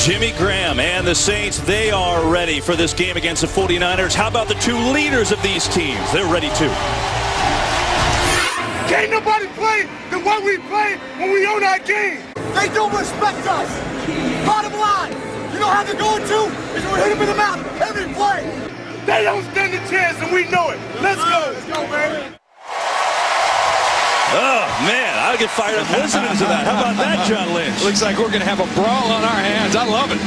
Jimmy Graham and the Saints, they are ready for this game against the 49ers. How about the two leaders of these teams? They're ready too. Can't nobody play the way we play when we own our game. They don't respect us. Bottom line, you know how they're going to is we hit them in the mouth every play. They don't stand a chance and we know it. Let's go. Let's go, baby. Oh, man, I get fired up listening to that. How about that, John Lynch? Looks like we're going to have a brawl on our hands. I love it.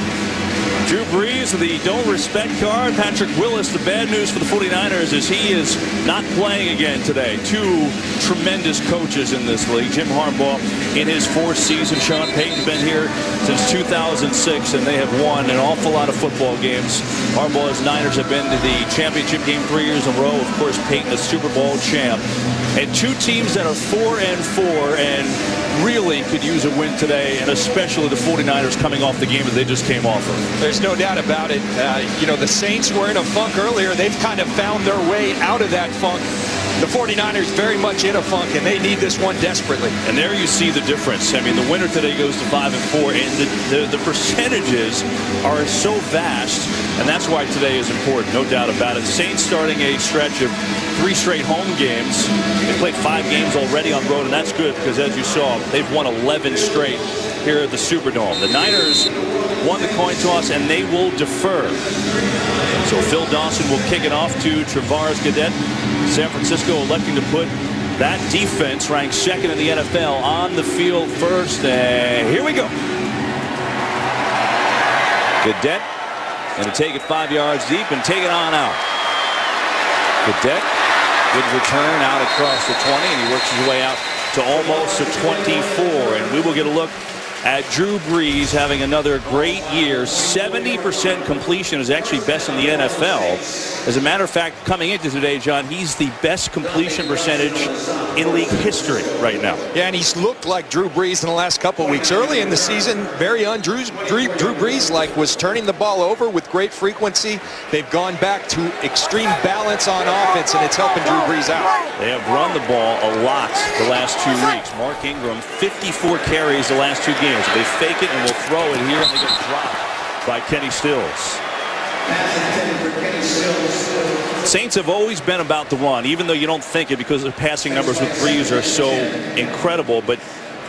Drew Brees, the don't respect card. Patrick Willis, the bad news for the 49ers is he is not playing again today. Two tremendous coaches in this league. Jim Harbaugh in his fourth season. Sean Payton's been here since 2006, and they have won an awful lot of football games. Harbaugh's Niners have been to the championship game 3 years in a row. Of course, Payton, a Super Bowl champ. And two teams that are 4-4 and really could use a win today, and especially the 49ers coming off the game that they just came off of. There's no doubt about it. You know, the Saints were in a funk earlier. They've kind of found their way out of that funk. The 49ers very much in a funk, and they need this one desperately. And there you see the difference. I mean, the winner today goes to 5-4, and the percentages are so vast, and that's why today is important, no doubt about it. Saints starting a stretch of 3 straight home games. They played 5 games already on the road, and that's good because, as you saw, they've won 11 straight here at the Superdome. The Niners won the coin toss, and they will defer. So Phil Dawson will kick it off to Travaris Gadet. San Francisco electing to put that defense, ranked second in the NFL, on the field first. And here we go. Gadet going to take it 5 yards deep and take it on out. Gadet, good return out across the 20, and he works his way out to almost the 24. And we will get a look at Drew Brees having another great year. 70% completion is actually best in the NFL. As a matter of fact, coming into today, John, he's the best completion percentage in league history right now. Yeah, and he's looked like Drew Brees in the last couple of weeks. Early in the season, very Drew Brees-like, was turning the ball over with great frequency. They've gone back to extreme balance on offense, and it's helping Drew Brees out. They have run the ball a lot the last 2 weeks. Mark Ingram, 54 carries the last 2 games. They fake it and will throw it here, and they get dropped by Kenny Stills. Saints have always been about the run, even though you don't think it because the passing numbers with Brees are so incredible. But,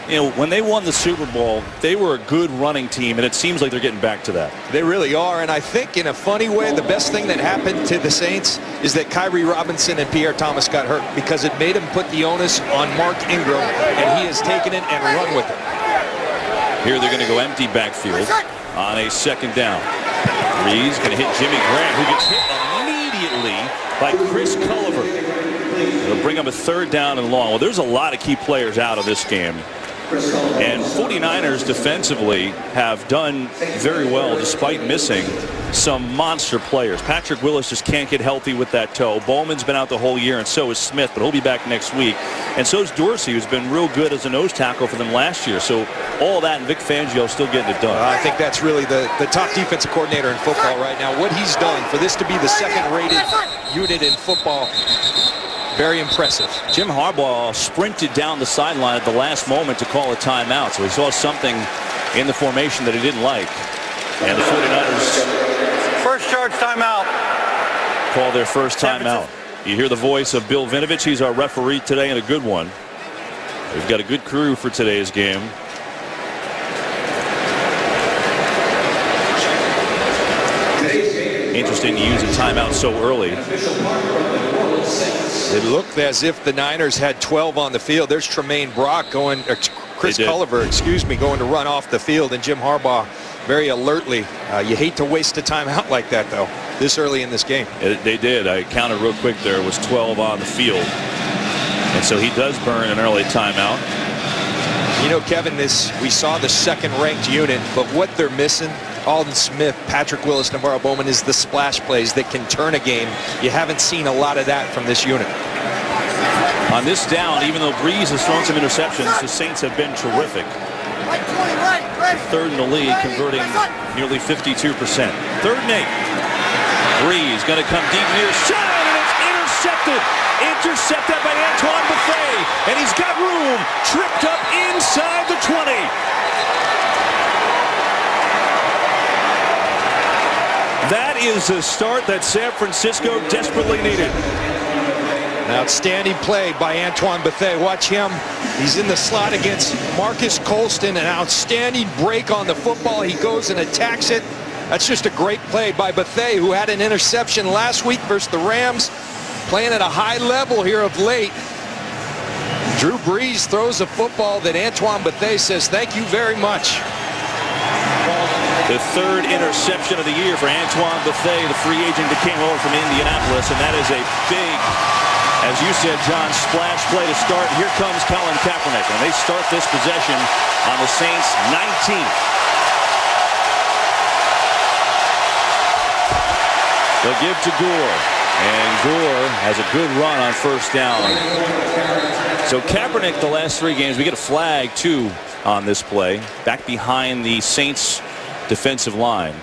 you know, when they won the Super Bowl, they were a good running team, and it seems like they're getting back to that. They really are, and I think in a funny way, the best thing that happened to the Saints is that Kyrie Robinson and Pierre Thomas got hurt, because it made him put the onus on Mark Ingram, and he has taken it and run with it. Here they're going to go empty backfield on a second down. Brees going to hit Jimmy Graham, who gets hit immediately by Chris Culliver. It'll bring up a 3rd down and long. Well, there's a lot of key players out of this game. And 49ers defensively have done very well despite missing some monster players. Patrick Willis just can't get healthy with that toe. Bowman's been out the whole year, and so is Smith, but he'll be back next week. And so is Dorsey, who's been real good as a nose tackle for them last year. So all that, and Vic Fangio still getting it done. I think that's really the top defensive coordinator in football right now. What he's done for this to be the 2nd-rated unit in football, very impressive. Jim Harbaugh sprinted down the sideline at the last moment to call a timeout, so he saw something in the formation that he didn't like. And the 49ers First charge timeout. call their first timeout. You hear the voice of Bill Vinovich. He's our referee today, and a good one. We've got a good crew for today's game. Interesting to use a timeout so early. It looked as if the Niners had 12 on the field. There's Tremaine Brock going, Chris Culliver, excuse me, going to run off the field, and Jim Harbaugh very alertly. You hate to waste a timeout like that, though, this early in this game. They did. I counted real quick there. It was 12 on the field. And so he does burn an early timeout. You know, Kevin, we saw the 2nd-ranked unit, but what they're missing, Aldon Smith, Patrick Willis, Navarro Bowman, is the splash plays that can turn a game. You haven't seen a lot of that from this unit. On this down, even though Brees has thrown some interceptions, the Saints have been terrific. 3rd in the league, converting nearly 52%. 3rd and 8. Brees going to come deep near shot, and it's intercepted. Intercepted by Antoine Buffet, and he's got room. Tripped up inside the 20. That is a start that San Francisco desperately needed. An outstanding play by Antoine Bethea. Watch him. He's in the slot against Marcus Colston. An outstanding break on the football. He goes and attacks it. That's just a great play by Bethea, who had an interception last week versus the Rams. Playing at a high level here of late. Drew Brees throws a football that Antoine Bethea says, thank you very much. The third interception of the year for Antoine Bethea, the free agent that came over from Indianapolis, and that is a big, as you said, John, splash play to start. Here comes Colin Kaepernick, and they start this possession on the Saints' 19th. They'll give to Gore, and Gore has a good run on first down. So Kaepernick, the last 3 games, we get a flag, too, on this play, back behind the Saints' defensive line.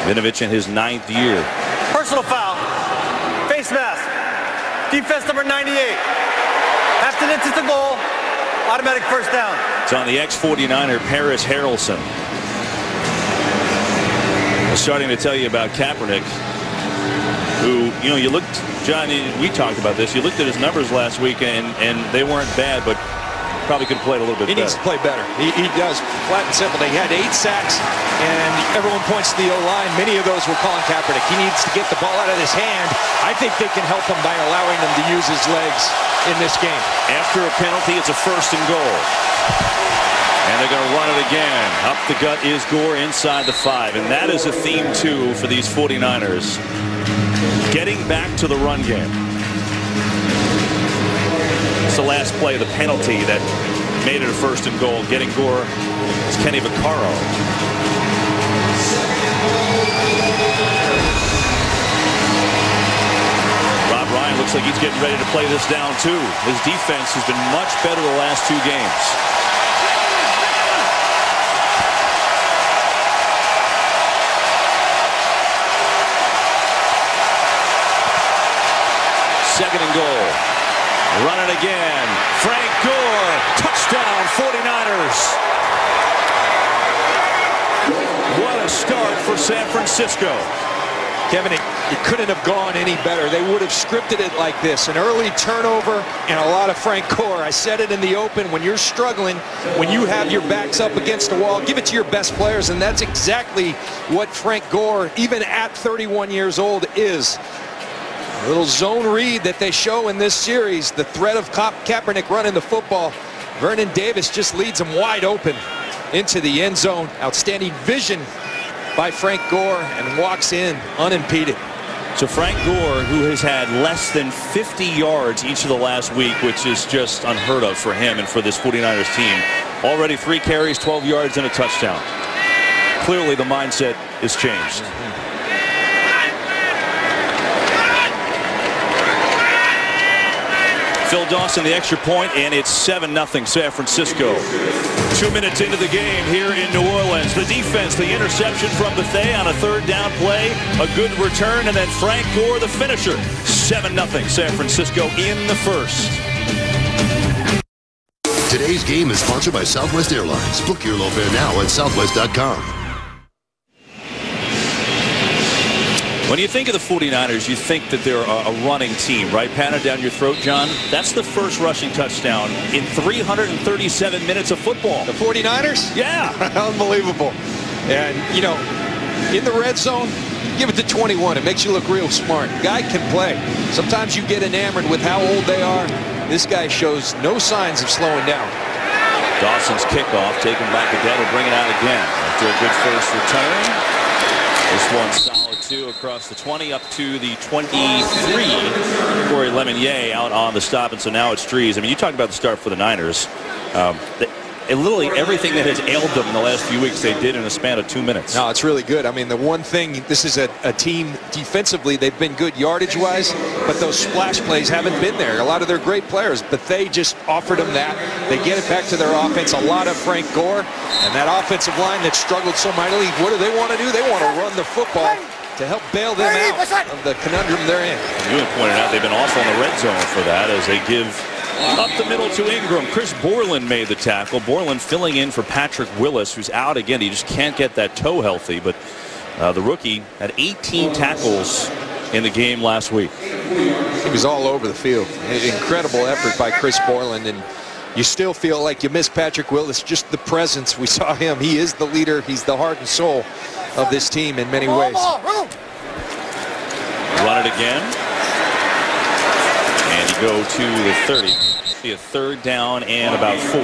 Vinovich in his 9th year. Personal foul. Face mask. Defense number 98. After this is the goal. Automatic first down. It's on the ex-49er, Paris Harrelson. I was starting to tell you about Kaepernick, who, you know, you looked, John, we talked about this. You looked at his numbers last week, and they weren't bad, but probably could have played a little bit better. He needs to play better. He does. Flat and simple. He had 8 sacks, and everyone points to the O-line. Many of those were Colin Kaepernick. He needs to get the ball out of his hand. I think they can help him by allowing him to use his legs in this game. After a penalty, it's a 1st and goal. And they're going to run it again. Up the gut is Gore inside the 5. And that is a theme, too, for these 49ers. Getting back to the run game. It's the last play, the penalty that made it a 1st and goal. Getting Gore is Kenny Vaccaro. Rob Ryan looks like he's getting ready to play this down, too. His defense has been much better the last 2 games. Second and goal. Running again. Frank Gore. Touchdown 49ers. What a start for San Francisco. Kevin, it couldn't have gone any better. They would have scripted it like this. An early turnover and a lot of Frank Gore. I said it in the open. When you're struggling, when you have your backs up against the wall, give it to your best players. And that's exactly what Frank Gore, even at 31 years old, is. A little zone read that they show in this series. The threat of Kaepernick running the football. Vernon Davis just leads him wide open into the end zone. Outstanding vision by Frank Gore, and walks in unimpeded. So Frank Gore, who has had less than 50 yards each of the last week, which is just unheard of for him and for this 49ers team. Already 3 carries, 12 yards, and a touchdown. Clearly the mindset is changed. Phil Dawson, the extra point, and it's 7-0 San Francisco. 2 minutes into the game here in New Orleans. The defense, the interception from Bethea on a 3rd down play. A good return, and then Frank Gore, the finisher. 7-0 San Francisco in the 1st. Today's game is sponsored by Southwest Airlines. Book your low fare now at southwest.com. When you think of the 49ers, you think that they're a running team, right? Patted down your throat, John. That's the first rushing touchdown in 337 minutes of football. The 49ers? Yeah. Unbelievable. And, you know, in the red zone, give it to 21. It makes you look real smart. Guy can play. Sometimes you get enamored with how old they are. This guy shows no signs of slowing down. Dawson's kickoff taken by Cadet will bring it out again after a good first return. This one solid, too, across the 20 up to the 23. Corey Lemonier out on the stop, and so now it's Drees. I mean, you talked about the start for the Niners. Literally everything that has ailed them in the last few weeks, they did in a span of 2 minutes. No, it's really good. I mean, the one thing, this is a team defensively, they've been good yardage-wise, but those splash plays haven't been there. A lot of their great players, but they just offered them that. They get it back to their offense. A lot of Frank Gore, and that offensive line that struggled so mightily. What do they want to do? They want to run the football to help bail them out of the conundrum they're in. You had pointed out they've been off on the red zone for that as they give Up the middle to Ingram. Chris Borland made the tackle. Borland filling in for Patrick Willis, who's out again. He just can't get that toe healthy. But the rookie had 18 tackles in the game last week. He was all over the field. Incredible effort by Chris Borland. And you still feel like you miss Patrick Willis. Just the presence. We saw him. He is the leader. He's the heart and soul of this team in many ways. Run it again. And you go to the 30. See a third down and about 4.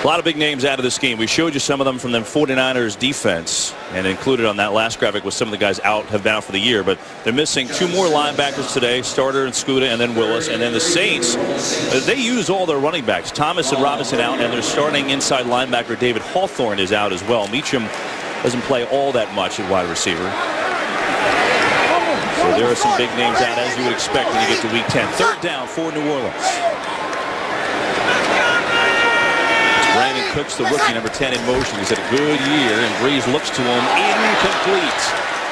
A lot of big names out of this game. We showed you some of them from the 49ers defense, and included on that last graphic was some of the guys have been out for the year. But they're missing 2 more linebackers today, Starter and Scuda, and then Willis. And then the Saints, they use all their running backs. Thomas and Robinson out, and their starting inside linebacker David Hawthorne is out as well. Meacham doesn't play all that much at wide receiver. So there are some big names out, as you would expect when you get to week 10. Third down for New Orleans. Brandon Cooks, the rookie, number 10 in motion. He's had a good year, and Breeze looks to him. Incomplete.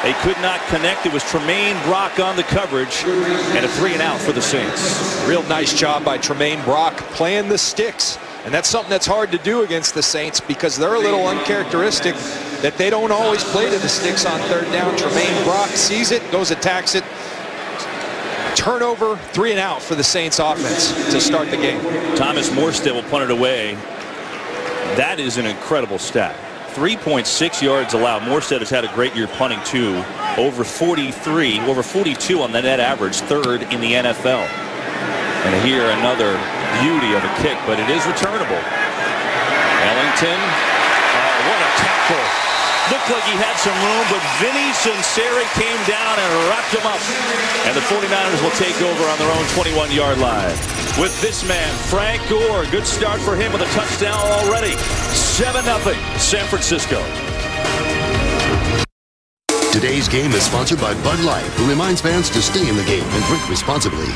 They could not connect. It was Tremaine Brock on the coverage, and a 3-and-out for the Saints. Real nice job by Tremaine Brock playing the sticks. And that's something that's hard to do against the Saints because they're a little uncharacteristic that they don't always play to the sticks on third down. Tremaine Brock sees it, goes attacks it. Turnover, 3-and-out for the Saints offense to start the game. Thomas Morstead will punt it away. That is an incredible stat. 3.6 yards allowed. Morstead has had a great year punting too. Over 43, over 42 on the net average, 3rd in the NFL. And here another beauty of a kick, but it is returnable. Ellington, what a tackle. Looked like he had some room, but Vinny Sunseri came down and wrapped him up. And the 49ers will take over on their own 21-yard line. With this man, Frank Gore. Good start for him with a touchdown already. 7-0 San Francisco. Today's game is sponsored by Bud Light, who reminds fans to stay in the game and drink responsibly.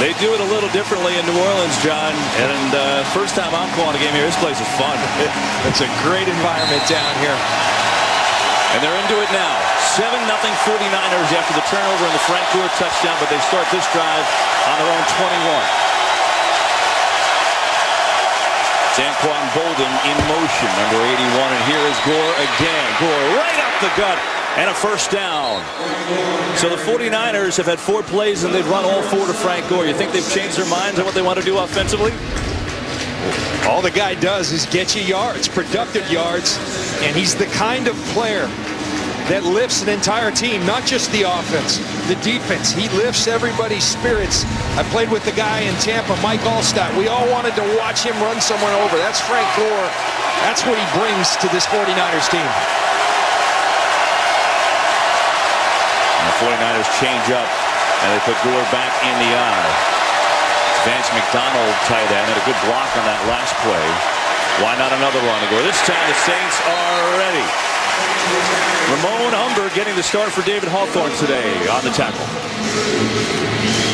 They do it a little differently in New Orleans, John. And first time I'm calling a game here, this place is fun. It's a great environment down here. And they're into it now. 7-0 49ers after the turnover and the Frank Gore touchdown, but they start this drive on their own 21. Anquan Bolden in motion, number 81, and here is Gore again. Gore right up the gut, and a first down. So the 49ers have had 4 plays, and they've run all 4 to Frank Gore. You think they've changed their minds on what they want to do offensively? All the guy does is get you yards, productive yards, and he's the kind of player that lifts an entire team, not just the offense, the defense. He lifts everybody's spirits. I played with the guy in Tampa, Mike Allstott. We all wanted to watch him run someone over. That's Frank Gore. That's what he brings to this 49ers team. And the 49ers change up, and they put Gore back in the eye. Vance McDonald tight end, and a good block on that last play. Why not another run to Gore? This time the Saints are ready. Ramon Humber getting the start for David Hawthorne today on the tackle.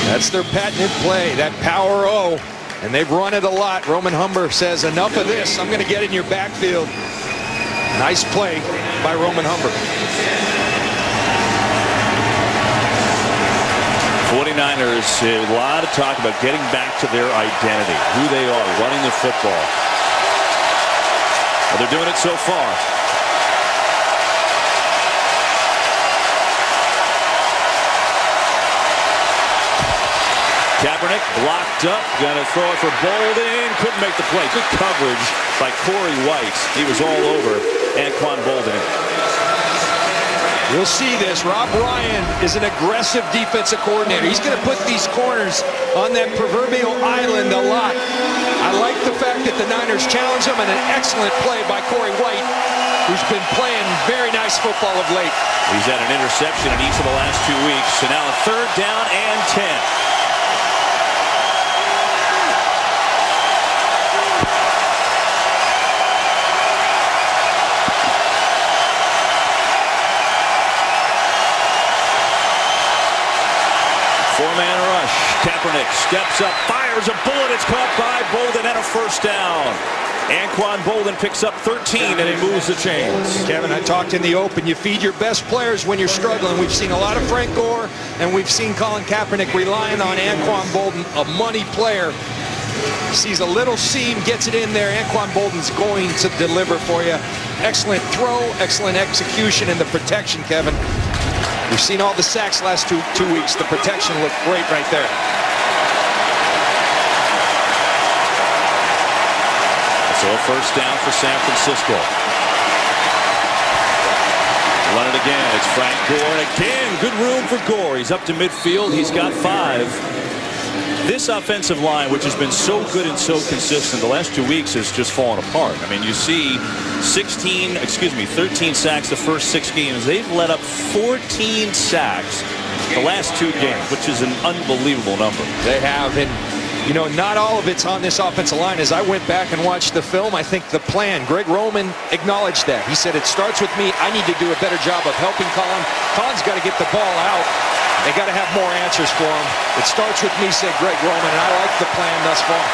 That's their patented play, that power O, and they've run it a lot. Roman Humber says, enough of this, I'm going to get in your backfield. Nice play by Roman Humber. 49ers, a lot of talk about getting back to their identity, who they are, running the football. Well, they're doing it so far. Kaepernick blocked up, gonna throw it for Bolden, couldn't make the play. Good coverage by Corey White. He was all over Anquan Bolden. You'll see this. Rob Ryan is an aggressive defensive coordinator. He's going to put these corners on that proverbial island a lot. I like the fact that the Niners challenge him, and an excellent play by Corey White, who's been playing very nice football of late. He's had an interception in each of the last 2 weeks. So now a 3rd down and 10. Four-man rush. Kaepernick steps up, fires a bullet. It's caught by Bolden, and a first down. Anquan Boldin picks up 13, and he moves the chains. Kevin, I talked in the open. You feed your best players when you're struggling. We've seen a lot of Frank Gore, and we've seen Colin Kaepernick relying on Anquan Boldin, a money player. Sees a little seam, gets it in there. Anquan Boldin's going to deliver for you. Excellent throw, excellent execution, and the protection, Kevin. We've seen all the sacks last two weeks. The protection looked great right there. So a first down for San Francisco. Run it again. It's Frank Gore. And again, good room for Gore. He's up to midfield. He's got 5. This offensive line, which has been so good and so consistent the last 2 weeks, has just fallen apart. I mean, you see 13 sacks the first 6 games. They've let up 14 sacks the last 2 games, which is an unbelievable number. They have, and you know, not all of it's on this offensive line. As I went back and watched the film, I think the plan, Greg Roman acknowledged that. He said, it starts with me. I need to do a better job of helping Colin. Colin's got to get the ball out. They got to have more answers for him. It starts with me, said Greg Roman, and I like the plan thus far.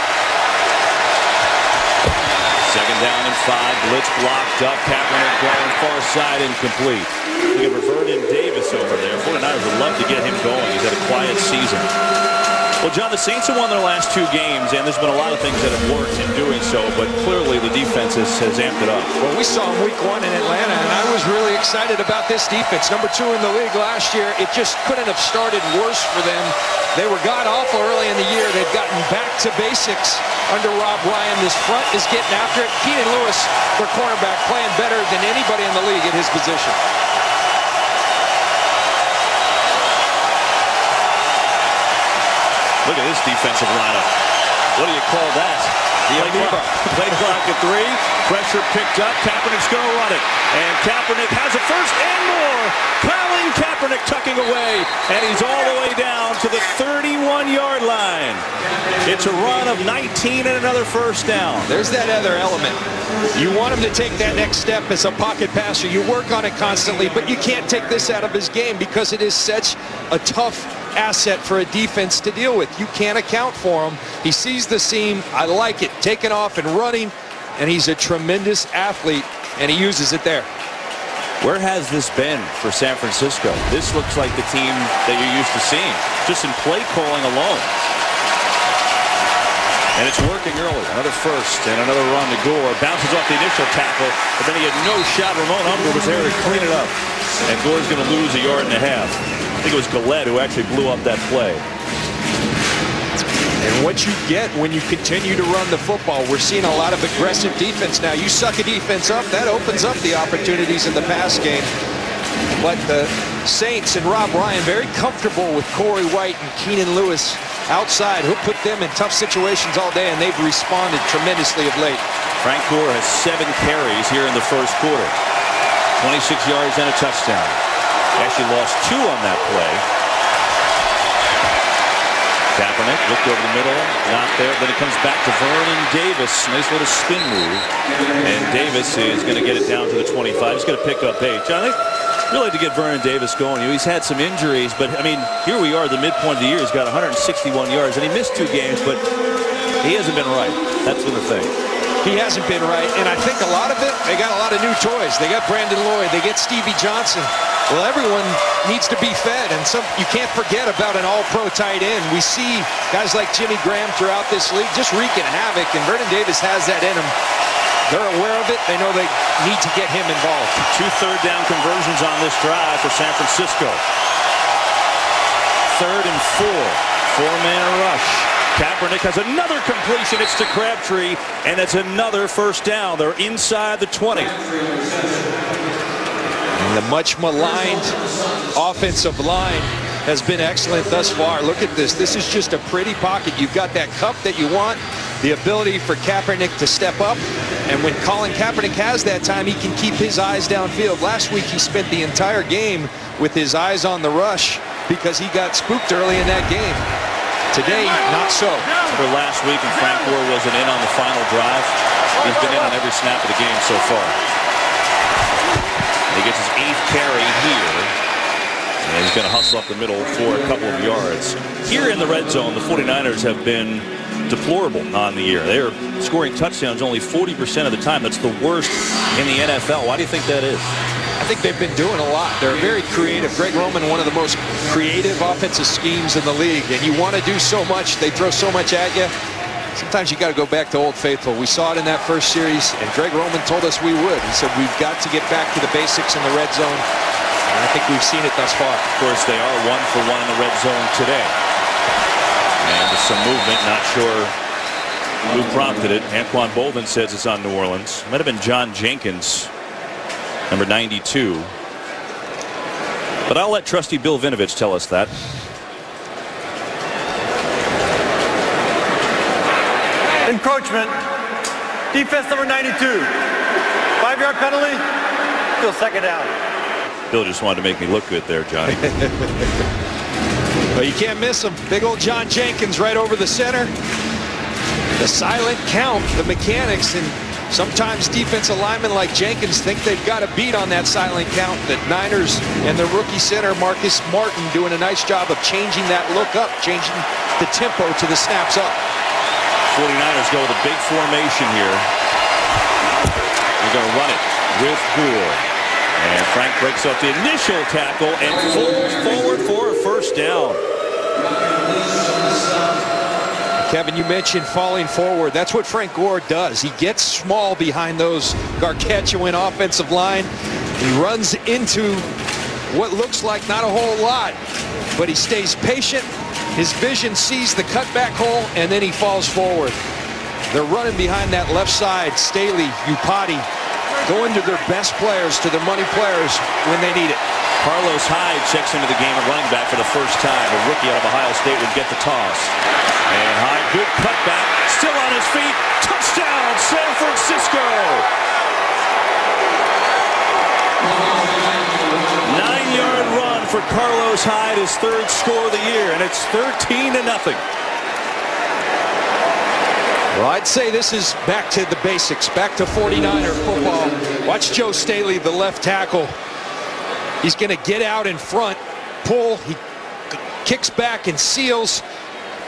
Second down and 5. Blitz blocked up. Kaepernick going far side, incomplete. We have Vernon Davis over there. 49ers would love to get him going. He's had a quiet season. Well, John, the Saints have won their last 2 games, and there's been a lot of things that have worked in doing so, but clearly the defense has amped it up. Well, we saw them week 1 in Atlanta, and I was really excited about this defense. Number 2 in the league last year. It just couldn't have started worse for them. They were god-awful early in the year. They've gotten back to basics under Rob Ryan. This front is getting after it. Keenan Lewis, their cornerback, playing better than anybody in the league at his position. Look at this defensive lineup. What do you call that? Play clock at 3. Pressure picked up. Kaepernick's going to run it. And Kaepernick has a first and more. Colin Kaepernick tucking away. And he's all the way down to the 31-yard line. It's a run of 19 and another first down. There's that other element. You want him to take that next step as a pocket passer. You work on it constantly, but you can't take this out of his game because it is such a tough asset for a defense to deal with. You can't account for him. He sees the seam. I like it. Taking off and running, and he's a tremendous athlete, and he uses it there. Where has this been for San Francisco? This looks like the team that you're used to seeing, just in play calling alone. And it's working early. Another first and another run to Gore. Bounces off the initial tackle, but then he had no shot. Ramon Humber was there to clean it up. And Gore's going to lose 1.5 yards. I think it was Gillette who actually blew up that play. And what you get when you continue to run the football, we're seeing a lot of aggressive defense now. You suck a defense up, that opens up the opportunities in the pass game. But the Saints and Rob Ryan very comfortable with Corey White and Keenan Lewis outside. He'll put them in tough situations all day, and they've responded tremendously of late. Frank Gore has 7 carries here in the first quarter. 26 yards and a touchdown. He actually lost 2 on that play. Kaepernick looked over the middle, not there. Then it comes back to Vernon Davis. Nice little spin move. And Davis is going to get it down to the 25. He's going to pick up 8. John, I really like to get Vernon Davis going. He's had some injuries, but, I mean, here we are at the midpoint of the year. He's got 161 yards, and he missed 2 games, but he hasn't been right. That's the thing. He hasn't been right, and I think a lot of it, they got a lot of new toys. They got Brandon Lloyd. They get Stevie Johnson. Well, everyone needs to be fed, and you can't forget about an all-pro tight end. We see guys like Jimmy Graham throughout this league just wreaking havoc, and Vernon Davis has that in him. They're aware of it. They know they need to get him involved. 2 third-down conversions on this drive for San Francisco. 3rd and 4. 4-man rush. Kaepernick has another completion. It's to Crabtree, and it's another first down. They're inside the 20. And the much maligned offensive line has been excellent thus far. Look at this. This is just a pretty pocket. You've got that cup that you want, the ability for Kaepernick to step up, and when Colin Kaepernick has that time, he can keep his eyes downfield. Last week, he spent the entire game with his eyes on the rush because he got spooked early in that game. Today, not so. For last week, and Frank Gore wasn't in on the final drive. He's been in on every snap of the game so far. And he gets his 8th carry here. And he's going to hustle up the middle for a couple of yards. Here in the red zone, the 49ers have been deplorable on the year. They're scoring touchdowns only 40% of the time. That's the worst in the NFL. Why do you think that is? I think they've been doing a lot. They're very creative. Greg Roman, one of the most creative offensive schemes in the league. And you want to do so much. They throw so much at you. Sometimes you got to go back to Old Faithful. We saw it in that first series, and Greg Roman told us we would. He said we've got to get back to the basics in the red zone, and I think we've seen it thus far. Of course, they are 1 for 1 in the red zone today. And there's some movement, not sure who prompted it. Anquan Bolden says it's on New Orleans. Might have been John Jenkins, number 92. But I'll let trusty Bill Vinovich tell us that. Encroachment. Defense number 92. 5-yard penalty. Still second down. Bill just wanted to make me look good there, Johnny. Well, you can't miss him. Big old John Jenkins right over the center. The silent count, the mechanics, and sometimes defensive linemen like Jenkins think they've got a beat on that silent count. The Niners and the rookie center, Marcus Martin, doing a nice job of changing that look up, changing the tempo to the snaps up. 49ers go with a big formation here. They're going to run it with Gould. And Frank breaks up the initial tackle and falls forward for a first down. Kevin, you mentioned falling forward. That's what Frank Gore does. He gets small behind those gargantuan offensive line. He runs into what looks like not a whole lot, but he stays patient. His vision sees the cutback hole, and then he falls forward. They're running behind that left side. Staley, Upati, going to their best players, to their money players when they need it. Carlos Hyde checks into the game at running back for the first time. A rookie out of Ohio State would get the toss. And Hyde, good cutback, still on his feet. Touchdown, San Francisco! 9-yard run for Carlos Hyde, his third score of the year, and it's 13-0. Well, I'd say this is back to the basics, back to 49er football. Watch Joe Staley, the left tackle. He's going to get out in front, pull, he kicks back and seals.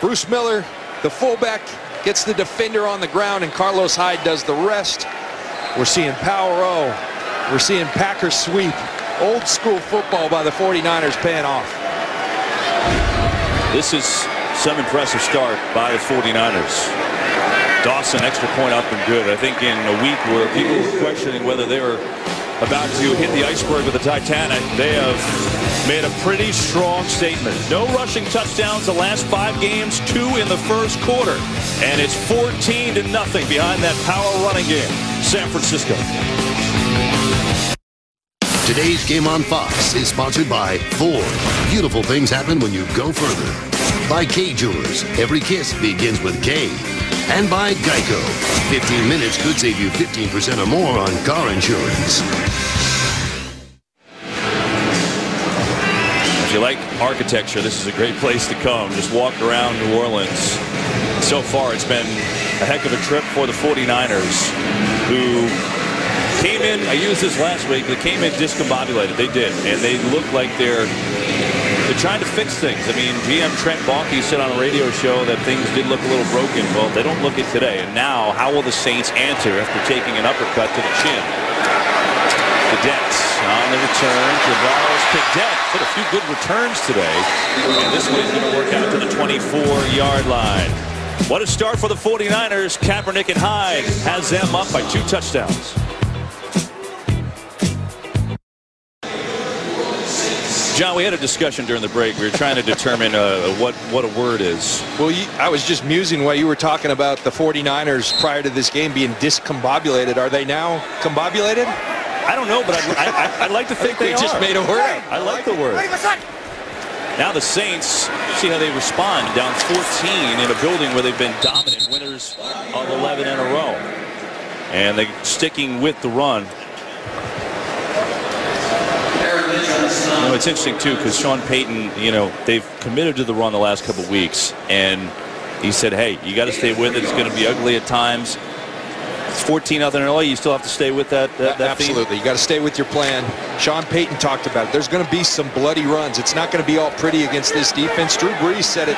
Bruce Miller, the fullback, gets the defender on the ground, and Carlos Hyde does the rest. We're seeing power O. We're seeing Packer sweep. Old school football by the 49ers paying off. This is some impressive start by the 49ers. Dawson, extra point up and good. I think in a week where people were questioning whether they were about to hit the iceberg with the Titanic, they have made a pretty strong statement. No rushing touchdowns the last 5 games, 2 in the first quarter. And it's 14-0 behind that power running game. San Francisco. Today's Game on Fox is sponsored by Ford. Beautiful things happen when you go further. By K Jewelers. Every kiss begins with K. And by Geico. 15 minutes could save you 15% or more on car insurance. If you like architecture, this is a great place to come. Just walk around New Orleans. So far, it's been a heck of a trip for the 49ers, who came in, I used this last week, they came in discombobulated. They did, and they look like they're trying to fix things. I mean, GM Trent Baalke said on a radio show that things did look a little broken. Well, they don't look it today. And now, how will the Saints answer after taking an uppercut to the chin? Cadet on the return. Travaris Cadet did a few good returns today. And this one is going to work out to the 24-yard line. What a start for the 49ers. Kaepernick and Hyde has them up by 2 touchdowns. John, we had a discussion during the break. We were trying to determine what a word is. Well, I was just musing while you were talking about the 49ers prior to this game being discombobulated. Are they now combobulated? I don't know, but I'd like to think they just made a word. I like the word. Now the Saints, see how they respond. Down 14 in a building where they've been dominant, winners of 11 in a row. And they're sticking with the run. You know, it's interesting, too, because Sean Payton, you know, they've committed to the run the last couple of weeks. And he said, hey, you got to stay with it. It's going to be ugly at times. It's 14-0 early. You still have to stay with that Absolutely. theme? You got to stay with your plan. Sean Payton talked about it. There's going to be some bloody runs. It's not going to be all pretty against this defense. Drew Brees said it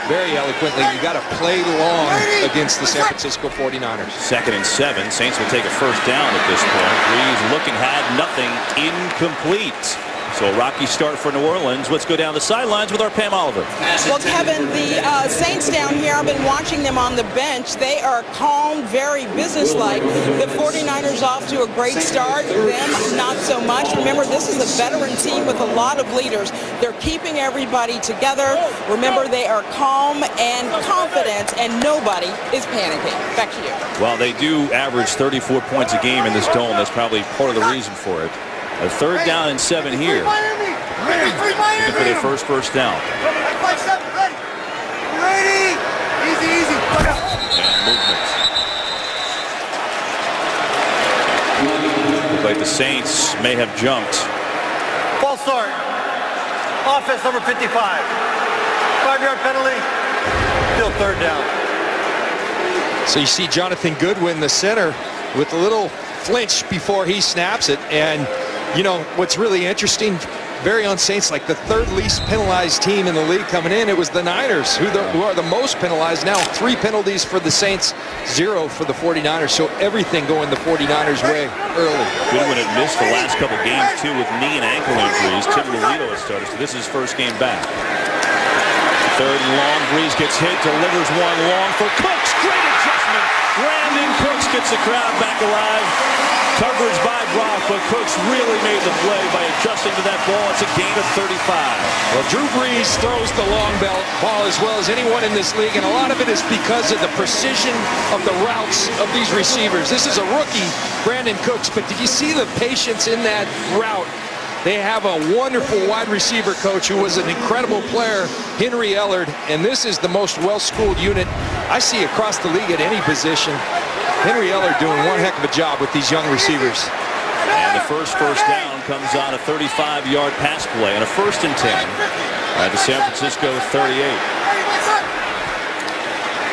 very eloquently. You got to play long against the San Francisco 49ers. 2nd and 7. Saints will take a first down at this point. Brees looking, had nothing, incomplete. So a rocky start for New Orleans. Let's go down the sidelines with our Pam Oliver. Well, Kevin, the Saints down here, I've been watching them on the bench. They are calm, very businesslike. The 49ers off to a great start. Them, not so much. Remember, this is a veteran team with a lot of leaders. They're keeping everybody together. Remember, they are calm and confident, and nobody is panicking. Back to you. Well, they do average 34 points a game in this dome. That's probably part of the reason for it. A 3rd down and 7 here. Looking for their first down. Ready. Easy. And movement. Looks like the Saints may have jumped. False start. Offense number 55. 5-yard penalty. Still 3rd down. So you see Jonathan Goodwin, the center, with a little flinch before he snaps it. And you know what's really interesting, very on Saints, like the 3rd least penalized team in the league coming in, it was the Niners who are the most penalized now. 3 penalties for the Saints, 0 for the 49ers. So everything going the 49ers way early. Goodwin had missed the last couple games too with knee and ankle injuries. Tim Lolito has started, so this is his first game back. 3rd and long. Brees gets hit, delivers one long for Cooks. Great adjustment. Brandon Cooks gets the crowd back alive. Coverage by Brock, but Cooks really made the play by adjusting to that ball. It's a gain of 35. Well, Drew Brees throws the long ball as well as anyone in this league, and a lot of it is because of the precision of the routes of these receivers. This is a rookie, Brandon Cooks, but did you see the patience in that route? They have a wonderful wide receiver coach who was an incredible player, Henry Ellard, and this is the most well-schooled unit I see across the league at any position. Henry Ellard doing one heck of a job with these young receivers. And the first down comes on a 35-yard pass play and a 1st and 10 at the San Francisco 38.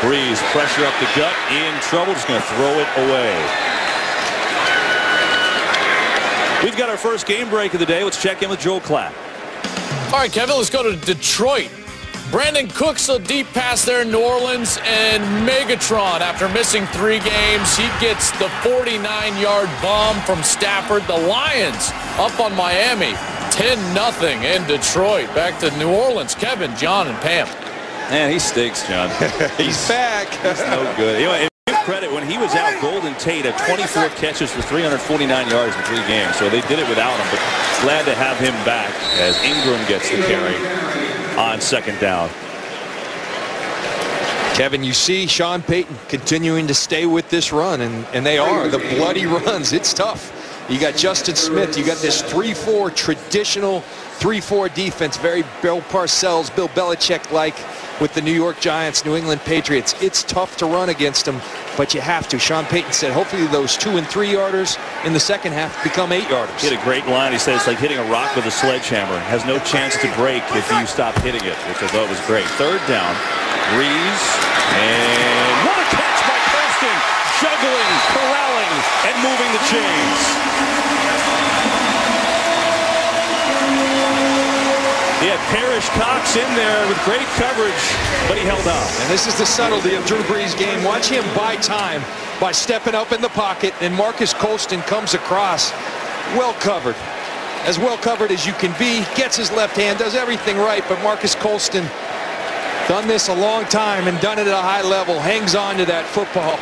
Brees, pressure up the gut, in trouble, just going to throw it away. We've got our first game break of the day. Let's check in with Joel Klatt. All right, Kevin, let's go to Detroit. Brandon Cooks, a deep pass there in New Orleans, and Megatron, after missing 3 games, he gets the 49-yard bomb from Stafford. The Lions up on Miami, 10-0 in Detroit. Back to New Orleans. Kevin, John, and Pam. Man, he stinks, John. He's back. He's no good. Anyway, give credit, when he was out, Golden Tate had 24 catches for 349 yards in 3 games, so they did it without him, but glad to have him back as Ingram gets the carry on 2nd down. Kevin, you see Sean Payton continuing to stay with this run, and they are. The bloody runs, it's tough. You got Justin Smith, you got this 3-4 traditional 3-4 defense, very Bill Parcells, Bill Belichick-like with the New York Giants, New England Patriots. It's tough to run against them, but you have to. Sean Payton said hopefully those 2- and 3-yarders in the second half become 8-yarders. He had a great line. He said it's like hitting a rock with a sledgehammer. It has no chance to break if you stop hitting it, which I thought was great. 3rd down. Brees, and what a catch by Colston, juggling, corralling, and moving the chains. He had Parrish Cox in there with great coverage, but he held on. And this is the subtlety of Drew Brees' game. Watch him buy time by stepping up in the pocket, and Marcus Colston comes across well covered as you can be, gets his left hand, does everything right, but Marcus Colston done this a long time and done it at a high level, hangs on to that football.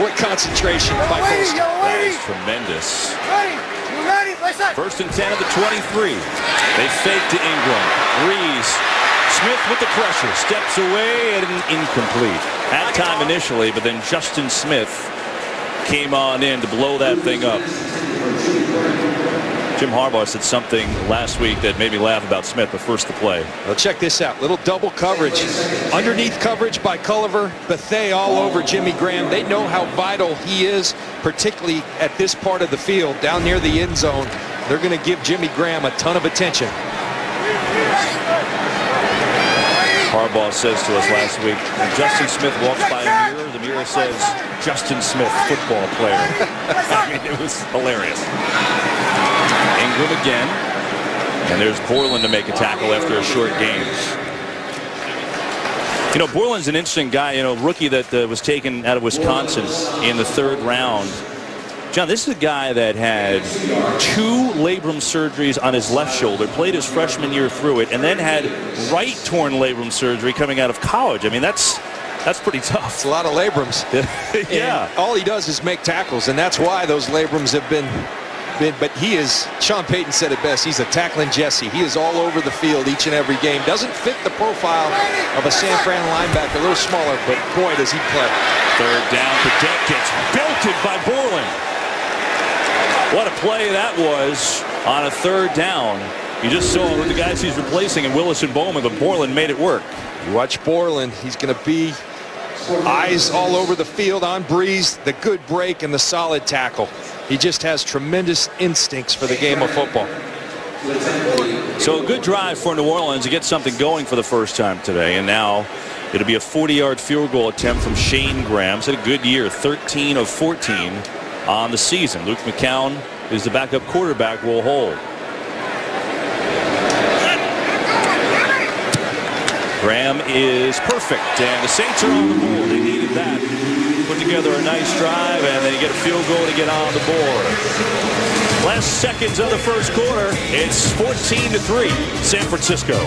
What concentration by Colston. That is tremendous. 1st and 10 at the 23. They fake to Ingram. Brees, Smith with the pressure, steps away and incomplete. Had time initially, but then Justin Smith came on in to blow that thing up. Jim Harbaugh said something last week that made me laugh about Smith, but first the play. Well, check this out. Little double coverage. Underneath coverage by Culliver. Bethea all over Jimmy Graham. They know how vital he is, particularly at this part of the field, down near the end zone. They're going to give Jimmy Graham a ton of attention. Harbaugh says to us last week, when Justin Smith walks by a mirror, the mirror says, Justin Smith, football player. I mean, it was hilarious. Ingram again. And there's Borland to make a tackle after a short game. You know, Borland's an interesting guy, you know, rookie that was taken out of Wisconsin in the 3rd round. John, this is a guy that had 2 labrum surgeries on his left shoulder, played his freshman year through it, and then had right torn labrum surgery coming out of college. I mean, that's pretty tough. It's a lot of labrums. Yeah. And all he does is make tackles, and that's why those labrums have been. But he is, Sean Payton said it best, he's a tackling Jesse. He is all over the field each and every game. Doesn't fit the profile of a San Fran linebacker, a little smaller, but boy, does he play. 3rd down, Cadet gets belted by Borland. What a play that was on a 3rd down. You just saw the guys he's replacing in Willis and Bowman, but Borland made it work. You watch Borland, he's going to be eyes all over the field on Breeze, the good break and the solid tackle. He just has tremendous instincts for the game of football. So a good drive for New Orleans to get something going for the first time today. And now it'll be a 40-yard field goal attempt from Shane Graham. He's had a good year, 13 of 14 on the season. Luke McCown is the backup quarterback, will hold. Graham is perfect, and the Saints are on the board. They needed that. Put together a nice drive, and then you get a field goal to get on the board. Last seconds of the first quarter, it's 14-3, San Francisco.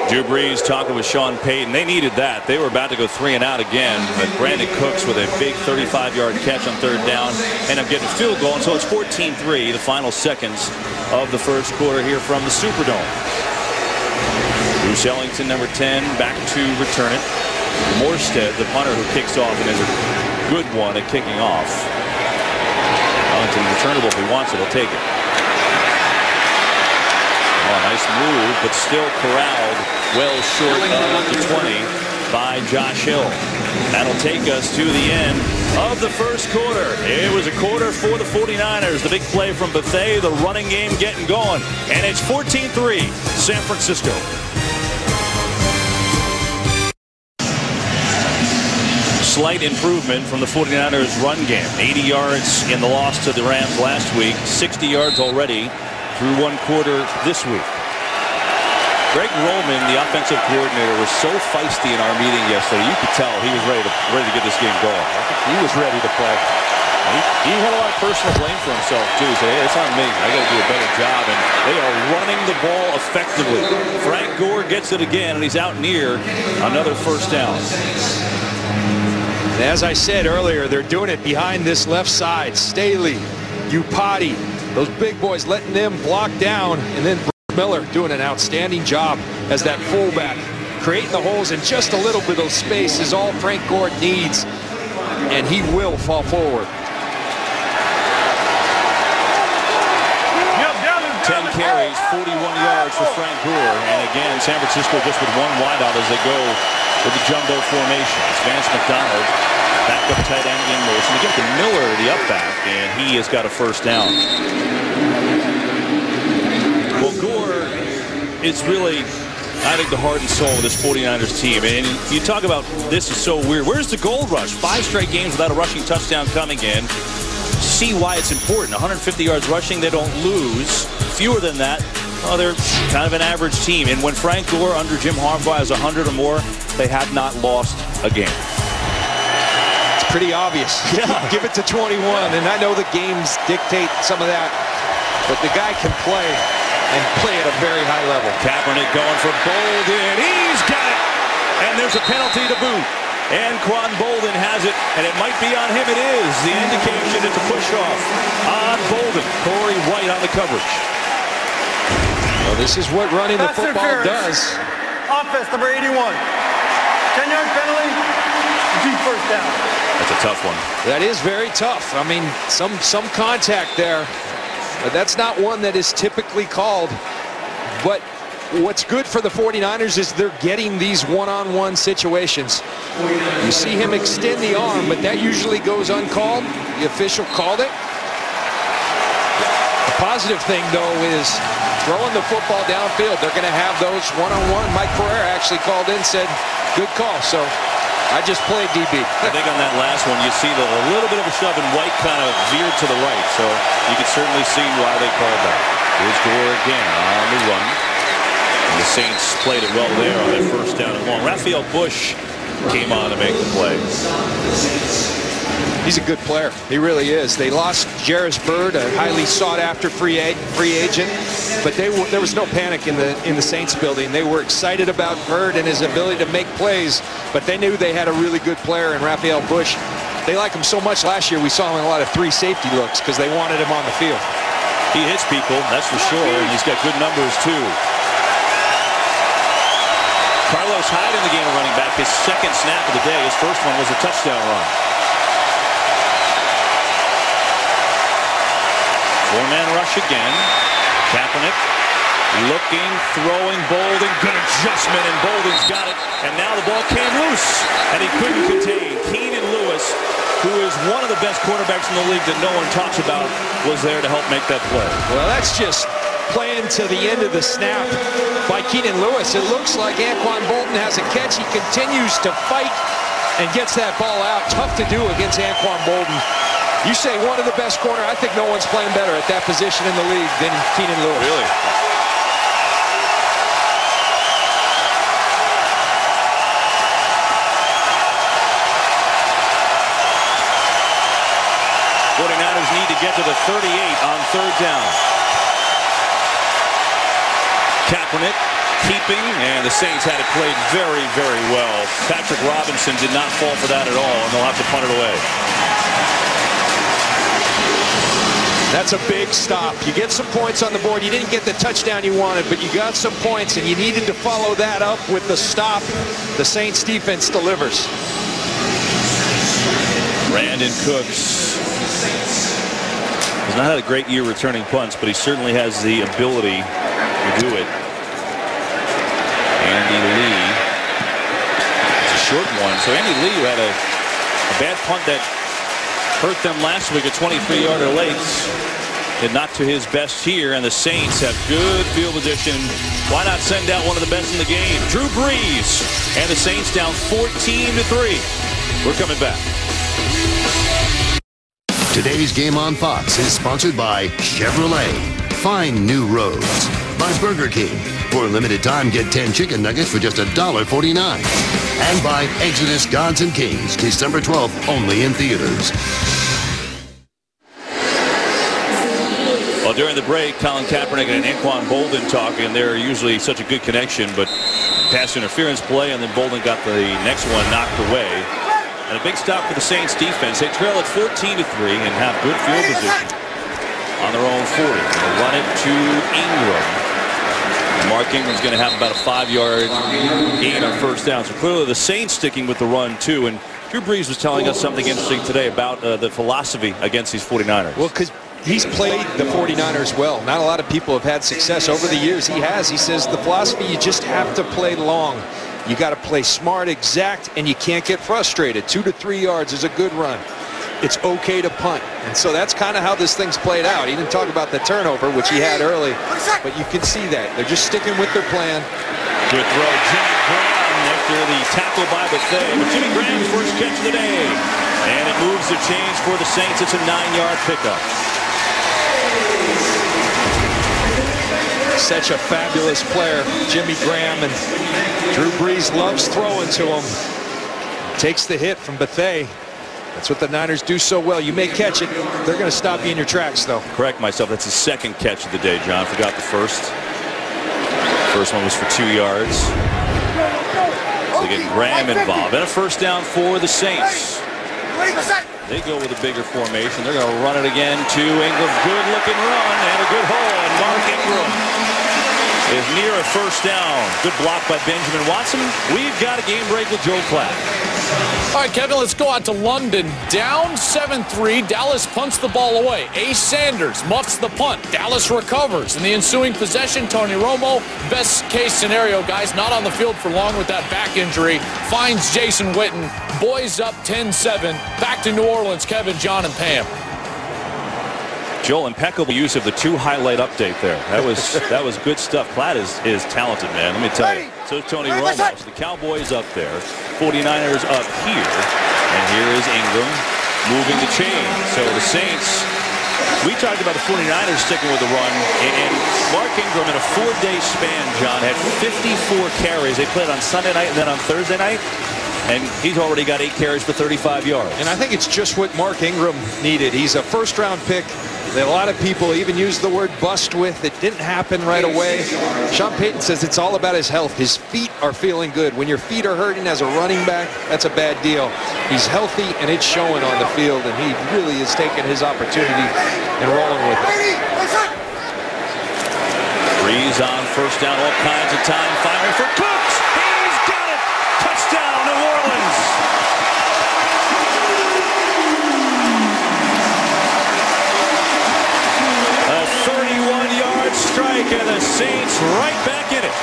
Drew Brees talking with Sean Payton. They needed that. They were about to go 3 and out again, but Brandon Cooks with a big 35-yard catch on 3rd down, end up getting a field goal, and so it's 14-3, the final seconds of the first quarter here from the Superdome. Bruce Ellington, number 10, back to return it. Morstead, the punter who kicks off and is a good one at kicking off. Ellington returnable if he wants it, he'll take it. Oh, nice move, but still corralled well short of the 20 by Josh Hill. That'll take us to the end of the first quarter. It was a quarter for the 49ers. The big play from Bethea, the running game getting going. And it's 14-3, San Francisco. Slight improvement from the 49ers run game. 80 yards in the loss to the Rams last week. 60 yards already through 1 quarter this week. Greg Roman, the offensive coordinator, was so feisty in our meeting yesterday. You could tell he was ready to get this game going. He was ready to play. He had a lot of personal blame for himself too. He said, "Hey, it's on me. I got to do a better job." And they are running the ball effectively. Frank Gore gets it again, and he's out near another 1st down. And as I said earlier, they're doing it behind this left side. Staley, Upati, those big boys letting them block down, and then Miller doing an outstanding job as that fullback. Creating the holes in just a little bit of space is all Frank Gore needs, and he will fall forward. 10 carries, 41 yards for Frank Gore. And again, San Francisco just with 1 wideout as they go with the jumbo formation. It's Vance McDonald, backup tight end in motion. They give to Miller, the up back, and he has got a 1st down. Well, Gore is really, I think, the heart and soul of this 49ers team. And you talk about this is so weird. Where's the gold rush? 5 straight games without a rushing touchdown coming in. See why it's important. 150 yards rushing, they don't lose. Fewer than that, well, they're kind of an average team. And when Frank Gore under Jim Harbaugh has 100 or more, they have not lost a game. It's pretty obvious. Yeah. Give it to 21, and I know the games dictate some of that, but the guy can play and play at a very high level. Kaepernick going for Bolden. He's got it. And there's a penalty to boot. And Quan Bolden has it, and it might be on him. It is. The indication it's a push-off on Bolden. Corey White on the coverage. Well, this is what running the football does. Offense number 81. 10-yard penalty. Deep 1st down. That's a tough one. That is very tough. I mean, some contact there. But that's not one that is typically called. But what's good for the 49ers is they're getting these one-on-one situations. You see him extend the arm, but that usually goes uncalled. The official called it. A positive thing, though, is throwing the football downfield. They're going to have those one-on-one. Mike Pereira actually called in and said, good call. So I just played DB. I think on that last one, you see a little bit of a shove, and White kind of veered to the right. So you can certainly see why they called that. Here's Gore again on the run. And the Saints played it well there on that first down and long. Raphael Bush came on to make the play. He's a good player. He really is. They lost Jarris Byrd, a highly sought-after free agent, but there was no panic in the Saints building. They were excited about Byrd and his ability to make plays, but they knew they had a really good player in Raphael Bush. They like him so much. Last year we saw him in a lot of 3 safety looks because they wanted him on the field. He hits people, that's for sure, and he's got good numbers too. Carlos Hyde in the game of running back, his second snap of the day. His first one was a touchdown run. 4-man rush again. Kaepernick looking, throwing, Bolden. Good adjustment, and Bolden's got it. And now the ball came loose, and he couldn't contain. Keenan Lewis, who is one of the best quarterbacks in the league that no one talks about, was there to help make that play. Well, that's just playing to the end of the snap by Keenan Lewis. It looks like Anquan Bolden has a catch. He continues to fight and gets that ball out. Tough to do against Anquan Bolden. You say one of the best corner. I think no one's playing better at that position in the league than Keenan Lewis. Really? '49ers need to get to the 38 on 3rd down. Kaepernick keeping, and the Saints had it played very, very well. Patrick Robinson did not fall for that at all, and they'll have to punt it away. That's a big stop. You get some points on the board. You didn't get the touchdown you wanted, but you got some points, and you needed to follow that up with the stop. The Saints defense delivers. Brandon Cooks has not had a great year returning punts, but he certainly has the ability to do it. Andy Lee. It's a short one. So Andy Lee, who had a bad punt that hurt them last week, a 23-yarder late, and not to his best here, and the Saints have good field position. Why not send out one of the best in the game? Drew Brees, and the Saints down 14-3. We're coming back. Today's Game on Fox is sponsored by Chevrolet. Find new roads. By Burger King. For a limited time, get 10 chicken nuggets for just $1.49. And by Exodus Gods and Kings, December 12th, only in theaters. Well, during the break, Colin Kaepernick and Anquan Bolden talking. They're usually such a good connection, but pass interference play, and then Bolden got the next one knocked away. And a big stop for the Saints defense. They trail at 14-3 and have good field position on their own 40. They'll run it to Ingram. Mark Ingram's going to have about a 5-yard gain on 1st down. So clearly the Saints sticking with the run too. And Drew Brees was telling us something interesting today about the philosophy against these 49ers. Well, because he's played the 49ers well. Not a lot of people have had success over the years. He has. He says the philosophy, you just have to play long. You got to play smart, exact, and you can't get frustrated. 2 to 3 yards is a good run. It's okay to punt. And so that's kind of how this thing's played out. He didn't talk about the turnover, which he had early, but you can see that. They're just sticking with their plan. Good throw, Jimmy Graham after the tackle by Buffet. But Jimmy Graham's first catch of the day. And it moves the chains for the Saints. It's a 9-yard pickup. Such a fabulous player, Jimmy Graham, and Drew Brees loves throwing to him. Takes the hit from Buffet. That's what the Niners do so well. You may catch it. They're going to stop you in your tracks, though. Correct myself. That's his second catch of the day, John. Forgot the first. First one was for 2 yards. So they get Graham involved. And a 1st down for the Saints. They go with a bigger formation. They're going to run it again to Ingram. Good-looking run and a good hole. And Mark Ingram is near a 1st down. Good block by Benjamin Watson. We've got a game break with Joe Clapp. All right, Kevin, let's go out to London. Down 7-3. Dallas punts the ball away. Ace Sanders muffs the punt. Dallas recovers. In the ensuing possession, Tony Romo, best case scenario, guys, not on the field for long with that back injury, finds Jason Witten. Boys up 10-7. Back to New Orleans, Kevin, John, and Pam. Joel, impeccable use of the 2 highlight update there. That was good stuff. Platt is talented, man. Let me tell you. So is Tony Romo. So the Cowboys up there, 49ers up here, and here is Ingram moving the chain. So the Saints. We talked about the 49ers sticking with the run, and Mark Ingram in a 4-day span, John, had 54 carries. They played on Sunday night and then on Thursday night, and he's already got 8 carries for 35 yards. And I think it's just what Mark Ingram needed. He's a first-round pick that a lot of people even use the word bust with. It didn't happen right away. Sean Payton says it's all about his health. His feet are feeling good. When your feet are hurting as a running back, that's a bad deal. He's healthy, and it's showing on the field, and he really is taking his opportunity and rolling with it. Breeze on first down, all kinds of time. Finally for Cooks. He's got it. Touchdown, New Orleans. A 31-yard strike, and the Saints right back in it.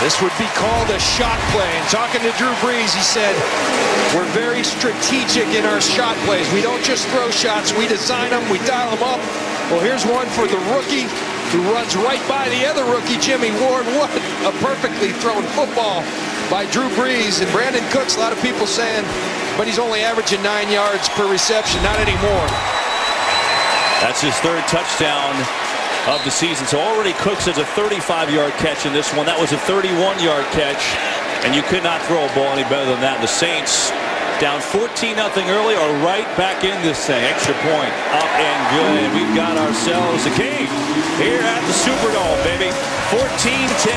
This would be called a shot play. And talking to Drew Brees, he said, we're very strategic in our shot plays. We don't just throw shots. We design them. We dial them up. Well, here's one for the rookie who runs right by the other rookie, Jimmy Ward. What a perfectly thrown football by Drew Brees. And Brandon Cooks, a lot of people saying, but he's only averaging 9 yards per reception. Not anymore. That's his 3rd touchdown of the season. So already Cooks has a 35-yard catch in this one. That was a 31-yard catch, and you could not throw a ball any better than that. The Saints down 14-0 early are right back in this thing. Extra point up and good. We've got ourselves a game here at the Superdome, baby. 14-10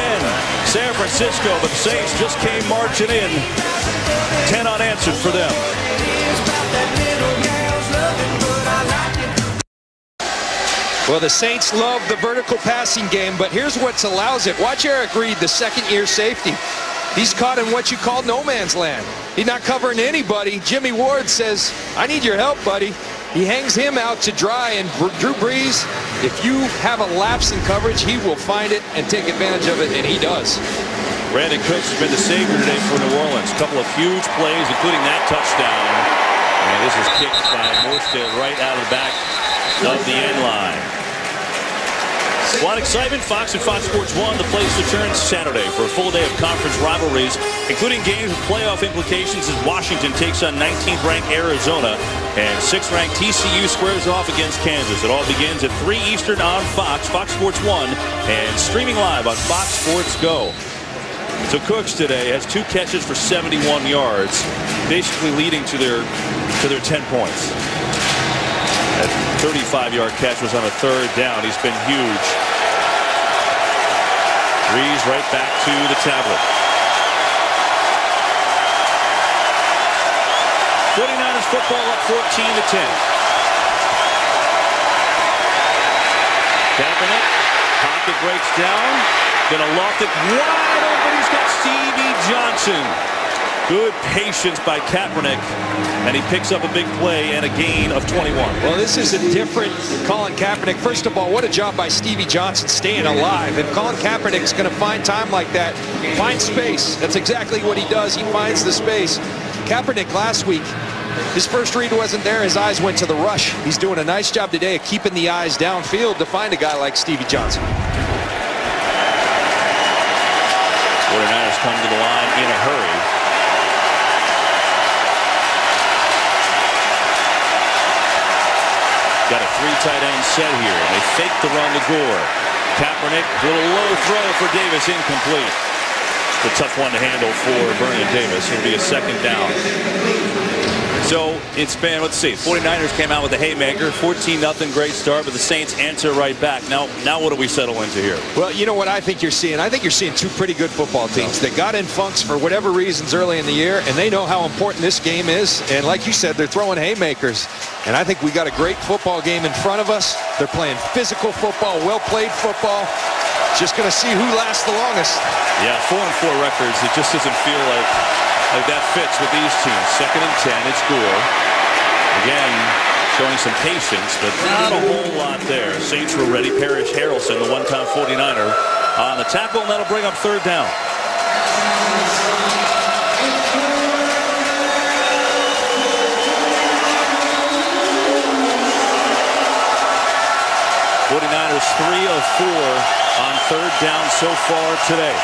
San Francisco, but the Saints just came marching in. 10 unanswered for them. Well, the Saints love the vertical passing game, but here's what allows it. Watch Eric Reed, the 2nd-year safety. He's caught in what you call no man's land. He's not covering anybody. Jimmy Ward says, I need your help, buddy. He hangs him out to dry, and Drew Brees, if you have a lapse in coverage, he will find it and take advantage of it, and he does. Brandon Cooks has been the savior today for New Orleans. A couple of huge plays, including that touchdown. And this is kicked by Morstead right out of the back of the end line. A lot of excitement. Fox and Fox Sports 1, the place to turn Saturday for a full day of conference rivalries, including games with playoff implications as Washington takes on 19th-ranked Arizona and 6th-ranked TCU squares off against Kansas. It all begins at 3 Eastern on Fox, Fox Sports 1, and streaming live on Fox Sports Go. So Cooks today has 2 catches for 71 yards, basically leading to their 10 points. That 35-yard catch was on a 3rd down. He's been huge. Breeze right back to the tablet. 49ers football up 14-10. Kaepernick, pocket breaks down. Gonna loft it wide open. He's got Stevie Johnson. Good patience by Kaepernick, and he picks up a big play and a gain of 21. Well, this is a different Colin Kaepernick. First of all, what a job by Stevie Johnson staying alive. If Colin Kaepernick's going to find time like that, find space. That's exactly what he does. He finds the space. Kaepernick last week, his first read wasn't there. His eyes went to the rush. He's doing a nice job today of keeping the eyes downfield to find a guy like Stevie Johnson. 49ers come to the line in a hurry. Got a 3 tight end set here, and they fake the run to Gore. Kaepernick, little low throw for Davis, incomplete. It's a tough one to handle for Vernon Davis. It'll be a 2nd down. So it's been, let's see, 49ers came out with a haymaker, 14-0, great start, but the Saints answer right back. Now what do we settle into here? Well, you know what I think you're seeing? I think you're seeing 2 pretty good football teams. They got in funks for whatever reasons early in the year, and they know how important this game is. And like you said, they're throwing haymakers. And I think we got a great football game in front of us. They're playing physical football, well-played football. Just going to see who lasts the longest. Yeah, 4-4 records. It just doesn't feel like that fits with these teams. 2nd and 10, it's Gore. Again, showing some patience, but not a whole lot there. Saints were ready. Parrish Harrelson, the one-time 49er, on the tackle, and that'll bring up 3rd down. 49ers 3 of 4 on third down so far today.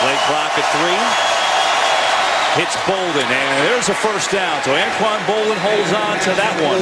Play clock at 3. Hits Bolden, and there's a first down. So Anquan Bolden holds on to that one.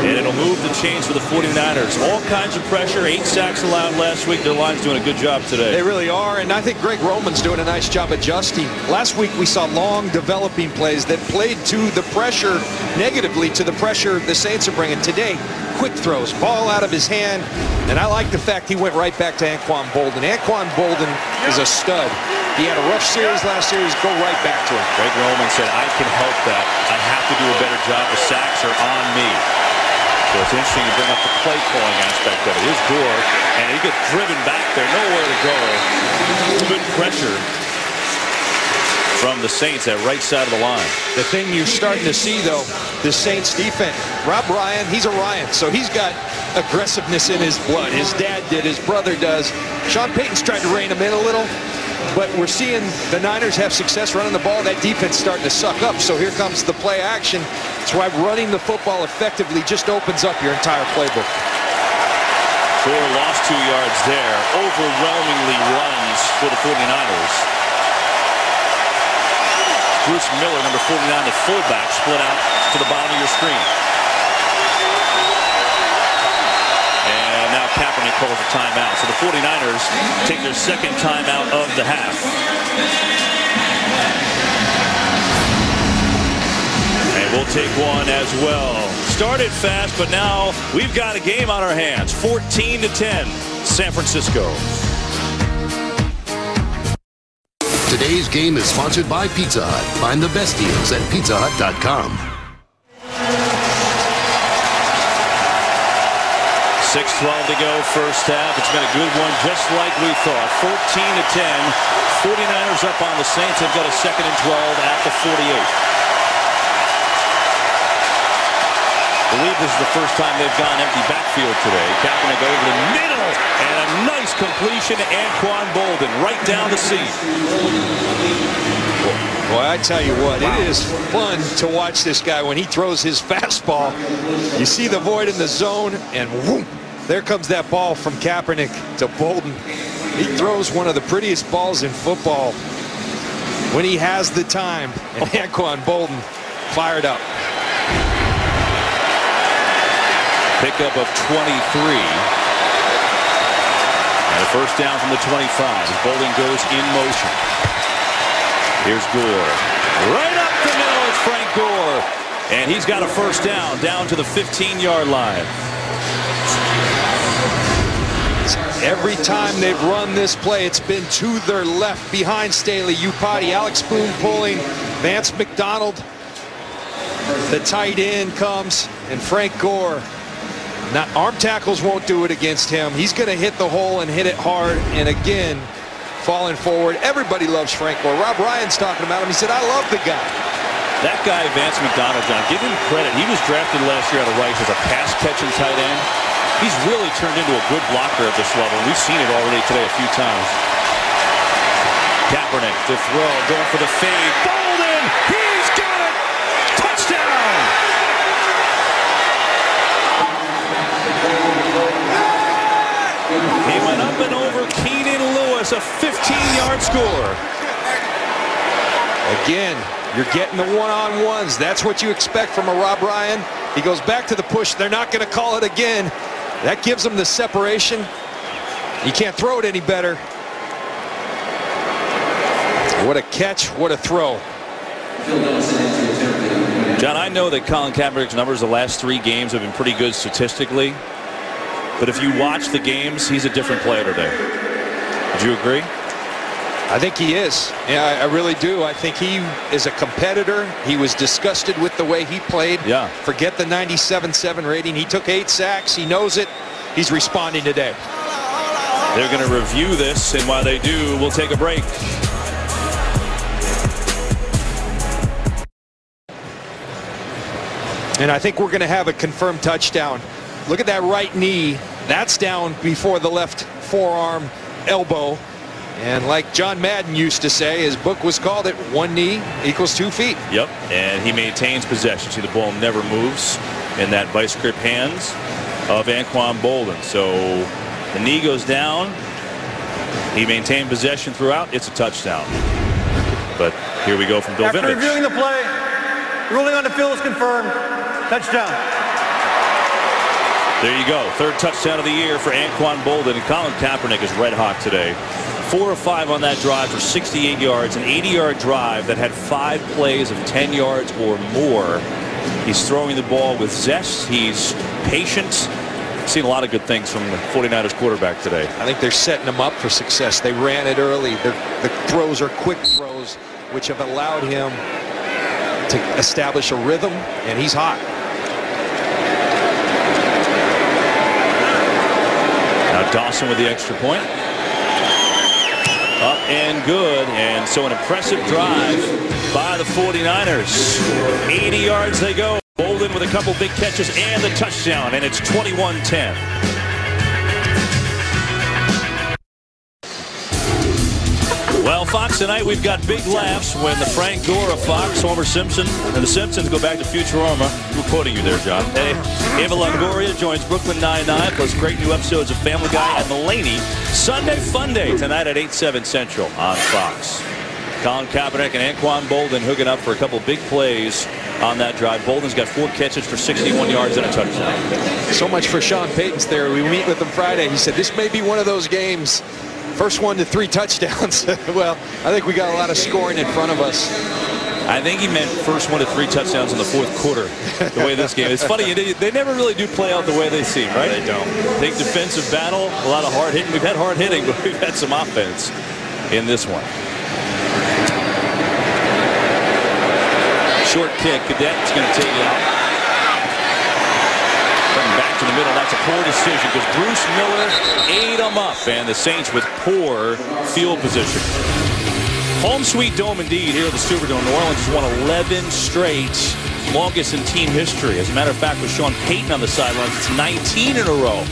And it'll move the chains for the 49ers. All kinds of pressure. 8 sacks allowed last week. Their line's doing a good job today. They really are, and I think Greg Roman's doing a nice job adjusting. Last week we saw long developing plays that played to the pressure, negatively to the pressure the Saints are bringing. Today, quick throws, ball out of his hand, and I like the fact he went right back to Anquan Bolden. Anquan Bolden is a stud. He had a rough series last series, go right back to him. Greg Roman said, I can help that. I have to do a better job. The sacks are on me. So it's interesting to bring up the play calling aspect of it. Here's Gore, and he gets driven back there, nowhere to go. Good pressure from the Saints at right side of the line. The thing you're starting to see, though, the Saints defense, Rob Ryan, he's a Ryan, so he's got aggressiveness in his blood. His dad did, his brother does. Sean Payton's tried to rein him in a little, but we're seeing the Niners have success running the ball. That defense starting to suck up, so here comes the play action. That's why running the football effectively just opens up your entire playbook. Gore lost 2 yards there. Overwhelmingly runs for the 49ers. Bruce Miller, number 49, the fullback, split out to the bottom of your screen. And now Kaepernick calls a timeout. So the 49ers take their second timeout of the half. And we'll take one as well. Started fast, but now we've got a game on our hands. 14-10, San Francisco. Today's game is sponsored by Pizza Hut. Find the best deals at pizzahut.com. 6:12 to go, first half. It's been a good one, just like we thought. 14-10. 49ers up on the Saints. They've got a 2nd and 12 at the 48. I believe this is the first time they've gone empty backfield today. Kaepernick over the middle, and a nice completion to Anquan Bolden, right down the seam. Boy, I tell you what, it is fun to watch this guy when he throws his fastball. You see the void in the zone, and whoop, there comes that ball from Kaepernick to Bolden. He throws one of the prettiest balls in football when he has the time, and Anquan Bolden fired up. Pickup of 23. And a first down from the 25 as Bolden goes in motion. Here's Gore. Right up the middle, it's Frank Gore. And he's got a first down to the 15-yard line. Every time they've run this play, it's been to their left behind Staley, Upati, Alex Boone pulling, Vance McDonald. The tight end comes, and Frank Gore. Now, arm tackles won't do it against him. He's going to hit the hole and hit it hard. And again, falling forward. Everybody loves Frank Gore. Rob Ryan's talking about him. He said, I love the guy. That guy, Vance McDonald, John, give him credit. He was drafted last year out of Rice as a pass-catching tight end. He's really turned into a good blocker at this level. We've seen it already today a few times. Kaepernick to throw, going for the fade. Bolden! He's got it! Touchdown! He went up and over Keenan Lewis, a 15-yard score. Again, you're getting the one-on-ones. That's what you expect from a Rob Ryan. He goes back to the push. They're not going to call it again. That gives them the separation. You can't throw it any better. What a catch, what a throw. John, I know that Colin Kaepernick's numbers the last 3 games have been pretty good statistically. But if you watch the games, he's a different player today. Would you agree? I think he is. Yeah, I really do. I think he is a competitor. He was disgusted with the way he played. Yeah. Forget the 97.7 rating. He took 8 sacks. He knows it. He's responding today. They're going to review this, and while they do, we'll take a break. And I think we're going to have a confirmed touchdown. Look at that right knee. That's down before the left forearm elbow. And like John Madden used to say, his book was called it, 1 knee equals 2 feet. Yep, and he maintains possession. See, the ball never moves in that vice grip hands of Anquan Boldin. So the knee goes down. He maintained possession throughout. It's a touchdown. But here we go from Bill After Vintage. reviewing the play, ruling on the field is confirmed. Touchdown. There you go. 3rd touchdown of the year for Anquan Boldin. And Colin Kaepernick is red hot today. 4 of 5 on that drive for 68 yards. An 80-yard drive that had 5 plays of 10 yards or more. He's throwing the ball with zest. He's patient. Seen a lot of good things from the 49ers quarterback today. I think they're setting him up for success. They ran it early. The throws are quick throws, which have allowed him to establish a rhythm, and he's hot. Now Dawson with the extra point. Up and good. And so an impressive drive by the 49ers. 80 yards they go. Boldin with a couple big catches and the touchdown, and it's 21-10. Well, Fox, tonight we've got big laughs when the Frank Gore of Fox, Homer Simpson, and the Simpsons go back to Futurama. We're quoting you there, John. Eva Longoria joins Brooklyn Nine-Nine, plus great new episodes of Family Guy and Mulaney. Sunday Fun Day tonight at 8/7 Central on Fox. Colin Kaepernick and Anquan Boldin hooking up for a couple big plays on that drive. Boldin's got 4 catches for 61 yards and a touchdown. So much for Sean Payton's theory. We meet with him Friday. He said this may be one of those games. First 1 to 3 touchdowns. Well, I think we got a lot of scoring in front of us. I think he meant first 1 to 3 touchdowns in the 4th quarter. The way this game. It's funny. They never really do play out the way they seem, right? They don't. Think defensive battle, a lot of hard hitting. We've had hard hitting, but we've had some offense in this one. Short kick. Cadet's going to take it out. Coming back to the middle. That's a poor decision because Bruce Miller ate him up. And the Saints with poor field position. Home sweet dome indeed here at the Superdome. New Orleans has won 11 straight. Longest in team history. As a matter of fact, with Sean Payton on the sidelines, it's 19 in a row.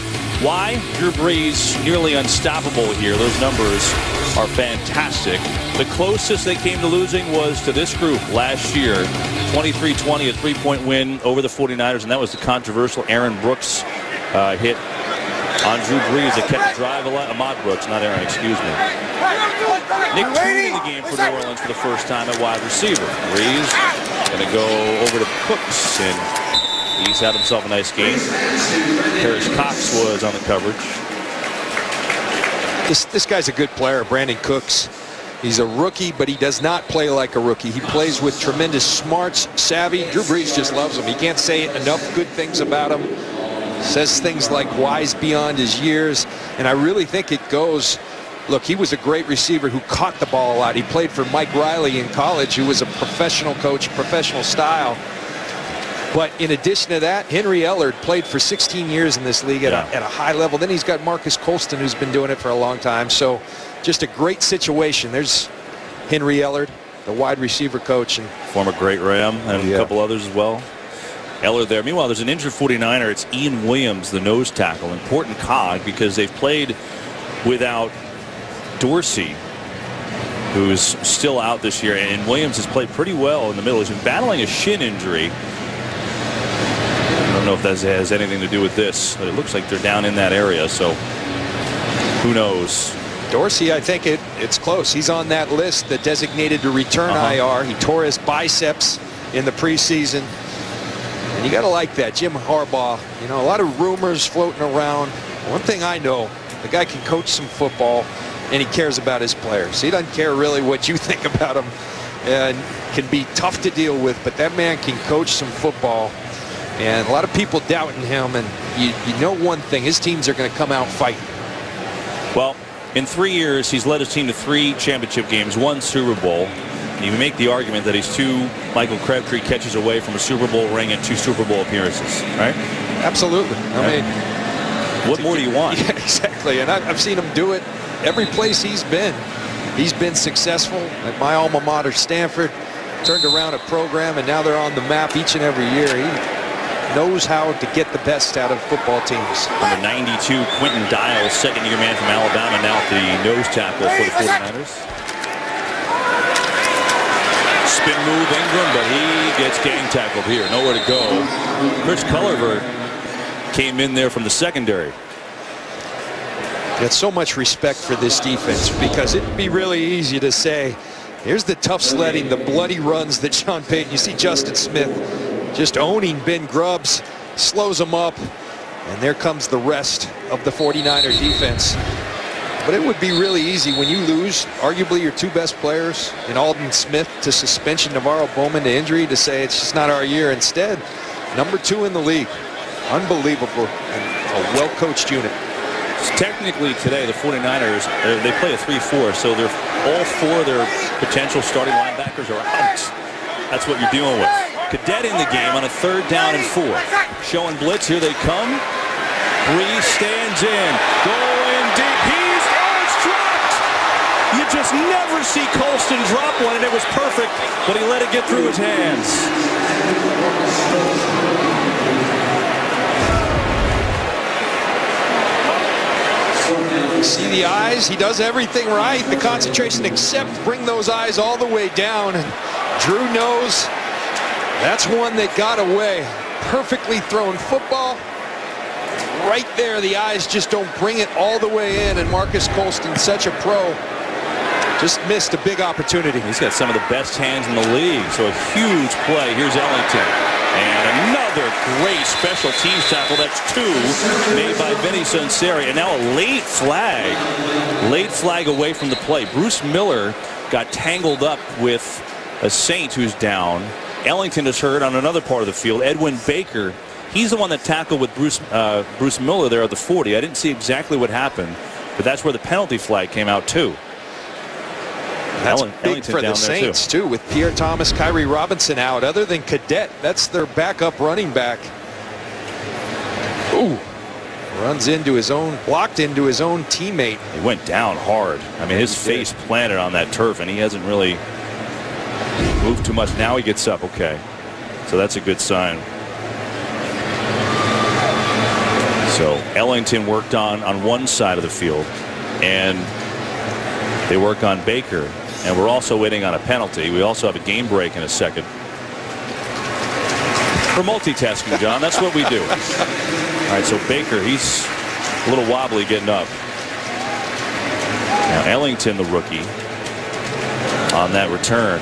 Why? Drew Brees nearly unstoppable here. Those numbers are fantastic. The closest they came to losing was to this group last year. 23-20, a 3-point win over the 49ers, and that was the controversial Aaron Brooks hit on Drew Brees that kept the drive alive. Ahmad Brooks, not Aaron, excuse me. Nick Tooney in the game for New Orleans for the first time at wide receiver. Brees going to go over to Cooks, and he's had himself a nice game. Parrish Cox was on the coverage. This guy's a good player, Brandon Cooks. He's a rookie, but he does not play like a rookie. He plays with tremendous smarts, savvy. Drew Brees just loves him. He can't say enough good things about him. Says things like wise beyond his years. And I really think it goes. Look, he was a great receiver who caught the ball a lot. He played for Mike Riley in college, who was a professional coach, professional style. But in addition to that, Henry Ellard played for 16 years in this league at a high level. Then he's got Marcus Colston, who's been doing it for a long time. So just a great situation. There's Henry Ellard, the wide receiver coach. And former great Ram, and a couple others as well. Ellard there. Meanwhile, there's an injured 49er. It's Ian Williams, the nose tackle. Important cog because they've played without Dorsey, who's still out this year. And Williams has played pretty well in the middle. He's been battling a shin injury. I don't know if that has anything to do with this, but it looks like they're down in that area, so who knows. Dorsey, I think it's close. He's on that list, the designated to return IR. He tore his biceps in the preseason. And you got to like that. Jim Harbaugh, you know, a lot of rumors floating around. One thing I know, the guy can coach some football, and he cares about his players. He doesn't care really what you think about him, and can be tough to deal with, but that man can coach some football. And a lot of people doubting him, and you know one thing, his teams are going to come out fighting. Well, in 3 years, he's led his team to 3 championship games, 1 Super Bowl. And you make the argument that he's 2 Michael Crabtree catches away from a Super Bowl ring and 2 Super Bowl appearances, right? Absolutely. I mean, what more do you want? Yeah, exactly. And I've seen him do it every place he's been. He's been successful at my alma mater, Stanford. Turned around a program, and now they're on the map each and every year. knows how to get the best out of football teams. Number 92, Quentin Dial, second-year man from Alabama, now at the nose tackle for the 49ers. Spin move Ingram, but he gets gang tackled here. Nowhere to go. Chris Culliver came in there from the secondary. Got so much respect for this defense because it'd be really easy to say, here's the tough sledding, the bloody runs that Sean Payton. You see Justin Smith just owning Ben Grubbs, slows him up, and there comes the rest of the 49er defense. But it would be really easy when you lose arguably your two best players in Alden Smith to suspension, Navarro Bowman to injury, to say it's just not our year. Instead, number 2 in the league. Unbelievable and a well-coached unit. So technically today the 49ers, they play a 3-4, so they're all 4 of their potential starting linebackers are out. That's what you're dealing with. Cadet in the game on a 3rd down and 4. Showing blitz, here they come. Bree stands in, going deep. It's dropped. You just never see Colston drop one, and it was perfect, but he let it get through his hands. See the eyes? He does everything right. The concentration, except bring those eyes all the way down. And Drew knows that's one that got away. Perfectly thrown football. Right there, the eyes just don't bring it all the way in. And Marcus Colston, such a pro, just missed a big opportunity. He's got some of the best hands in the league. So a huge play. Here's Ellington. And another great special teams tackle. That's 2 made by Vinny Sunseri. And now a late flag away from the play. Bruce Miller got tangled up with a Saint who's down. Ellington is hurt on another part of the field. Edwin Baker, he's the one that tackled with Bruce Miller there at the 40. I didn't see exactly what happened, but that's where the penalty flag came out too. That's big for the Saints too, with Pierre Thomas, Kyrie Robinson out. Other than Cadet, that's their backup running back. Ooh, runs into his own, blocked into his own teammate. He went down hard. I mean, his face planted on that turf, and he hasn't really moved too much. Now he gets up. Okay, so that's a good sign. So Ellington worked on one side of the field, and they work on Baker. And we're also waiting on a penalty. We also have a game break in a second. We're multitasking, John. That's what we do. All right, so Baker, he's a little wobbly getting up. Now Ellington, the rookie, on that return.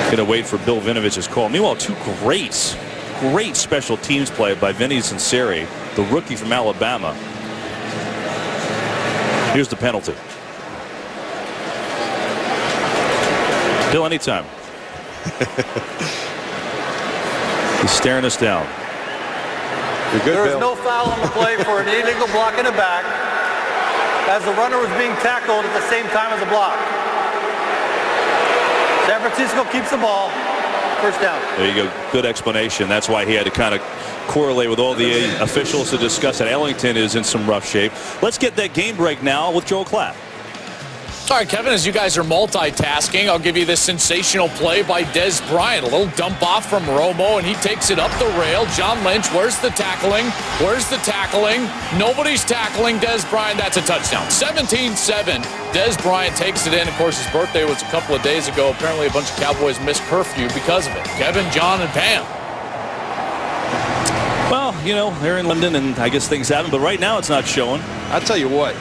Going to wait for Bill Vinovich's call. Meanwhile, 2 great special teams play by Vinny Sunseri, the rookie from Alabama. Here's the penalty. Bill, anytime. He's staring us down. You're good, there Bill. was no foul on the play for an illegal block in the back as the runner was being tackled at the same time as the block. San Francisco keeps the ball. First down. There you go. Good explanation. That's why he had to kind of correlate with all the officials to discuss that Ellington is in some rough shape. Let's get that game break now with Joel Klatt. All right, Kevin, as you guys are multitasking, I'll give you this sensational play by Des Bryant. A little dump off from Romo, and he takes it up the rail. John Lynch, where's the tackling? Where's the tackling? Nobody's tackling Des Bryant. That's a touchdown. 17-7. Des Bryant takes it in. Of course, his birthday was a couple of days ago. Apparently, a bunch of Cowboys missed curfew because of it. Kevin, John, and Pam. Well, you know, they're in London, and I guess things happen, but right now it's not showing. I'll tell you what.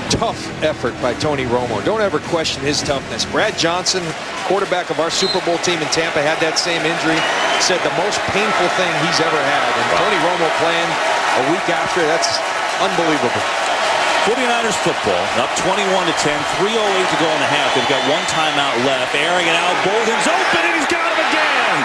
Tough effort by Tony Romo. Don't ever question his toughness. Brad Johnson, quarterback of our Super Bowl team in Tampa, had that same injury. Said the most painful thing he's ever had. And Tony Romo playing a week after, that's unbelievable. 49ers football up 21-10, 3:08 to go in the half. They've got 1 timeout left. Airing it out. Bolden's open, and he's got him again.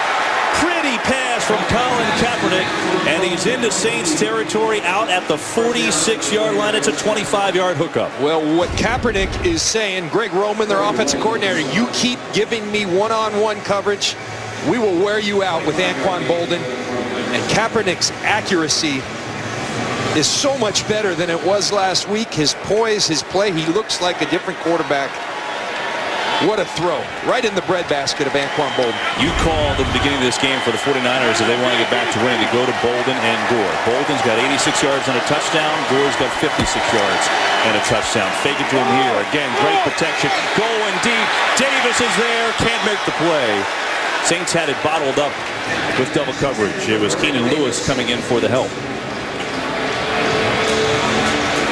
Pretty pass from Colin Kaepernick, and he's into Saints territory out at the 46-yard line. It's a 25-yard hookup. Well, what Kaepernick is saying, Greg Roman, their offensive coordinator, you keep giving me one-on-one coverage, we will wear you out with Anquan Bolden. And Kaepernick's accuracy is so much better than it was last week. His poise, his play, he looks like a different quarterback. What a throw. Right in the breadbasket of Anquan Bolden. You called at the beginning of this game for the 49ers if they want to get back to winning to go to Bolden and Gore. Bolden's got 86 yards and a touchdown. Gore's got 56 yards and a touchdown. Fake it to him here. Again, great protection. Going deep. Davis is there. Can't make the play. Saints had it bottled up with double coverage. It was Keenan Lewis coming in for the help.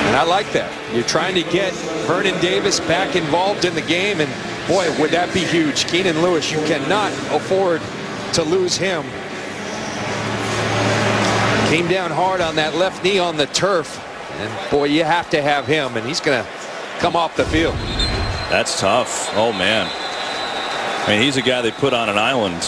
And I like that. You're trying to get Vernon Davis back involved in the game, and boy, would that be huge. Keenan Lewis, you cannot afford to lose him. Came down hard on that left knee on the turf, and boy, you have to have him, and he's going to come off the field. That's tough. Oh, man. I mean, he's a guy they put on an island.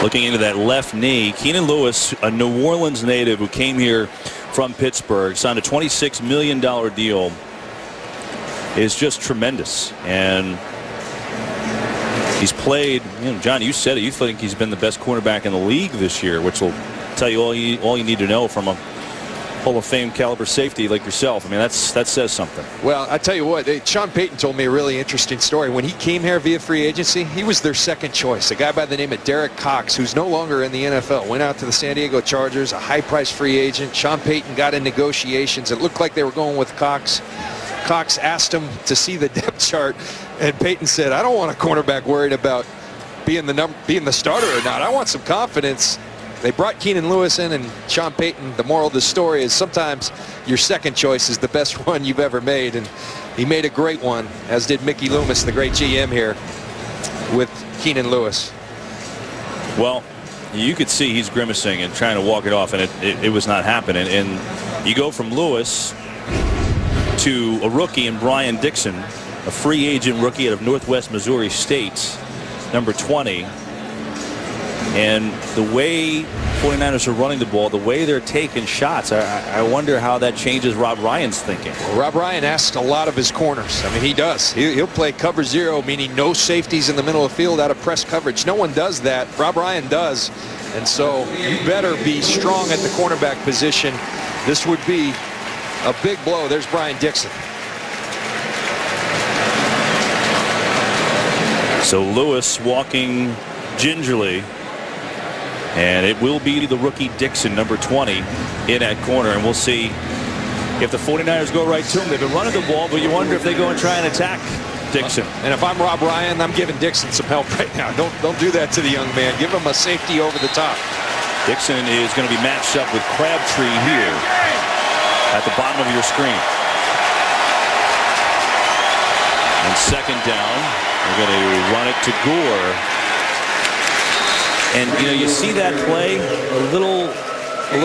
Looking into that left knee, Keenan Lewis, a New Orleans native who came here from Pittsburgh, signed a $26 million deal, is just tremendous. And he's played, you know, John, you said it, you think he's been the best cornerback in the league this year, which will tell you all you need to know from a Hall of Fame caliber safety like yourself. I mean, that says something. Well, I tell you what, Sean Payton told me a really interesting story. When he came here via free agency, he was their second choice. A guy by the name of Derek Cox, who's no longer in the NFL, went out to the San Diego Chargers, a high-priced free agent. Sean Payton got in negotiations. It looked like they were going with Cox. Cox asked him to see the depth chart, and Payton said, I don't want a cornerback worried about being the starter or not. I want some confidence. They brought Keenan Lewis in, and Sean Payton, the moral of the story is sometimes your second choice is the best one you've ever made, and he made a great one, as did Mickey Loomis, the great GM here, with Keenan Lewis. Well, you could see he's grimacing and trying to walk it off, and it was not happening. And you go from Lewis to a rookie in Brian Dixon, a free agent rookie out of Northwest Missouri State, number 20. And the way 49ers are running the ball, the way they're taking shots, I wonder how that changes Rob Ryan's thinking. Well, Rob Ryan asks a lot of his corners. I mean, he does. He'll play cover zero, meaning no safeties in the middle of the field out of press coverage. No one does that. Rob Ryan does. And so you better be strong at the cornerback position. This would be a big blow. There's Brian Dixon. So Lewis walking gingerly. And it will be the rookie Dixon, number 20, in at corner. And we'll see if the 49ers go right to him. They've been running the ball, but you wonder if they go and try and attack Dixon. And if I'm Rob Ryan, I'm giving Dixon some help right now. Don't do that to the young man. Give him a safety over the top. Dixon is going to be matched up with Crabtree here at the bottom of your screen. And second down, we're going to run it to Gore. And you know, you see that play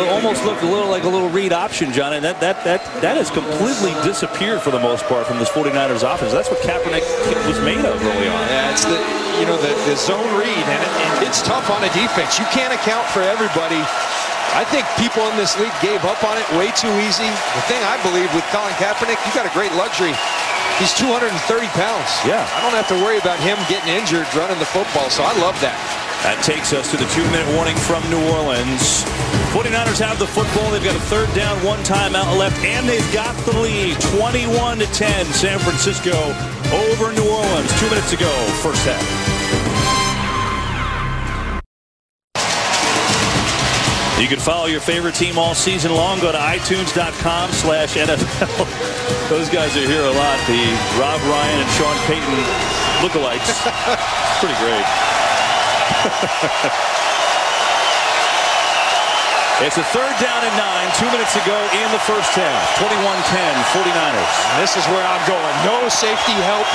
almost looked a little like a little read option, John, and that has completely disappeared for the most part from this 49ers offense. That's what Kaepernick was made of early on. Yeah, it's the zone read, and it's tough on a defense. You can't account for everybody. I think people in this league gave up on it way too easy. The thing I believe with Colin Kaepernick, you got a great luxury. He's 230 pounds. Yeah, I don't have to worry about him getting injured running the football, so I love that. That takes us to the 2-minute warning from New Orleans. 49ers have the football. They've got a third down, one timeout left, and they've got the lead. 21-10, San Francisco over New Orleans. 2 minutes to go, first half. You can follow your favorite team all season long. Go to itunes.com/NFL. Those guys are here a lot. The Rob Ryan and Sean Payton lookalikes. Pretty great. It's a third down and 9, 2 minutes to go in the first half. 21-10, 49ers. And this is where I'm going. No safety help.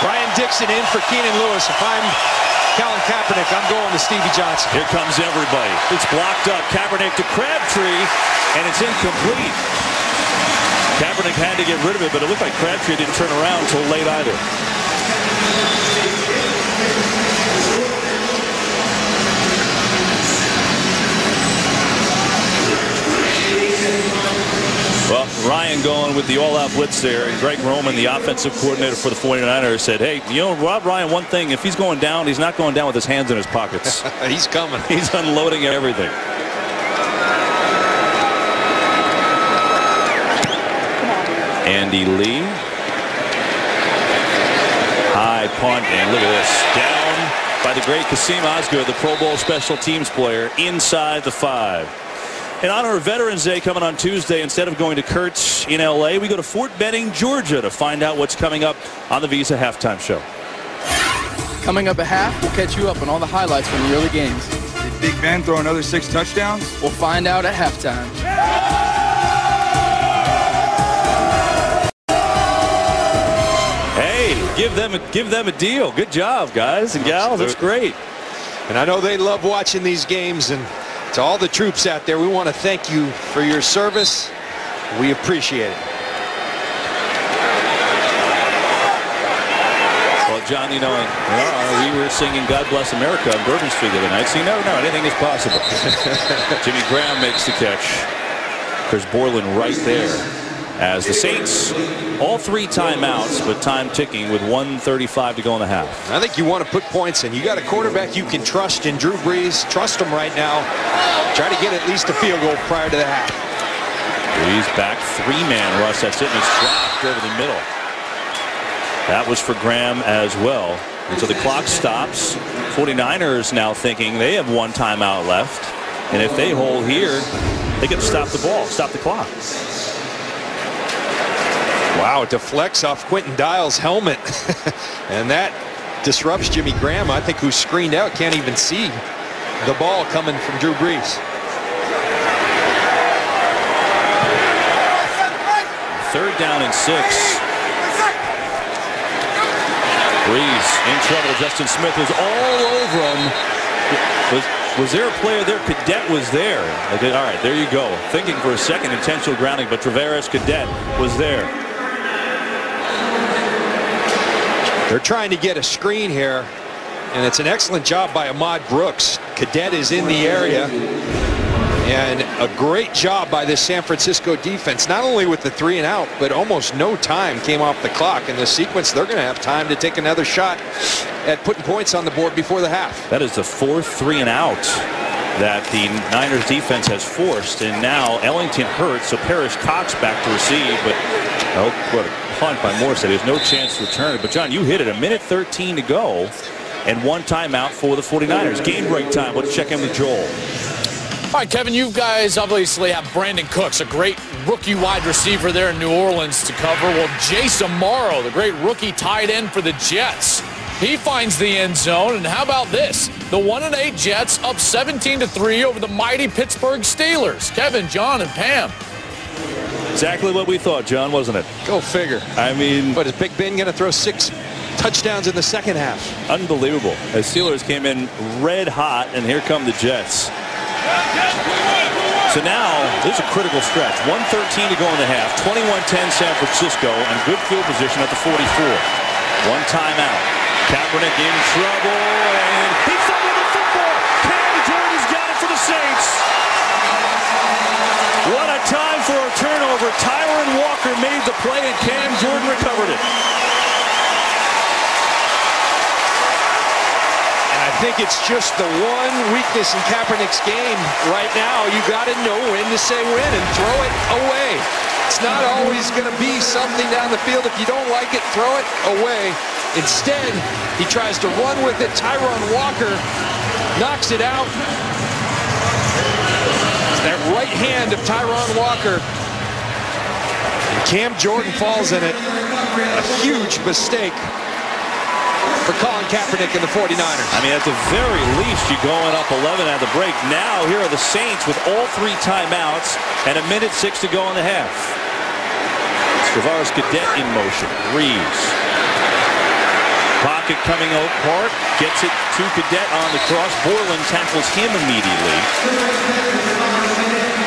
Brian Dixon in for Keenan Lewis. If I'm Colin Kaepernick, I'm going to Stevie Johnson. Here comes everybody. It's blocked up. Kaepernick to Crabtree, and it's incomplete. Kaepernick had to get rid of it, but it looked like Crabtree didn't turn around until late either. Well, Ryan going with the all-out blitz there. And Greg Roman, the offensive coordinator for the 49ers, said, hey, you know, Rob Ryan, one thing, if he's going down, he's not going down with his hands in his pockets. He's coming. He's unloading everything. Andy Lee. High punt, and look at this. Down by the great Kasim Osgood, the Pro Bowl special teams player, inside the 5. In honor of Veterans Day coming on Tuesday, instead of going to Kurtz in L.A., we go to Fort Benning, Georgia to find out what's coming up on the Visa Halftime Show. Coming up at half, we'll catch you up on all the highlights from the early games. Did Big Ben throw another 6 touchdowns? We'll find out at halftime. Hey, give them a deal. Good job, guys and gals. That's great. And I know they love watching these games. And to all the troops out there, we want to thank you for your service. We appreciate it. Well, John, you know, we were singing God Bless America on Bourbon Street the other night. So, no, anything is possible. Jimmy Graham makes the catch. Chris Borland right there. As the Saints, all 3 timeouts, but time ticking with 1:35 to go in the half. I think you want to put points in. You got a quarterback you can trust in Drew Brees. Trust him right now. Try to get at least a field goal prior to the half. Brees back, 3-man rush. That's it, and it's dropped over the middle. That was for Graham as well. And so the clock stops. 49ers now thinking they have 1 timeout left. And if they hold here, they get to stop the ball, stop the clock. Wow, it deflects off Quentin Dial's helmet. And that disrupts Jimmy Graham, I think, who's screened out, can't even see the ball coming from Drew Brees. 3rd down and 6. Brees in trouble. Justin Smith was all over him. Was there a player there? Cadet was there. Okay, all right, there you go. Thinking for a second intentional grounding, but Travaris Cadet was there. They're trying to get a screen here, and it's an excellent job by Ahmad Brooks. Cadet is in the area, and a great job by this San Francisco defense, not only with the 3 and out, but almost no time came off the clock. In this sequence, they're going to have time to take another shot at putting points on the board before the half. That is the 4th 3 and out that the Niners defense has forced, and now Ellington hurt, so Parrish Cox back to receive, but oh, what a punt by Morse. There's no chance to return it. But John, you hit it. 1:13 to go and 1 timeout for the 49ers. Game break time. Let's check in with Joel. All right, Kevin, you guys obviously have Brandon Cooks, a great rookie wide receiver there in New Orleans to cover. Well, Jace Amaro, the great rookie tight end for the Jets, he finds the end zone. And how about this? The 1-8 Jets up 17-3 over the mighty Pittsburgh Steelers. Kevin, John, and Pam. Exactly what we thought, John, wasn't it? Go figure. I mean, but is Big Ben going to throw 6 touchdowns in the second half? Unbelievable. The Steelers came in red hot, and here come the Jets. So now, this is a critical stretch. 1:13 to go in the half. 21-10 San Francisco, and good field position at the 44. 1 timeout. Kaepernick in trouble, and he fumbled the football. Cam Jordan's got it for the Saints. What a time for a turnover. Tyron Walker made the play, and Cam Jordan recovered it. I think it's just the one weakness in Kaepernick's game right now. You got to know when to say when and throw it away. It's not always going to be something down the field. If you don't like it, throw it away. Instead, he tries to run with it. Tyron Walker knocks it out. It's that right hand of Tyron Walker. And Cam Jordan falls in it. A huge mistake for Colin Kaepernick and the 49ers. I mean, at the very least, you're going up 11 at the break. Now, here are the Saints with all 3 timeouts and 1:06 to go in the half. Travaris Cadet in motion. Brees. Pocket coming apart. Gets it to Cadet on the cross. Borland tackles him immediately.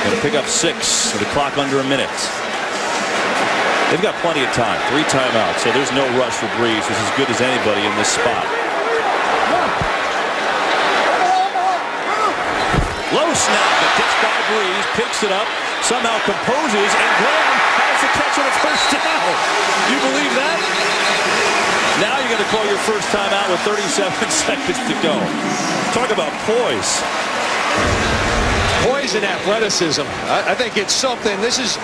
Going to pick up 6 with the clock under a minute. They've got plenty of time. 3 timeouts, so there's no rush for Brees. This is as good as anybody in this spot. Low snap, but gets by Brees, picks it up, somehow composes, and Graham has the catch on a first down. You believe that? Now you're going to call your first timeout with 37 seconds to go. Talk about poise. Poise poise and athleticism. I think it's something. This is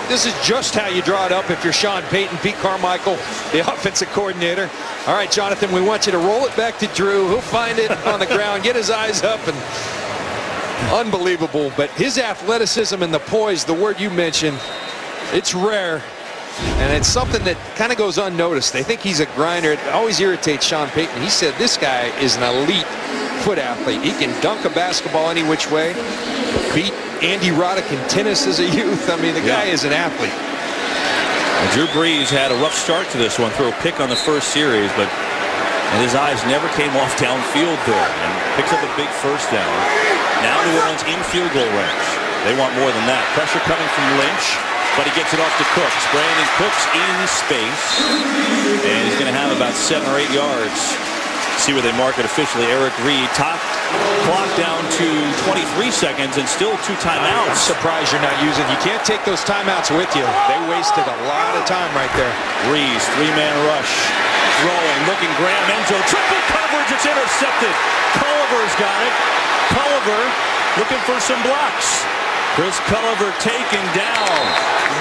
just how you draw it up if you're Sean Payton, Pete Carmichael, the offensive coordinator. All right, Jonathan, we want you to roll it back to Drew. He'll find it on the ground, get his eyes up, and unbelievable. But his athleticism and the poise, the word you mentioned, it's rare. And it's something that kind of goes unnoticed. They think he's a grinder. It always irritates Sean Payton. He said this guy is an elite foot athlete. He can dunk a basketball any which way. Beat Andy Roddick in tennis as a youth. I mean, the guy is an athlete. And Drew Brees had a rough start to this one. Threw a pick on the first series, but his eyes never came off downfield there. And picks up a big first down. Now New Orleans in field goal range. They want more than that. Pressure coming from Lynch. But he gets it off to Cooks. Brandon Cooks in space. And he's going to have about 7 or 8 yards. See where they mark it officially. Eric Reed. Top clock down to 23 seconds and still 2 timeouts. I'm surprised you're not using. You can't take those timeouts with you. They wasted a lot of time right there. Brees, 3-man rush. Throwing, looking, Graham, end zone. Triple coverage. It's intercepted. Culliver's got it. Culliver looking for some blocks. Chris Culliver taken down.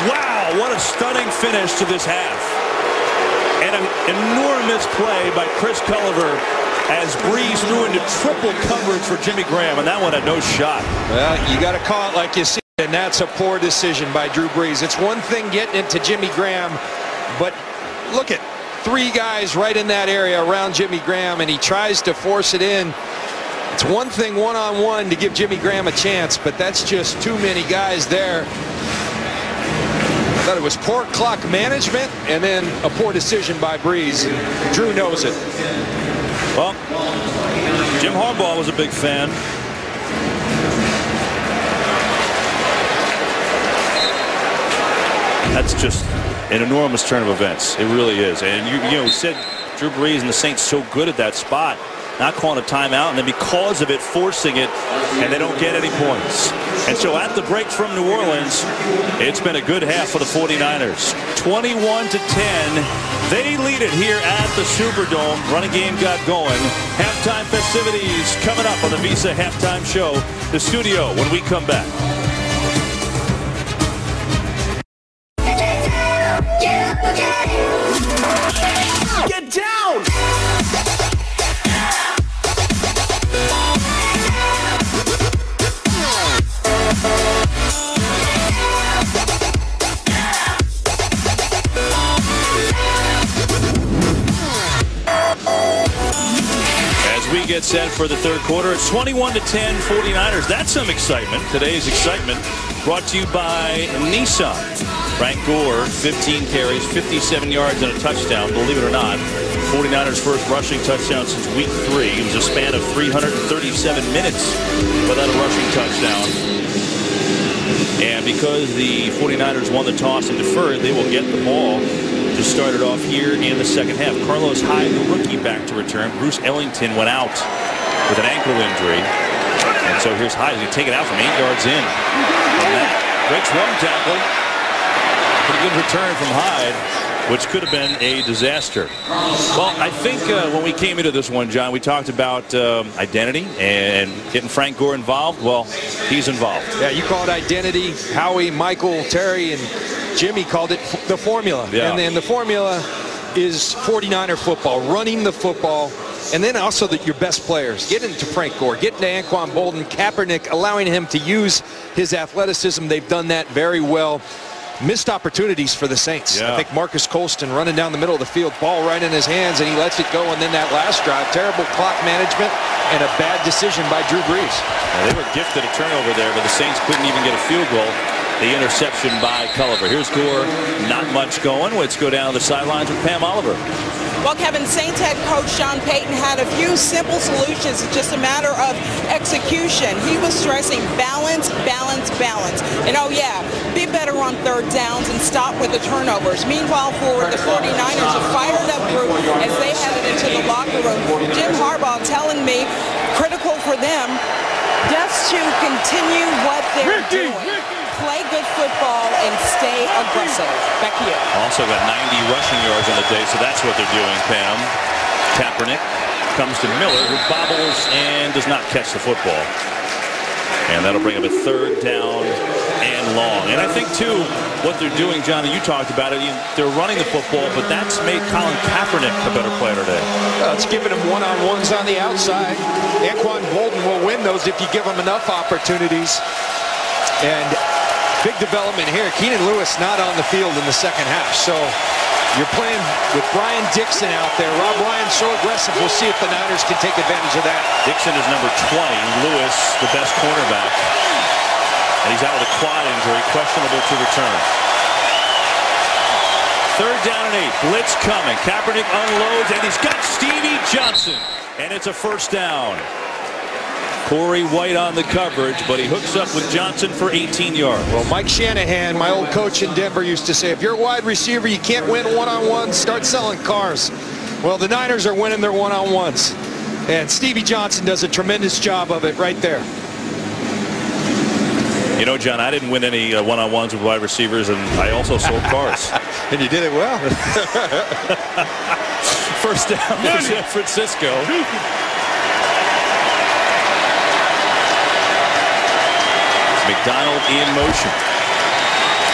Wow, what a stunning finish to this half. And an enormous play by Chris Culliver as Brees threw into triple coverage for Jimmy Graham, and that one had no shot. Well, you got to call it like you see it, and that's a poor decision by Drew Brees. It's one thing getting it to Jimmy Graham, but look at 3 guys right in that area around Jimmy Graham, and he tries to force it in. It's one thing one-on-one to give Jimmy Graham a chance, but that's just too many guys there. I thought it was poor clock management and then a poor decision by Brees. Drew knows it. Well, Jim Harbaugh was a big fan. That's just an enormous turn of events. It really is. And you know, we said Drew Brees and the Saints so good at that spot. Not calling a timeout, and then because of it, forcing it, and they don't get any points. And so at the break from New Orleans, it's been a good half for the 49ers. 21-10. They lead it here at the Superdome. Running game got going. Halftime festivities coming up on the Visa Halftime Show. The studio when we come back. Get down! We get set for the third quarter. It's 21-10 49ers. That's some excitement. Today's excitement brought to you by Nissan. Frank Gore, 15 carries, 57 yards and a touchdown. Believe it or not, 49ers' first rushing touchdown since week 3. It was a span of 337 minutes without a rushing touchdown. And because the 49ers won the toss and deferred, they will get the ball to start it off here in the second half. Carlos Hyde, the rookie, back to return. Bruce Ellington went out with an ankle injury. And so here's Hyde. He's going to take it out from 8 yards in. And that breaks one tackle. Pretty good return from Hyde, which could have been a disaster. Well, I think when we came into this one, John, we talked about identity and getting Frank Gore involved. Well, he's involved. Yeah, you call it identity. Howie, Michael, Terry, and Jimmy called it the formula. Yeah. And the formula is 49er football, running the football, and then also your best players. Getting to Frank Gore, getting to Anquan Bolden, Kaepernick, allowing him to use his athleticism. They've done that very well. Missed opportunities for the Saints. Yeah. I think Marcus Colston running down the middle of the field, ball right in his hands, and he lets it go. And then that last drive, terrible clock management and a bad decision by Drew Brees. Now, they were gifted a turnover there, but the Saints couldn't even get a field goal. The interception by Culliver. Here's Gore. Not much going. Let's go down the sidelines with Pam Oliver. Well, Kevin, Saints head coach Sean Payton had a few simple solutions. It's just a matter of execution. He was stressing balance, balance, balance. And oh yeah, be better on third downs and stop with the turnovers. Meanwhile, for the 49ers, a fired up group as they headed into the locker room. Jim Harbaugh telling me critical for them just to continue what they're doing. Play good football and stay aggressive. Back to you. Also got 90 rushing yards on the day, so that's what they're doing, Pam. Kaepernick comes to Miller, who bobbles and does not catch the football. And that'll bring up a 3rd down and long. And I think, too, what they're doing, John, and you talked about it, they're running the football, but that's made Colin Kaepernick a better player today. Well, it's giving him one-on-ones on the outside. Anquan Bolden will win those if you give him enough opportunities. And big development here. Keenan Lewis not on the field in the second half. So you're playing with Brian Dixon out there. Rob Ryan's so aggressive. We'll see if the Niners can take advantage of that. Dixon is number 20. Lewis, the best cornerback. And he's out with a quad injury, questionable to return. 3rd down and 8. Blitz coming. Kaepernick unloads, and he's got Stevie Johnson. And it's a 1st down. Corey White on the coverage, but he hooks up with Johnson for 18 yards. Well, Mike Shanahan, my old coach in Denver, used to say, if you're a wide receiver, you can't win one-on-ones, start selling cars. Well, the Niners are winning their one-on-ones. And Stevie Johnson does a tremendous job of it right there. You know, John, I didn't win any one-on-ones with wide receivers, and I also sold cars. And you did it well. 1st down for San Francisco. McDonald in motion.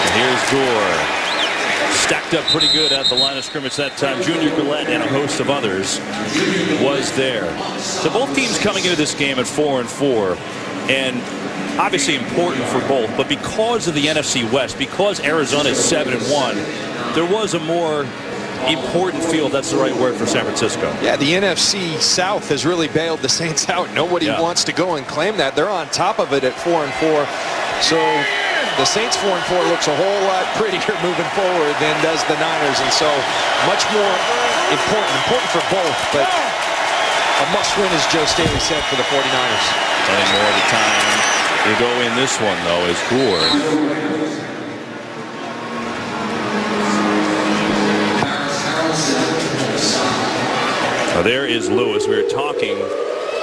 And here's Gore. Stacked up pretty good at the line of scrimmage that time. Junior Gillette and a host of others was there. So both teams coming into this game at 4-4. And obviously important for both. But because of the NFC West, because Arizona is 7-1, there was a more important field, that's the right word, for San Francisco. Yeah, the NFC South has really bailed the Saints out. Nobody wants to go and claim that. They're on top of it at 4-4. So the Saints 4-4 looks a whole lot prettier moving forward than does the Niners, and so much more important for both, but a must-win, as Joe Staley said, for the 49ers. Plenty more of the time to go in this one, though, is Gore. Now there is Lewis. We were talking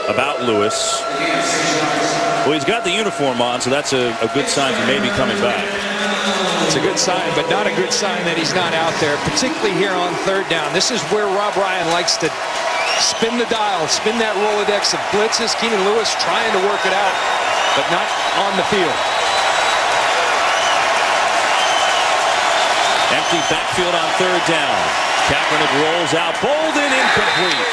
about Lewis. Well, he's got the uniform on, so that's a good sign for maybe coming back. It's a good sign, but not a good sign that he's not out there, particularly here on 3rd down. This is where Rob Ryan likes to spin the dial, spin that Rolodex of blitzes. Keenan Lewis trying to work it out, but not on the field. Empty backfield on 3rd down. Kaepernick rolls out. Bolden incomplete.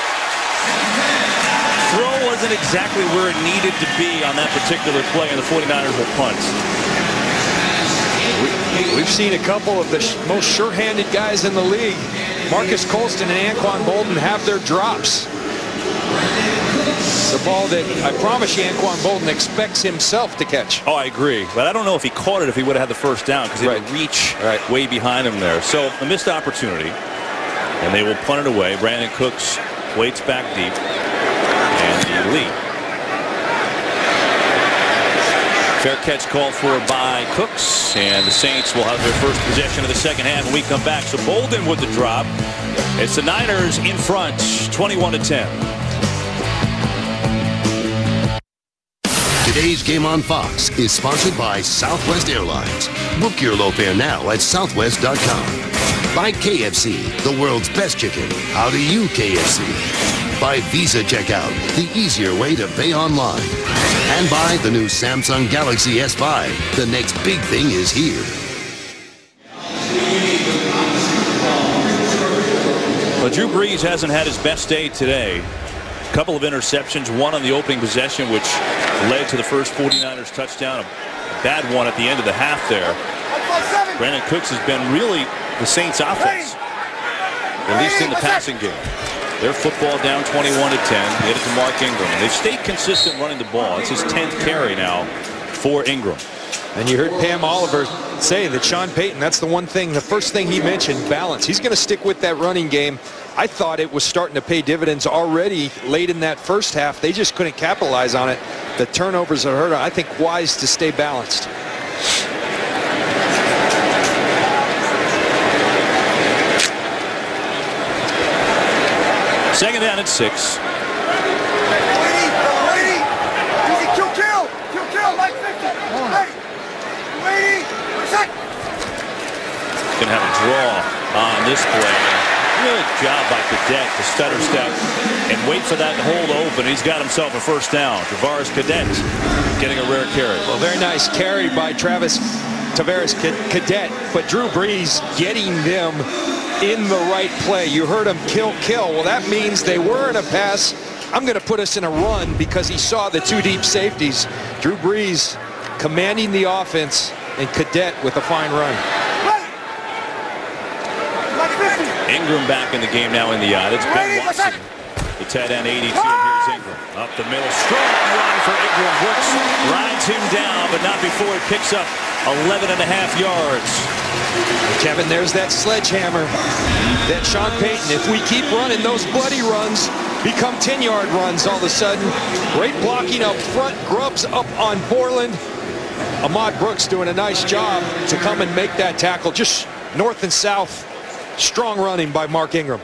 Throw wasn't exactly where it needed to be on that particular play, and the 49ers will punt. We've seen a couple of the most sure-handed guys in the league, Marcus Colston and Anquan Bolden, have their drops. The ball that I promise you Anquan Bolden expects himself to catch. Oh, I agree. But I don't know if he caught it if he would have had the 1st down, because he had to reach way behind him there. So a missed opportunity. And they will punt it away. Brandon Cooks waits back deep. And the lead. Fair catch called for by Cooks. And the Saints will have their first possession of the second half when we come back. So Bolden with the drop. It's the Niners in front, 21-10. Today's Game on Fox is sponsored by Southwest Airlines. Book your low fare now at southwest.com. By KFC, the world's best chicken. How do you KFC? By Visa Checkout, the easier way to pay online. And by the new Samsung Galaxy S5. The next big thing is here. Well, Drew Brees hasn't had his best day today. A couple of interceptions, one on the opening possession, which led to the first 49ers touchdown. A bad one at the end of the half there. Brandon Cooks has been really the Saints offense, at least in the passing game. Their football down 21-10. Get it to Mark Ingram. They've stayed consistent running the ball. It's his 10th carry now for Ingram. And you heard Pam Oliver say that Sean Payton, that's the one thing, the first thing he mentioned, balance. He's going to stick with that running game. I thought it was starting to pay dividends already late in that first half. They just couldn't capitalize on it. The turnovers are hurt. I think wise to stay balanced. Second down at 6. Easy, kill, Mike 50. Gonna have a draw on this play. Good job by Cadet to stutter step and wait for that hole to open. He's got himself a first down. Tavares Cadet getting a rare carry. Well, very nice carry by Tavares Cadet, but Drew Brees getting them in the right play. You heard him kill. Well, that means they were in a pass. I'm going to put us in a run because he saw the two deep safeties. Drew Brees commanding the offense and Cadet with a fine run. Ingram back in the game now in the eye. That's Ben Watson, the tight end, 82. Here's Ingram up the middle. Strong run for Ingram. Brooks rides him down, but not before he picks up 11.5 yards. Kevin, there's that sledgehammer that Sean Payton, if we keep running, those bloody runs become 10-yard runs all of a sudden. Great blocking up front. Grubbs up on Borland. Ahmad Brooks doing a nice job to come and make that tackle just north and south. Strong running by Mark Ingram.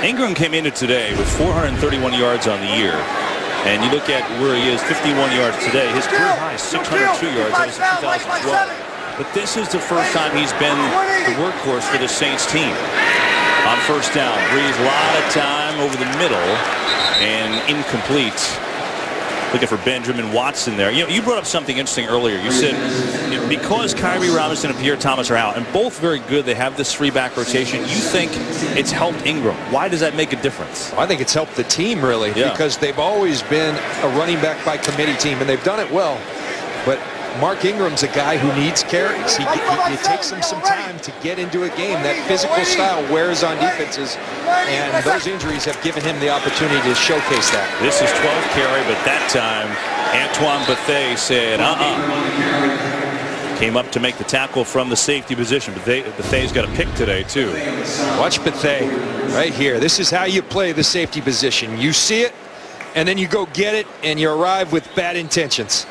Ingram came into today with 431 yards on the year. And you look at where he is, 51 yards today. His career high is 602 yards. That was in 2012. But this is the first time he's been the workhorse for the Saints team. On first down, Brees, a lot of time over the middle and incomplete. Looking for Benjamin Watson there. You know, you brought up something interesting earlier. You said because Kyrie Robinson and Pierre Thomas are out, and both very good, they have this three-back rotation. You think it's helped Ingram. Why does that make a difference? I think it's helped the team, really, because they've always been a running back by committee team, and they've done it well. But Mark Ingram's a guy who needs carries. It takes him some time to get into a game. That physical style wears on defenses, and those injuries have given him the opportunity to showcase that. This is 12th carry, but that time Antoine Bethea said, Came up to make the tackle from the safety position. Bethea's got a pick today, too. Watch Bethea right here. This is how you play the safety position. You see it, and then you go get it, and you arrive with bad intentions.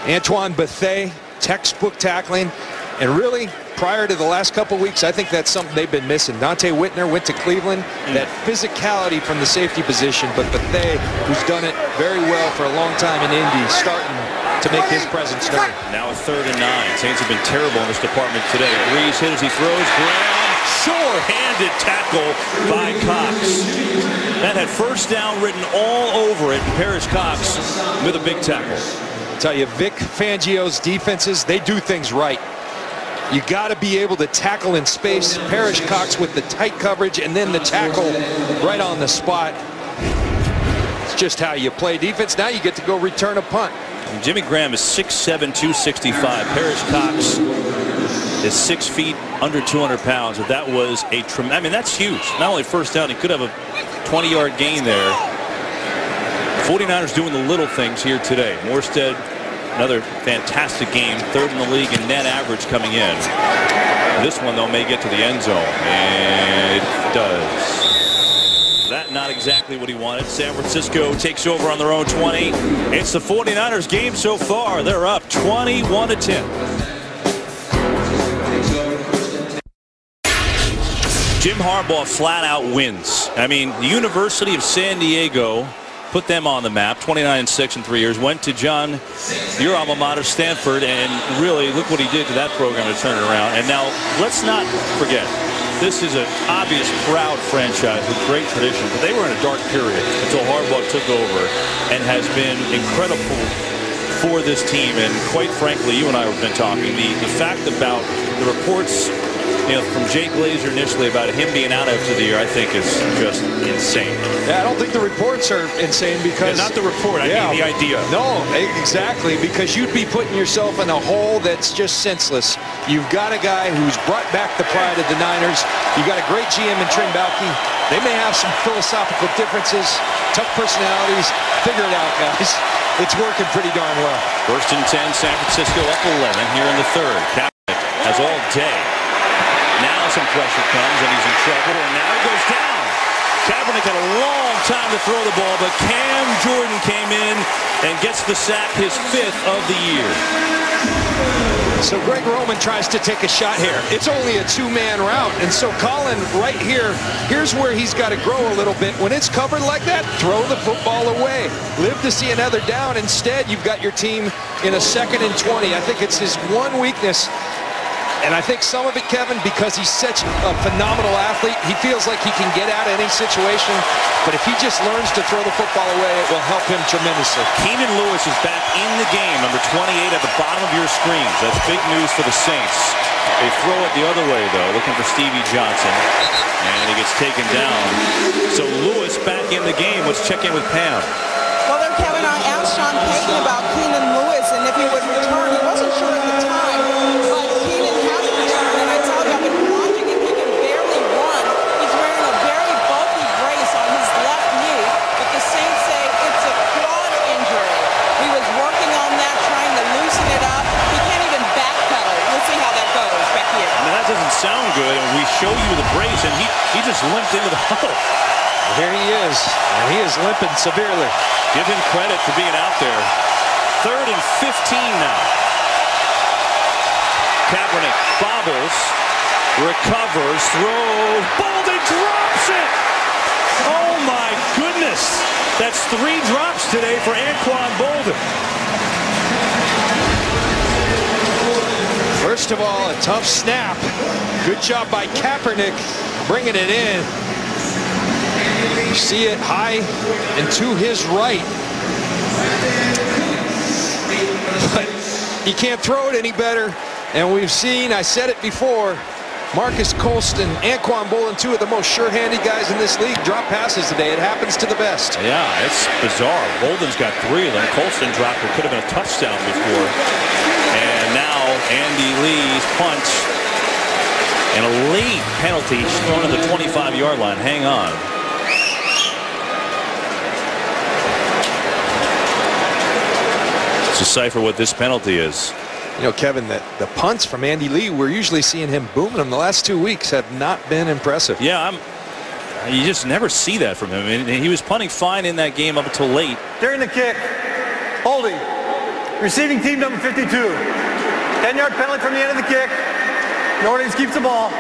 Antoine Bethea, textbook tackling, and really, prior to the last couple weeks, I think that's something they've been missing. Dante Whitner went to Cleveland, that physicality from the safety position, but Bethea, who's done it very well for a long time in Indy, starting to make his presence known. Now a 3rd and 9. Saints have been terrible in this department today. Brees hit as he throws. Graham, sure-handed tackle by Cox. That had first down written all over it. Parrish Cox with a big tackle. I tell you, Vic Fangio's defenses, they do things right. You got to be able to tackle in space. Parrish Cox with the tight coverage and then the tackle right on the spot. It's just how you play defense. Now you get to go return a punt. And Jimmy Graham is 6'7", 265. Parrish Cox is 6 feet, under 200 pounds. But that was a tremendous. I mean, that's huge. Not only first down, he could have a 20-yard gain there. 49ers doing the little things here today. Morstead, another fantastic game. 3rd in the league in net average coming in. This one, though, may get to the end zone. And it does. That not exactly what he wanted. San Francisco takes over on their own 20. It's the 49ers game so far. They're up 21-10. Jim Harbaugh flat out wins. I mean, the University of San Diego put them on the map, 29-6 in 3 years, went to John, your alma mater, Stanford, and really look what he did to that program to turn it around. And now let's not forget, this is an obvious proud franchise with great tradition, but they were in a dark period until Harbaugh took over and has been incredible for this team. And quite frankly, you and I have been talking, the fact about the reports, you know, from Jay Glazer initially about him being out after the year, I think is just insane. Yeah, I don't think the reports are insane because... Yeah, not the report, I mean the idea. No, exactly, because you'd be putting yourself in a hole that's just senseless. You've got a guy who's brought back the pride of the Niners. You've got a great GM in Trim Balky. They may have some philosophical differences, tough personalities. Figure it out, guys. It's working pretty darn well. 1st and 10, San Francisco up 11 here in the 3rd. Kaepernick has all day. Now some pressure comes and he's in trouble, and now he goes down. Kaepernick had a long time to throw the ball, but Cam Jordan came in and gets the sack, his 5th of the year. So Greg Roman tries to take a shot here. It's only a 2-man route, and so Colin right here, here's where he's got to grow a little bit. When it's covered like that, throw the football away. Live to see another down. Instead, you've got your team in a 2nd and 20. I think it's his one weakness. And I think some of it, Kevin, because he's such a phenomenal athlete, he feels like he can get out of any situation. But if he just learns to throw the football away, it will help him tremendously. Keenan Lewis is back in the game, number 28 at the bottom of your screens. That's big news for the Saints. They throw it the other way, though, looking for Stevie Johnson. And he gets taken down. So Lewis back in the game. Let's check in with Pam. Well, there, Kevin, I asked Sean Payton about Keenan Lewis and if he would return. He wasn't sure at the time, but Keenan has returned. And I tell you, I've been watching him. He can barely run. He's wearing a very bulky brace on his left knee. But the Saints say it's a quad injury. He was working on that, trying to loosen it up. He can't even backpedal. We'll see how that goes back here. I mean, that doesn't sound good. And we show you the brace, and he just limped into the huddle. Here he is, and he is limping severely. Give him credit for being out there. 3rd and 15 now. Kaepernick bobbles, recovers, throws. Bolden drops it! Oh my goodness! That's 3 drops today for Anquan Bolden. First of all, a tough snap. Good job by Kaepernick bringing it in. You see it high and to his right. But he can't throw it any better. And we've seen, I said it before, Marcus Colston, Anquan Bolden, 2 of the most sure-handed guys in this league, drop passes today. It happens to the best. Yeah, it's bizarre. Bolden's got 3 of them. Colston dropped what could have been a touchdown before. And now Andy Lee's punch. And a late penalty thrown at the 25-yard line. Hang on. Decipher what this penalty is. You know, Kevin, the punts from Andy Lee, we're usually seeing him booming them. The last 2 weeks have not been impressive. Yeah, you just never see that from him. I mean, he was punting fine in that game up until late. During the kick, holding, receiving team number 52. 10-yard penalty from the end of the kick. New Orleans keeps the ball.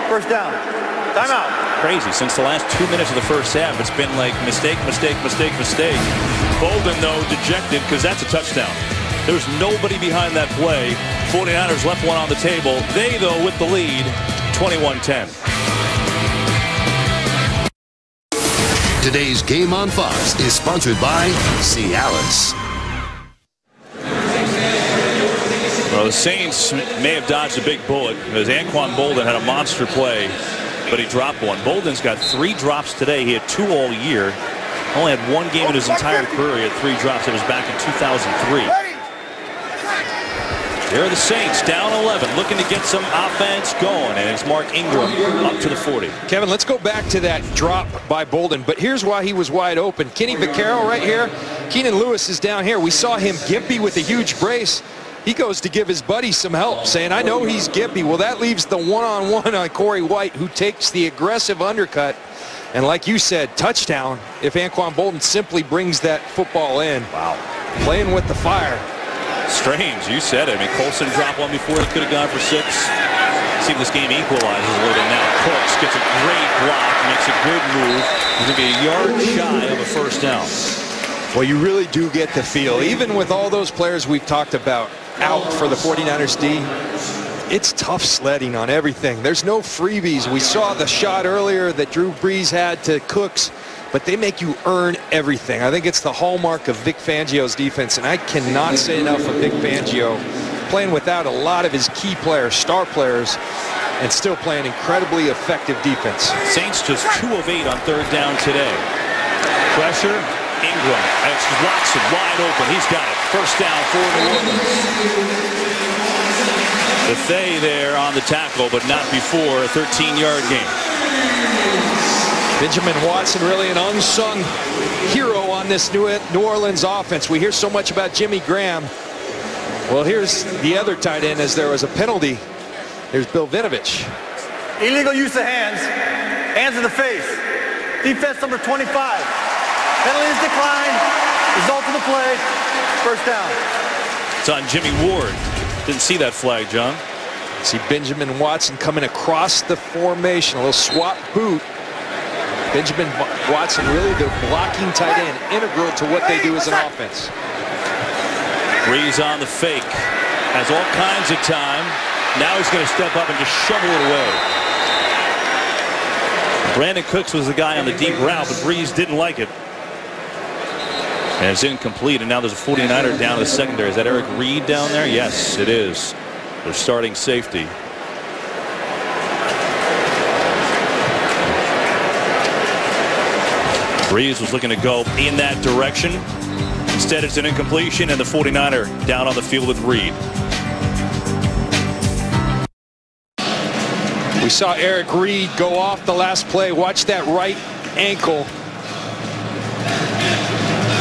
First down. Timeout. Crazy. Since the last 2 minutes of the first half, it's been like mistake, mistake, mistake, mistake. Bolden, though, dejected because that's a touchdown. There's nobody behind that play. 49ers left one on the table. They, though, with the lead, 21-10. Today's Game on Fox is sponsored by Cialis. Well, the Saints may have dodged a big bullet because Anquan Bolden had a monster play, but he dropped one. Bolden's got 3 drops today. He had 2 all year. Only had 1 game in his entire career. He had 3 drops. It was back in 2003. There are the Saints, down 11, looking to get some offense going, and it's Mark Ingram up to the 40. Kevin, let's go back to that drop by Bolden, but here's why he was wide open. Kenny Vaccaro right here. Keenan Lewis is down here. We saw him gimpy with a huge brace. He goes to give his buddy some help, saying, I know he's gimpy. Well, that leaves the one-on-one on Corey White, who takes the aggressive undercut. And like you said, touchdown if Anquan Bolden simply brings that football in. Wow. Playing with the fire. Strange, you said it. I mean, Colston dropped one before. He could have gone for 6. See if this game equalizes a little bit now. Cooks gets a great block, makes a good move. He's going to be a yard shy of a first down. Well, you really do get the feel. Even with all those players we've talked about out for the 49ers D, it's tough sledding on everything. There's no freebies. We saw the shot earlier that Drew Brees had to Cooks, but they make you earn everything. I think it's the hallmark of Vic Fangio's defense, and I cannot say enough of Vic Fangio playing without a lot of his key players, star players, and still playing incredibly effective defense. Saints just 2 of 8 on 3rd down today. Pressure, Ingram. That's Watson wide open. He's got it. First down for New Orleans. Buffet there on the tackle, but not before a 13-yard gain. Benjamin Watson, really an unsung hero on this New Orleans offense. We hear so much about Jimmy Graham. Well, here's the other tight end as there was a penalty. Here's Bill Vinovich. Illegal use of hands. Hands in the face. Defense number 25. Penalty is declined. Result of the play. First down. It's on Jimmy Ward. Didn't see that flag, John. See Benjamin Watson coming across the formation. A little swap boot. Benjamin Watson really the blocking tight end, integral to what they do as an offense. Brees on the fake. Has all kinds of time. Now he's going to step up and just shovel it away. Brandon Cooks was the guy on the deep route, but Breeze didn't like it. And it's incomplete, and now there's a 49er down in the secondary. Is that Eric Reed down there? Yes, it is. They're starting safety. Breeze was looking to go in that direction. Instead, it's an incompletion, and the 49er down on the field with Reed. We saw Eric Reed go off the last play. Watch that right ankle.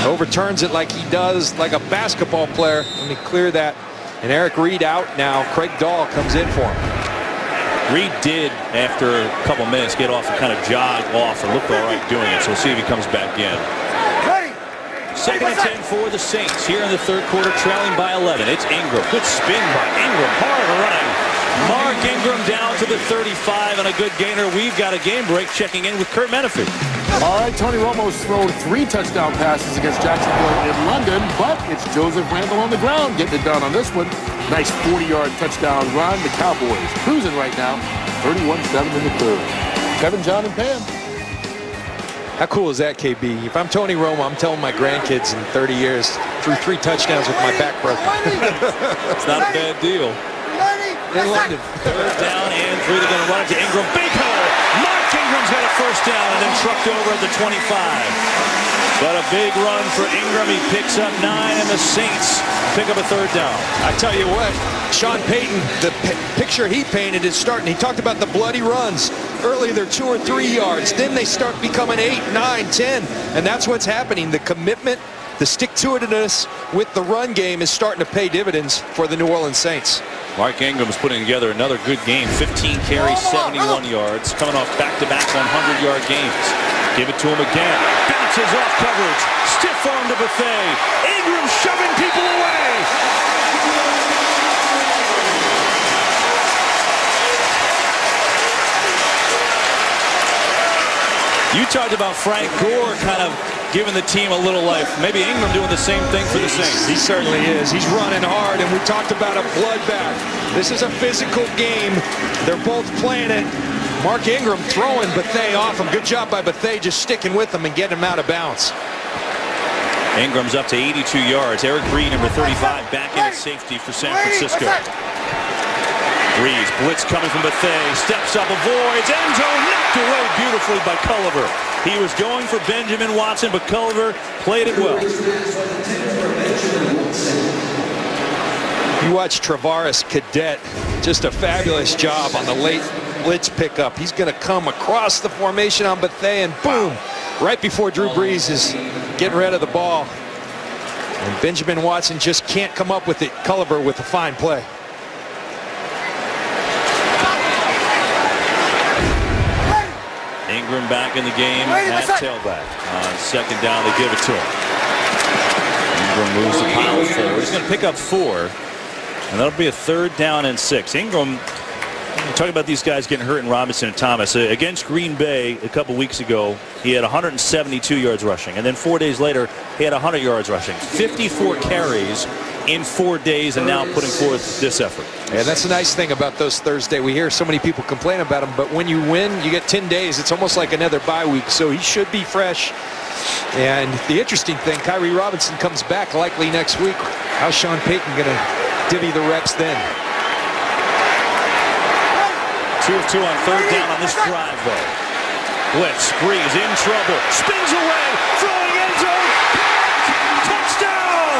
Overturns it like he does, like a basketball player. Let me clear that. And Eric Reed out now. Craig Dahl comes in for him. Reed did, after a couple minutes, get off and kind of jog off and looked all right doing it. So we'll see if he comes back in. Second and 10 for the Saints here in the third quarter, trailing by 11. It's Ingram. Good spin by Ingram. Hard running. Mark Ingram down to the 35 and a good gainer. We've got a game break. Checking in with Kurt Menefee. All right, Tony Romo's thrown 3 touchdown passes against Jacksonville in London, but it's Joseph Randle on the ground getting it done on this one. Nice 40-yard touchdown run. The Cowboys cruising right now, 31-7 in the third. Kevin, John, and Pam. How cool is that, KB? If I'm Tony Romo, I'm telling my grandkids in 30 years, threw 3 touchdowns with my back broken. It's not a bad deal. In London. Third down and 3. They're going to run it to Ingram. Big hole. Mark Ingram's got a first down and then trucked over at the 25. But a big run for Ingram. He picks up 9, and the Saints pick up a third down. I tell you what, Sean Payton, the picture he painted is starting. He talked about the bloody runs. Early, they're 2 or 3 yards. Then they start becoming 8, 9, 10. And that's what's happening. The commitment, the stick-to-itiveness with the run game is starting to pay dividends for the New Orleans Saints. Mark Ingram's putting together another good game. 15 carries, 71 yards. Coming off back-to-back 100-yard games. Give it to him again. Bounces off coverage. Stiff arm to Bethea. Ingram shoving people away. You talked about Frank Gore kind of giving the team a little life. Maybe Ingram doing the same thing for the Saints. He certainly is. He's running hard, and we talked about a bloodbath. This is a physical game. They're both playing it. Mark Ingram throwing Bethea off him. Good job by Bethea just sticking with him and getting him out of bounds. Ingram's up to 82 yards. Eric Reed, number 35, back in at safety for San Francisco. Breeze, blitz coming from Bethea, steps up, avoids, end zone, knocked away beautifully by Culliver. He was going for Benjamin Watson, but Culliver played it well. You watch Travaris Cadet, just a fabulous job on the late blitz pickup. He's going to come across the formation on Bethea, and boom, right before Drew Brees is getting rid of the ball. And Benjamin Watson just can't come up with it. Culliver with a fine play. Ingram back in the game at tailback. On second down, they give it to him. Ingram moves the pile forward. He's going to pick up 4, and that'll be a 3rd down and 6. Ingram, talking about these guys getting hurt in Robinson and Thomas. Against Green Bay a couple weeks ago, he had 172 yards rushing, and then 4 days later, he had 100 yards rushing. 54 carries in 4 days, and now putting forth this effort. Yeah, that's the nice thing about those Thursday. We hear so many people complain about them, but when you win, you get 10 days. It's almost like another bye week, so he should be fresh. And the interesting thing, Kyrie Robinson comes back likely next week. How's Sean Payton going to divvy the reps then? 2 of 2 on 3rd down on this drive, though. Blitz, Breeze in trouble, spins away, throwing end zone, touchdown!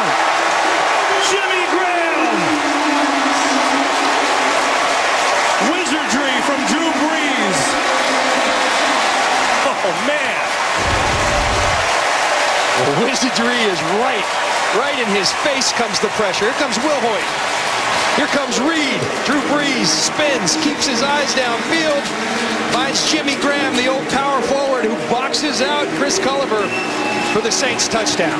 Jimmy Graham! Wizardry from Drew Brees. Oh, man. The wizardry is right in his face comes the pressure. Here comes Will Hoyt. Here comes Reed. Drew Brees spins, keeps his eyes downfield, finds Jimmy Graham, the old power forward, who boxes out Chris Culliver for the Saints touchdown.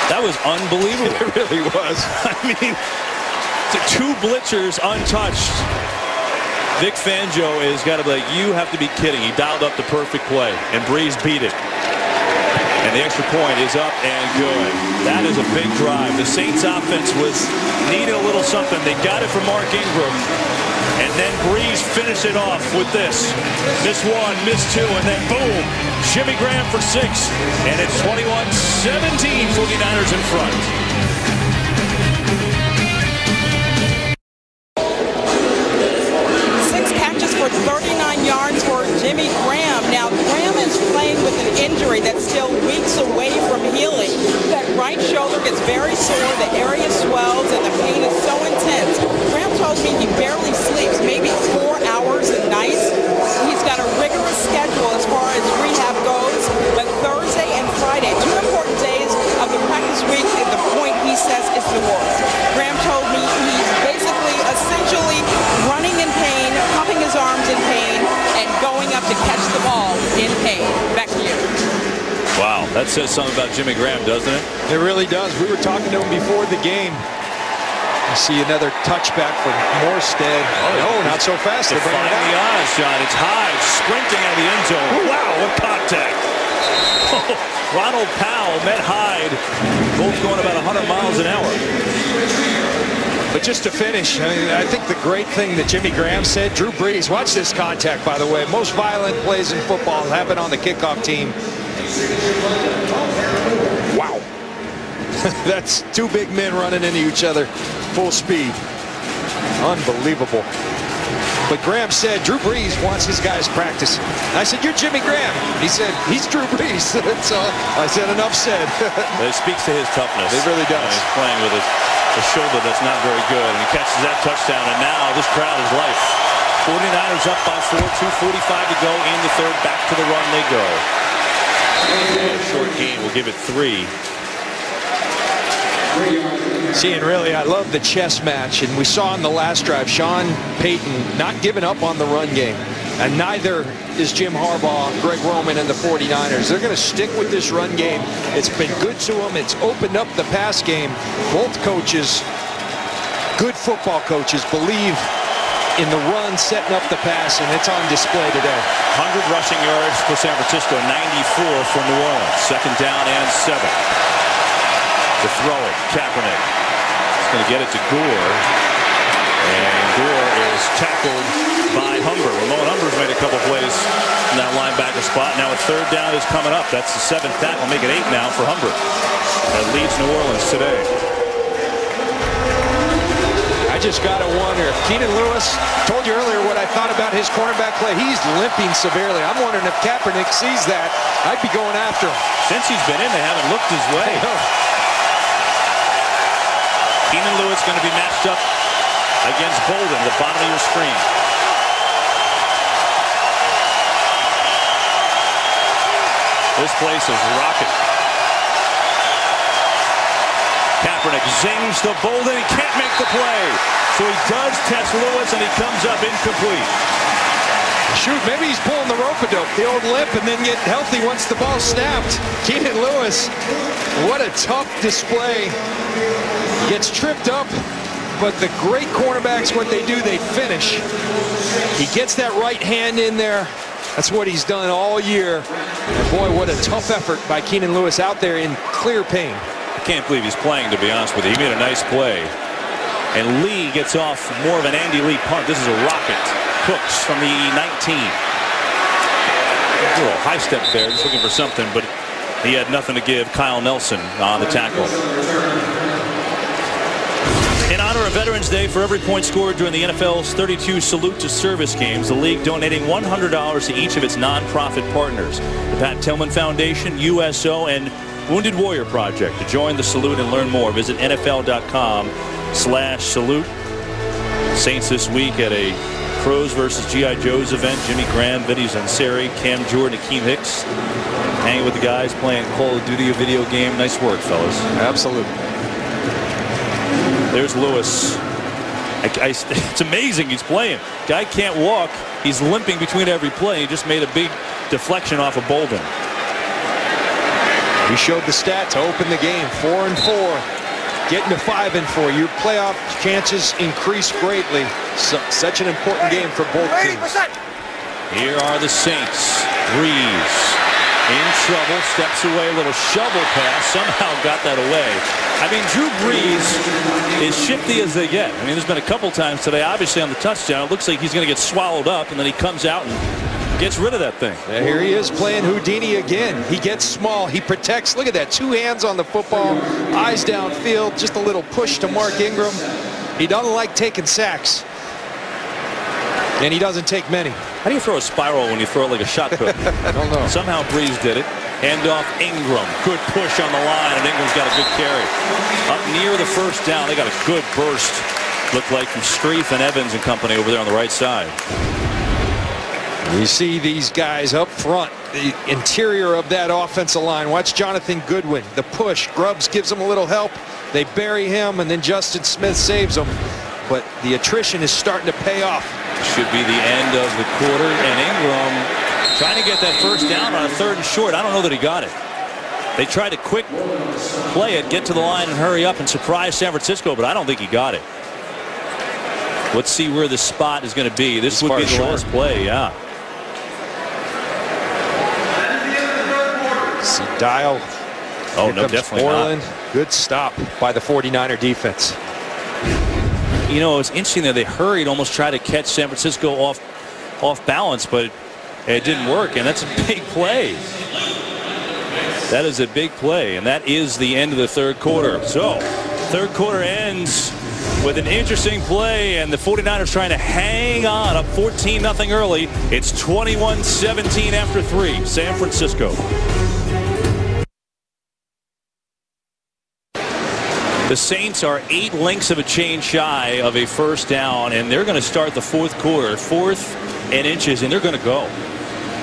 That was unbelievable. It really was. I mean, the 2 blitzers untouched. Vic Fangio has got to be like, you have to be kidding. He dialed up the perfect play, and Breeze beat it. And the extra point is up and good. That is a big drive. The Saints offense was needing a little something. They got it from Mark Ingram. And then Breeze finished it off with this. Miss one, miss two, and then boom. Jimmy Graham for 6. And it's 21-17, 49ers in front. For 39 yards for Jimmy Graham. Now, Graham is playing with an injury that's still weeks away from healing. That right shoulder gets very sore, the area swells, and the pain is so intense. Graham told me he barely sleeps, maybe 4 hours a night. He's got a rigorous schedule as far as rehab goes, but Thursday and Friday, 2 important days of the practice week, and the point he says is the worst. Graham told me he's basically essentially running in pain, pumping his arms in pain, and going up to catch the ball in pain. Back to you. Wow, that says something about Jimmy Graham, doesn't it? It really does. We were talking to him before the game. You see another touchback from Morstead. Oh, no, not so fast. They're bringing it Defying the odds, John. It's Hyde sprinting out of the end zone. Wow, what contact. Ronald Powell met Hyde, both going about 100 miles an hour. But just to finish, I think the great thing that Jimmy Graham said, Drew Brees, watch this contact, by the way. Most violent plays in football happen on the kickoff team. Wow. That's 2 big men running into each other full speed. Unbelievable. But Graham said Drew Brees wants his guys practicing. I said, you're Jimmy Graham. He said, he's Drew Brees. That's all. I said, enough said. It speaks to his toughness. It really does. He's playing with a shoulder that's not very good, and he catches that touchdown, and now this crowd is life. 49ers up by 4, 2:45 to go in the third. Back to the run they go. Short game, we'll give it 3. See, and really, I love the chess match, and we saw in the last drive, Sean Payton not giving up on the run game, and neither is Jim Harbaugh, Greg Roman, and the 49ers. They're going to stick with this run game. It's been good to them. It's opened up the pass game. Both coaches, good football coaches, believe in the run, setting up the pass, and it's on display today. 100 rushing yards for San Francisco, 94 for New Orleans. 2nd down and 7. To throw it, Kaepernick. He's going to get it to Gore. And Gore is tackled by Humber. Ramon Humber's made a couple plays in that linebacker spot. Now a 3rd down is coming up. That's the 7th tackle. Make it 8 now for Humber. That leads New Orleans today. I just got to wonder if Keenan Lewis, told you earlier what I thought about his cornerback play. He's limping severely. I'm wondering if Kaepernick sees that. I'd be going after him. Since he's been in, they haven't looked his way. Keenan Lewis going to be matched up against Bolden, the bottom of your screen. This place is rocking. Kaepernick zings to Bolden. He can't make the play. So he does test Lewis, and he comes up incomplete. Shoot, maybe he's pulling the rope-a-dope, the old limp, and then get healthy once the ball snapped. Keenan Lewis, what a tough display. Gets tripped up, but the great cornerbacks, what they do, they finish. He gets that right hand in there. That's what he's done all year. And boy, what a tough effort by Keenan Lewis out there in clear pain. I can't believe he's playing, to be honest with you. He made a nice play. And Lee gets off more of an Andy Lee punt. This is a rocket. Cooks from the 19. A little high step there, just looking for something, but he had nothing to give. Kyle Nelson on the tackle. In honor of Veterans Day, for every point scored during the NFL's 32 Salute to Service games, the league donating $100 to each of its nonprofit partners. The Pat Tillman Foundation, USO, and Wounded Warrior Project. To join the salute and learn more, visit NFL.com/salute. Saints this week at a Pros versus G.I. Joe's event. Jimmy Graham, Vinny Zanseri, Cam Jordan, Akeem Hicks. Hanging with the guys playing Call of Duty, a video game. Nice work, fellas. Absolutely. There's Lewis. It's amazing he's playing. Guy can't walk. He's limping between every play. He just made a big deflection off of Bolden. We showed the stat to open the game. 4-4. Getting to 5-4. Your playoff chances increase greatly. Such an important game for both teams. 80%. Here are the Saints. Breeze. In trouble, steps away, a little shovel pass, somehow got that away. I mean, Drew Brees is shifty as they get. I mean, there's been a couple times today, obviously on the touchdown, it looks like he's going to get swallowed up, and then he comes out and gets rid of that thing. Yeah, here he is playing Houdini again. He gets small, he protects. Look at that, 2 hands on the football, eyes downfield, just a little push to Mark Ingram. He doesn't like taking sacks, and he doesn't take many. How do you throw a spiral when you throw it like a shot put? I don't know. Somehow Brees did it. Hand off Ingram. Good push on the line, and Ingram's got a good carry. Up near the first down, they got a good burst. Looked like from Streif and Evans and company over there on the right side. You see these guys up front, the interior of that offensive line. Watch Jonathan Goodwin. The push. Grubbs gives him a little help. They bury him, and then Justin Smith saves him. But the attrition is starting to pay off. Should be the end of the quarter, and Ingram trying to get that first down on a 3rd and short. I don't know that he got it. They tried to quick play it, get to the line and hurry up and surprise San Francisco, but I don't think he got it. Let's see where the spot is going to be. This would be the last play, yeah. See Dial. Oh, no, definitely Orland. not. Good stop by the 49er defense. You know, it's interesting that they hurried, almost tried to catch San Francisco off balance, but it didn't work, and that's a big play. That is a big play, and that is the end of the 3rd quarter. So, 3rd quarter ends with an interesting play, and the 49ers trying to hang on, up 14-0 early. It's 21-17 after 3, San Francisco. The Saints are 8 lengths of a chain shy of a first down, and they're going to start the 4th quarter, 4th and inches, and they're going to go.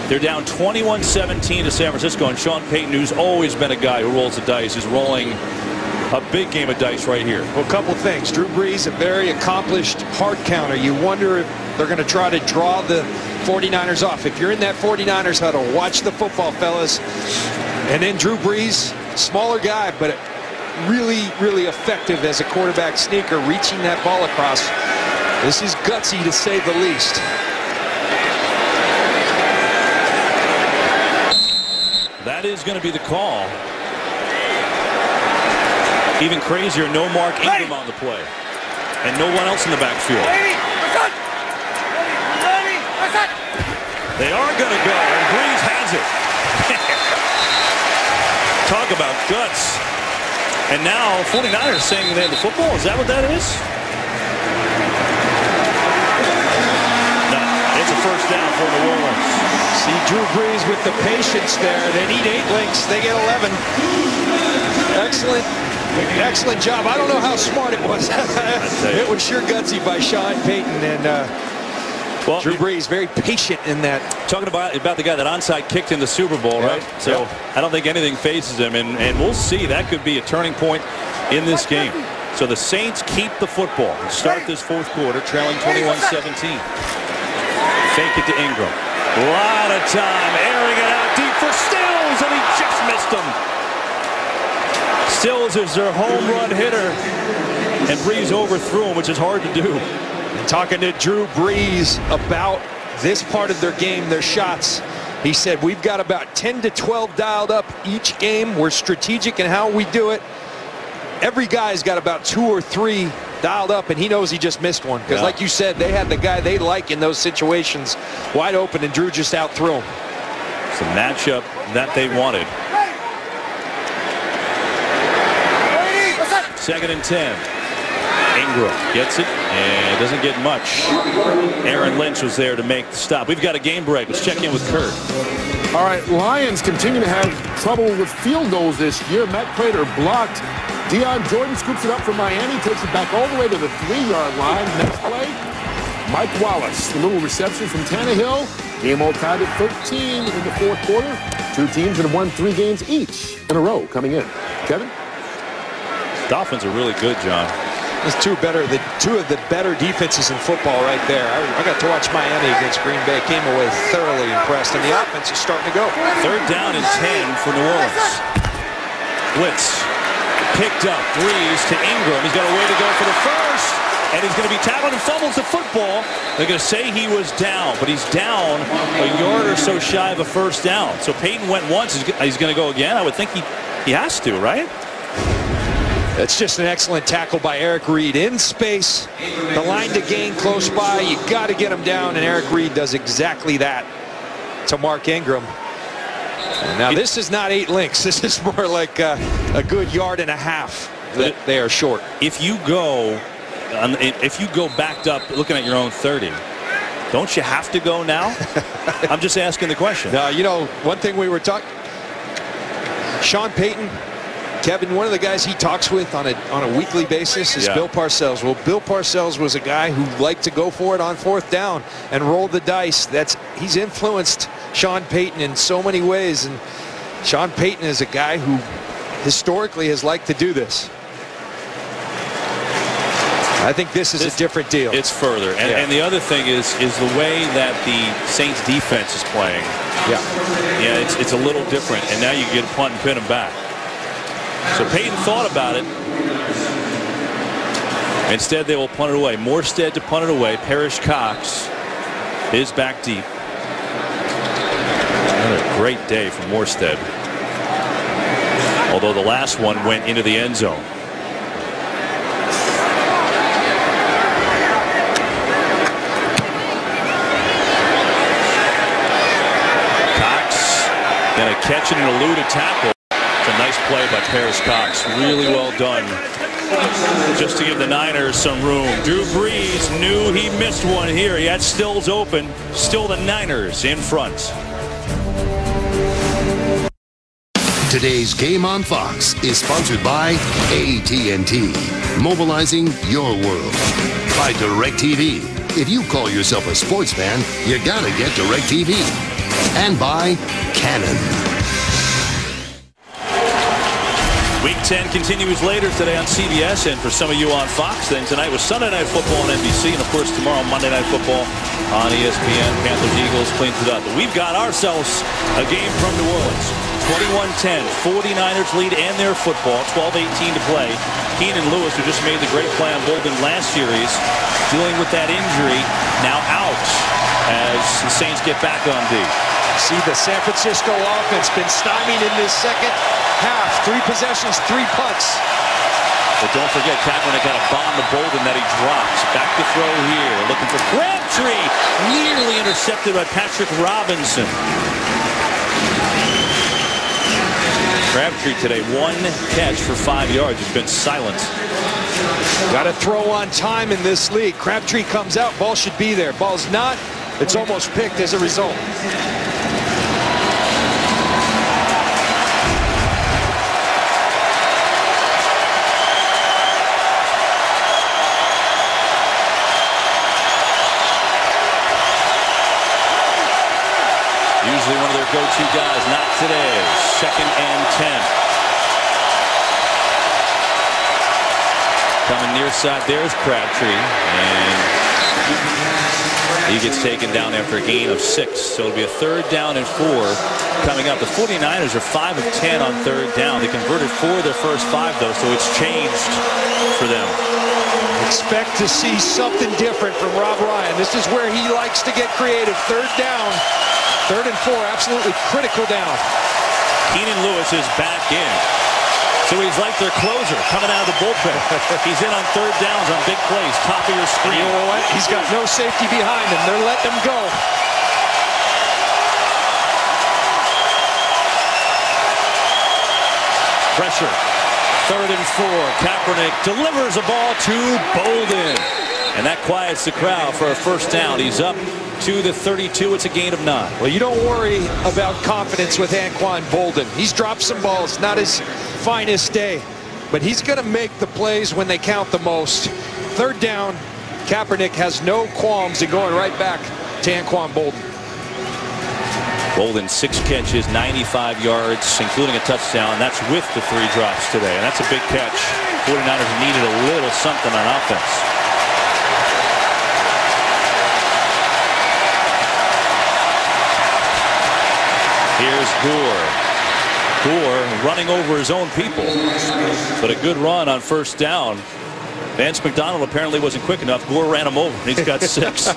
They're down 21-17 to San Francisco, and Sean Payton, who's always been a guy who rolls the dice, is rolling a big game of dice right here. Well, a couple things. Drew Brees, a very accomplished hard counter. You wonder if they're going to try to draw the 49ers off. If you're in that 49ers huddle, watch the football, fellas. And then Drew Brees, smaller guy, but really, really effective as a quarterback sneaker, reaching that ball across. This is gutsy, to say the least. That is going to be the call. Even crazier, no Mark Ingram on the play, and no one else in the backfield. They are going to go, and Brees has it. Talk about guts. And now 49ers saying they have the football. Is that what that is? No, it's a first down for New Orleans. See Drew Brees with the patience there. They need 8 links. They get 11. Excellent job. I don't know how smart it was. It was sure gutsy by Sean Payton, and well, Drew Brees very patient in that. Talking about the guy that onside kicked in the Super Bowl, right? So I don't think anything faces him, and we'll see. That could be a turning point in this game. So the Saints keep the football and start this 4th quarter, trailing 21-17. Fake it to Ingram. A lot of time, airing it out deep for Stills, and he just missed him. Stills is their home run hitter, and Brees overthrew him, which is hard to do. Talking to Drew Brees about this part of their game, their shots, he said, we've got about 10 to 12 dialed up each game. We're strategic in how we do it. Every guy's got about 2 or 3 dialed up, and he knows he just missed one. Because like you said, they had the guy they like in those situations wide open, and Drew just outthrew him. It's a matchup that they wanted. 2nd and 10. Ingram gets it and doesn't get much. Aaron Lynch was there to make the stop. We've got a game break. Let's check in with Kurt. All right, Lions continue to have trouble with field goals this year. Matt Prater blocked. Deion Jordan scoops it up from Miami, takes it back all the way to the 3-yard line. Next play, Mike Wallace, a little reception from Tannehill. Game all tied at 13 in the 4th quarter. 2 teams that have won 3 games each in a row coming in. Kevin? Dolphins are really good, John. There's two of the better defenses in football right there. I got to watch Miami against Green Bay. Came away thoroughly impressed, and the offense is starting to go. 3rd down and 10 for New Orleans. Blitz picked up. Brees to Ingram. He's got a way to go for the first, and he's going to be tackled and fumbles the football. They're going to say he was down, but he's down a yard or so shy of a first down. So Payton went once. He's going to go again. I would think he has to, right? It's just an excellent tackle by Eric Reed in space. The line to gain close by. You got to get him down, and Eric Reed does exactly that to Mark Ingram. And now this is not 8 links. This is more like a good yard and a half that they are short. If you go backed up looking at your own 30, don't you have to go now? I'm just asking the question. Now, you know, one thing we were talking, Sean Payton, Kevin, one of the guys he talks with on a weekly basis is Bill Parcells. Well, Bill Parcells was a guy who liked to go for it on 4th down and roll the dice. He's influenced Sean Payton in so many ways, and Sean Payton is a guy who historically has liked to do this. I think this is a different deal. It's further, and the other thing is the way that the Saints defense is playing. Yeah, it's a little different, and now you get a punt and pin him back. So Payton thought about it. Instead, they will punt it away. Morstead to punt it away. Parrish Cox is back deep. Another great day for Morstead. Although the last one went into the end zone. Cox gonna catch it and elude a tackle. A nice play by Parrish Cox. Really well done. Just to give the Niners some room. Drew Brees knew he missed one here. He had Stills open. Still the Niners in front. Today's Game on Fox is sponsored by AT&T. Mobilizing your world. By DirecTV. If you call yourself a sports fan, you gotta get DirecTV. And by Canon. Week 10 continues later today on CBS, and for some of you on Fox, then tonight was Sunday Night Football on NBC, and of course tomorrow Monday Night Football on ESPN. Panthers, Eagles cleans it up. But we've got ourselves a game from New Orleans. 21-10, 49ers lead and their football, 12-18 to play. Keenan Lewis, who just made the great play on Bolden last series, dealing with that injury, now out as the Saints get back on D. See the San Francisco offense been stymied in this second half. 3 possessions, 3 punts. But don't forget, Kaepernick got a bomb to Bolden that he drops. Back to throw here, looking for Crabtree. Nearly intercepted by Patrick Robinson. Crabtree today, 1 catch for 5 yards. He's been silent. Got to throw on time in this league. Crabtree comes out, ball should be there. Ball's not, it's almost picked as a result. Usually one of their go-to guys, not today. 2nd and 10. Coming near side, there's Crabtree, and he gets taken down after a gain of 6. So it'll be a 3rd down and 4 coming up. The 49ers are 5 of 10 on 3rd down. They converted 4 of their first 5, though, so it's changed for them. Expect to see something different from Rob Ryan. This is where he likes to get creative. 3rd down. 3rd and 4, absolutely critical down. Keenan Lewis is back in. So he's like their closer coming out of the bullpen. He's in on 3rd downs on big plays. Top of your screen. You know what? He's got no safety behind him. They're letting him go. Pressure. 3rd and 4. Kaepernick delivers a ball to Bolden. And that quiets the crowd for a 1st down. He's up to the 32. It's a gain of 9. Well, you don't worry about confidence with Anquan Bolden. He's dropped some balls, not his finest day, but he's going to make the plays when they count the most. 3rd down, Kaepernick has no qualms in going right back to Anquan Bolden. Bolden 6 catches, 95 yards, including a touchdown. That's with the 3 drops today, and that's a big catch. 49ers needed a little something on offense. Here's Gore. Gore running over his own people. But a good run on 1st down. Vance McDonald apparently wasn't quick enough. Gore ran him over. He's got 6.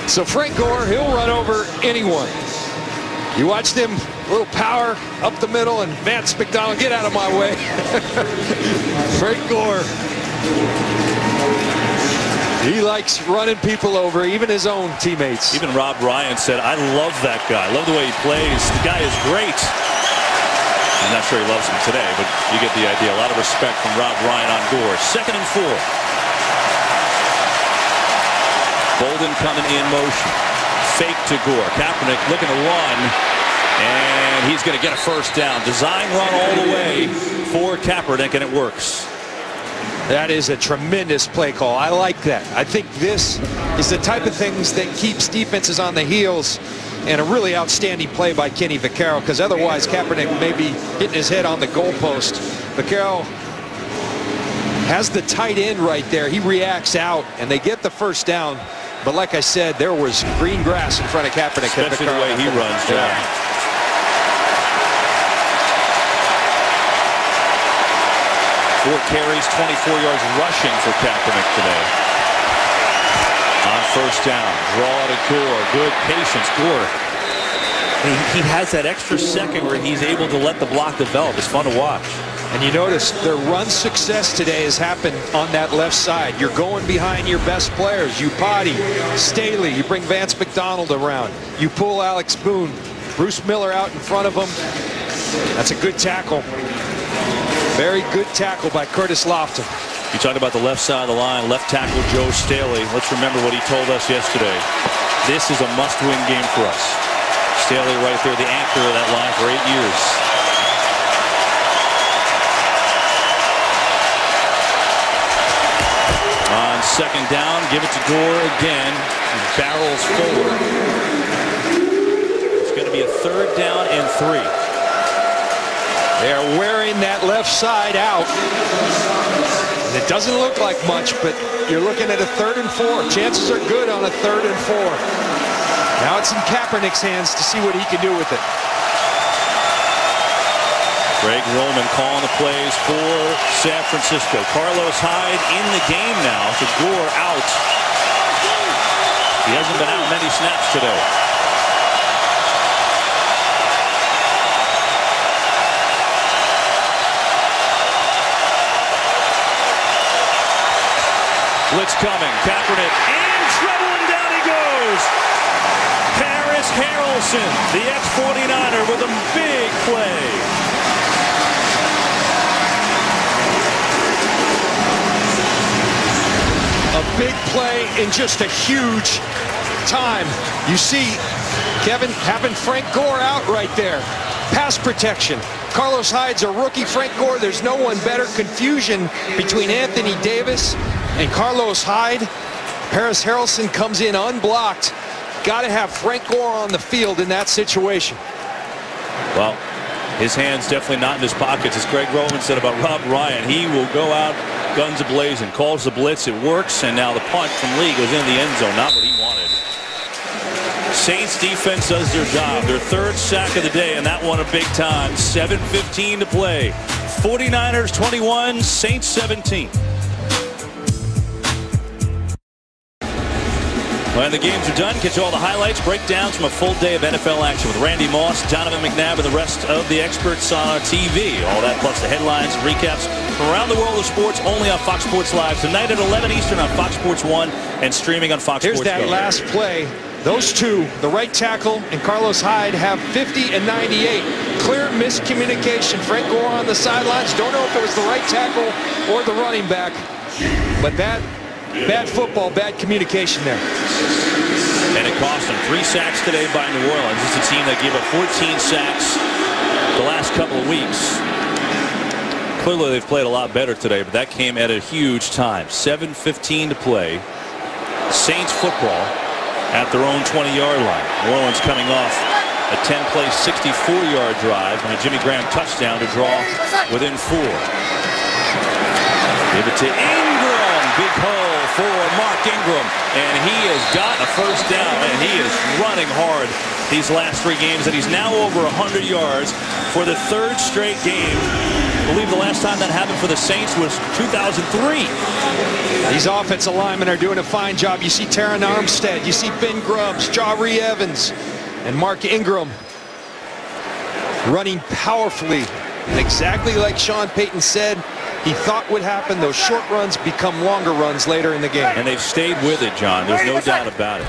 So Frank Gore, he'll run over anyone. You watch them, a little power up the middle, and Vance McDonald, get out of my way. Frank Gore. He likes running people over, even his own teammates. Even Rob Ryan said, I love that guy. I love the way he plays. The guy is great. I'm not sure he loves him today, but you get the idea. A lot of respect from Rob Ryan on Gore. 2nd and 4. Bolden coming in motion. Fake to Gore. Kaepernick looking to run, and he's going to get a first down. Design run all the way for Kaepernick, and it works. That is a tremendous play call. I like that. I think this is the type of things that keeps defenses on the heels, and a really outstanding play by Kenny Vaccaro, because otherwise Kaepernick may be hitting his head on the goalpost. Vaccaro has the tight end right there. He reacts out, and they get the first down. But like I said, there was green grass in front of Kaepernick. Especially the way he runs, John. Yeah. 4 carries, 24 yards rushing for Kaepernick today. On first down, draw to Gore. Good patience, Gore. He has that extra second where he's able to let the block develop. It's fun to watch. And you notice their run success today has happened on that left side. You're going behind your best players. You potty, Staley, you bring Vance McDonald around. You pull Alex Boone, Bruce Miller out in front of him. That's a good tackle. Very good tackle by Curtis Lofton. You talked about the left side of the line, left tackle Joe Staley. Let's remember what he told us yesterday. This is a must-win game for us. Staley right there, the anchor of that line for 8 years. On second down, give it to Gore again. He barrels forward. It's going to be a 3rd down and 3. They are wearing that left side out. And it doesn't look like much, but you're looking at a 3rd and 4. Chances are good on a 3rd and 4. Now it's in Kaepernick's hands to see what he can do with it. Greg Roman calling the plays for San Francisco. Carlos Hyde in the game now. To Gore out. He hasn't been out many snaps today. Blitz coming. Kaepernick in trouble, and down he goes. Paris Harrelson, the ex-49er, with a big play. A big play in just a huge time. You see, Kevin, having Frank Gore out right there. Pass protection. Carlos Hyde's a rookie. Frank Gore, there's no one better. Confusion between Anthony Davis and Carlos Hyde. Paris Harrelson comes in unblocked. Got to have Frank Gore on the field in that situation. Well, his hand's definitely not in his pockets, as Greg Roman said about Rob Ryan. He will go out guns a-blazing, calls the blitz, it works, and now the punt from Lee goes in the end zone. Not what he wanted. Saints defense does their job. Their 3rd sack of the day, and that one a big time. 7:15 to play. 49ers 21, Saints 17. When the games are done, catch all the highlights, breakdowns from a full day of NFL action with Randy Moss, Donovan McNabb, and the rest of the experts on our TV. All that plus the headlines, recaps from around the world of sports, only on Fox Sports Live tonight at 11 Eastern on Fox Sports 1 and streaming on Fox Sports Go. Here's that last play. Those two, the right tackle and Carlos Hyde, have 50 and 98. Clear miscommunication. Frank Gore on the sidelines. Don't know if it was the right tackle or the running back, but bad football, bad communication there. And it cost them 3 sacks today by New Orleans. This is a team that gave up 14 sacks the last couple of weeks. Clearly they've played a lot better today, but that came at a huge time. 7:15 to play. Saints football at their own 20-yard line. New Orleans coming off a 10-play, 64-yard drive and a Jimmy Graham touchdown to draw within 4. Give it to Ingram. Big hole for Mark Ingram, and he has got a first down, and he is running hard these last 3 games, and he's now over 100 yards for the 3rd straight game. I believe the last time that happened for the Saints was 2003. These offensive linemen are doing a fine job. You see Terron Armstead, you see Ben Grubbs, Jahri Evans, and Mark Ingram running powerfully. And exactly like Sean Payton said he thought would happen, those short runs become longer runs later in the game. And they've stayed with it, John. There's no doubt about it.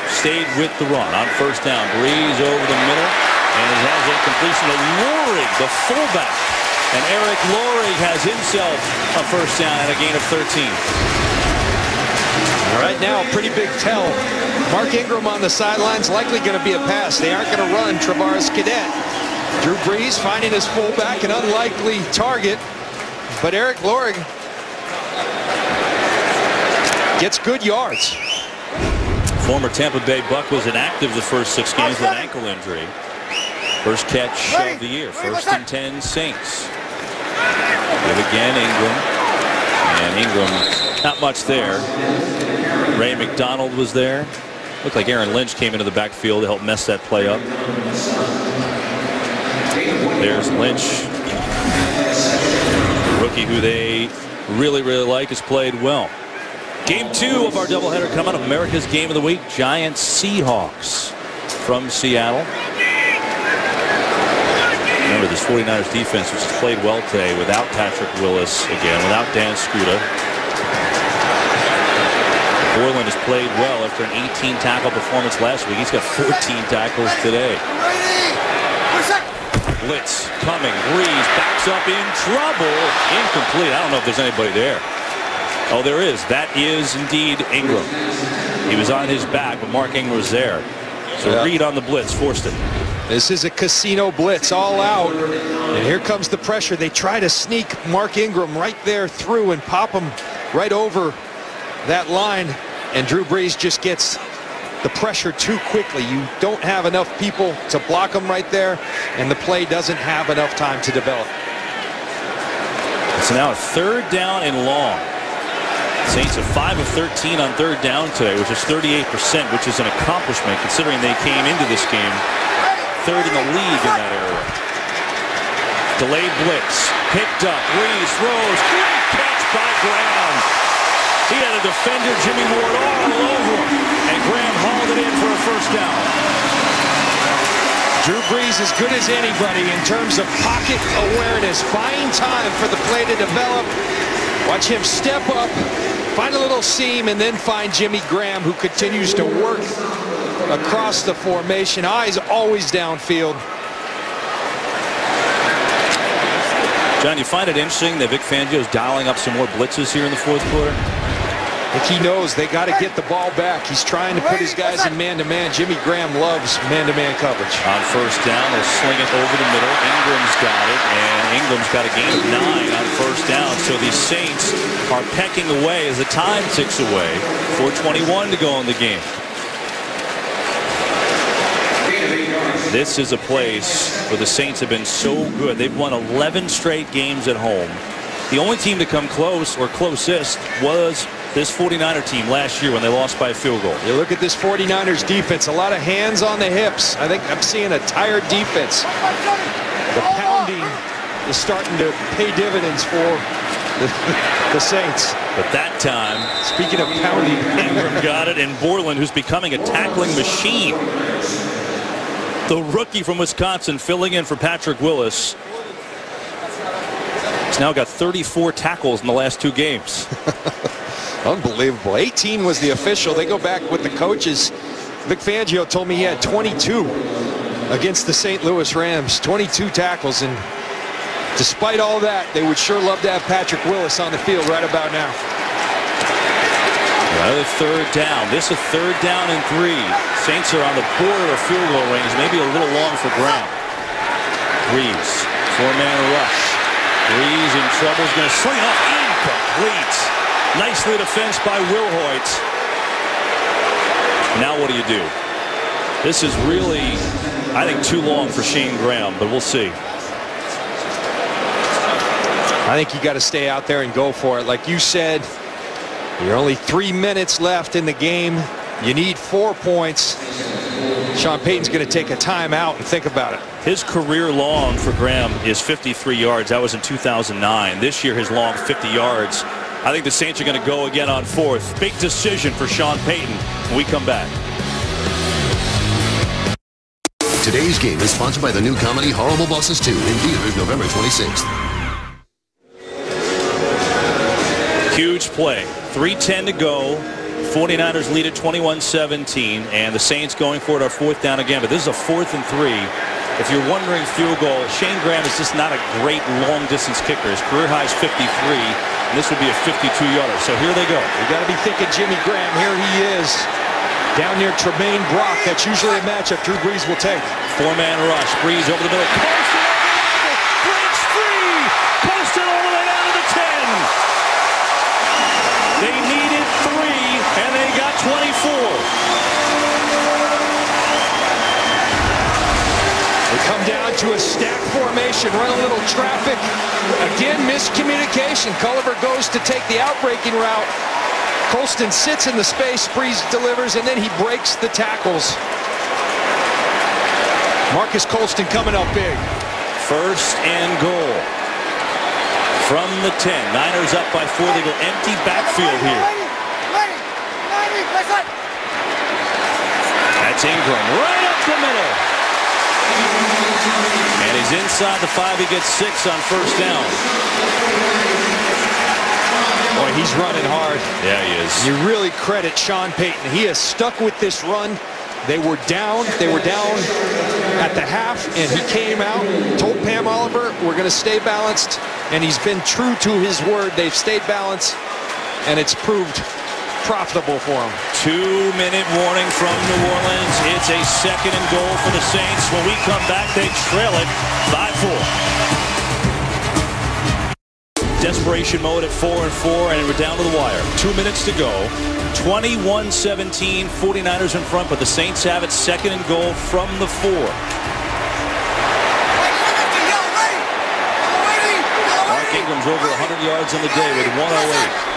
Stayed with the run on first down. Breeze over the middle, and it has a completion to Lorig, the fullback. And Eric Lorig has himself a first down and a gain of 13. Right now, pretty big tell. Mark Ingram on the sidelines, likely going to be a pass. They aren't going to run Travaris Cadet. Drew Brees finding his fullback, an unlikely target. But Eric Lorig gets good yards. Former Tampa Bay Buck was inactive the first 6 games with an ankle injury. First catch of the year. 1st and 10 Saints. Give again Ingram. And Ingram, not much there. Ray McDonald was there. Looked like Aaron Lynch came into the backfield to help mess that play up. There's Lynch. The rookie who they really like has played well. Game 2 of our doubleheader coming up. America's Game of the Week. Giants Seahawks from Seattle. Remember this 49ers defense, which has played well today without Patrick Willis again, without Dan Skuta. Borland has played well after an 18 tackle performance last week. He's got 14 tackles today. Blitz coming. Breeze backs up in trouble. Incomplete. I don't know if there's anybody there. Oh, there is. That is indeed Ingram. He was on his back, but Mark Ingram was there. So Reed on the blitz forced it. This is a casino blitz all out. And here comes the pressure. They try to sneak Mark Ingram right there through and pop him right over that line. And Drew Brees just gets the pressure too quickly. You don't have enough people to block him right there, and the play doesn't have enough time to develop. It's now a 3rd down and long. Saints are 5 of 13 on 3rd down today, which is 38%, which is an accomplishment considering they came into this game 3rd in the league in that area. Delayed blitz, picked up, Breeze throws, great catch by Graham. He had a defender, Jimmy Ward, all over him, and Graham hauled it in for a first down. Drew Brees as good as anybody in terms of pocket awareness, buying time for the play to develop. Watch him step up, find a little seam, and then find Jimmy Graham, who continues to work across the formation. Eyes always downfield. John, you find it interesting that Vic Fangio is dialing up some more blitzes here in the 4th quarter? I think he knows they got to get the ball back. He's trying to put his guys in man-to-man. Jimmy Graham loves man-to-man coverage. On first down, they'll sling it over the middle. Ingram's got it, and Ingram's got a gain of 9 on first down. So the Saints are pecking away as the time ticks away. 4:21 to go in the game. This is a place where the Saints have been so good. They've won 11 straight games at home. The only team to come close or closest was this 49er team last year when they lost by a field goal. You look at this 49ers defense, a lot of hands on the hips. I think I'm seeing a tired defense. The pounding is starting to pay dividends for the Saints. But that time, speaking of pounding, Ingram got it, and Borland, who's becoming a tackling machine. The rookie from Wisconsin filling in for Patrick Willis. He's now got 34 tackles in the last 2 games. Unbelievable. 18 was the official. They go back with the coaches. Vic Fangio told me he had 22 against the St. Louis Rams. 22 tackles, and despite all that, they would sure love to have Patrick Willis on the field right about now. Another 3rd down. This is 3rd down and 3. Saints are on the border of field goal range, maybe a little long for Graham. Breeze, 4-man rush. Breeze in trouble, is going to sling off, incomplete. Nicely defensed by Will Hoyt. Now what do you do? This is really, I think, too long for Shane Graham, but we'll see. I think you got to stay out there and go for it. Like you said, You're only 3 minutes left in the game. You need 4 points. Sean Payton's going to take a timeout and think about it. His career long for Graham is 53 yards. That was in 2009. This year, his long 50 yards. I think the Saints are going to go again on 4th. Big decision for Sean Payton when we come back. Today's game is sponsored by the new comedy Horrible Bosses 2 in theaters November 26th. Huge play. 3:10 to go. 49ers lead at 21-17, and the Saints going for it on 4th down again. But this is a 4th and 3. If you're wondering field goal, Shane Graham is just not a great long-distance kicker. His career high is 53, and this would be a 52-yarder. So here they go. You got to be thinking Jimmy Graham. Here he is. Down near Tremaine Brock. That's usually a matchup Drew Brees will take. 4-man rush. Brees over the middle. Posted over the middle. Breaks free. Posted all the way down to the 10. They needed 3, and they got 24. They come down to a stack formation, run a little traffic. Again, miscommunication. Culliver goes to take the outbreaking route. Colston sits in the space, Brees delivers, and then he breaks the tackles. Marcus Colston coming up big. 1st and goal from the 10. Niners up by 4. They go empty backfield here. That's Ingram right up the middle. And he's inside the 5. He gets 6 on 1st down. Boy, he's running hard. Yeah, he is. You really credit Sean Payton. He has stuck with this run. They were down. They were down at the half, and he came out, told Pam Oliver, we're going to stay balanced, and he's been true to his word. They've stayed balanced, and it's proved profitable for him. 2-minute warning from New Orleans. It's a 2nd and goal for the Saints. When we come back, they trail it by 4. Desperation mode at 4-4, and we're down to the wire. 2 minutes to go. 21-17, 49ers in front, but the Saints have it. 2nd and goal from the 4. Mark Ingram's over 100 yards on the day with 108.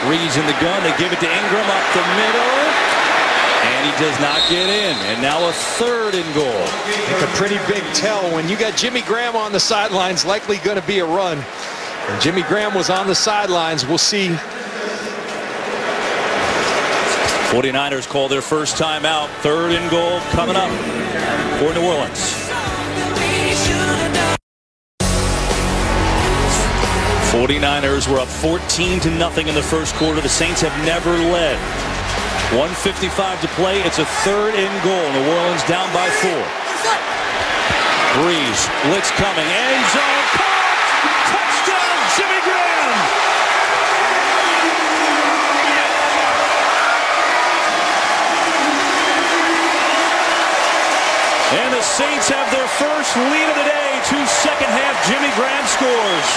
Reed's in the gun. They give it to Ingram up the middle, and he does not get in. And now a 3rd and goal. It's a pretty big tell when you got Jimmy Graham on the sidelines, likely going to be a run. And Jimmy Graham was on the sidelines. We'll see. 49ers call their first timeout. 3rd and goal coming up for New Orleans. 49ers were up 14-0 in the first quarter. The Saints have never led. 1:55 to play. It's a 3rd and goal. New Orleans down by 4. Brees, blitz coming. End zone caught. Touchdown, Jimmy Graham. And the Saints have their first lead of the day. 2 second half. Jimmy Graham scores.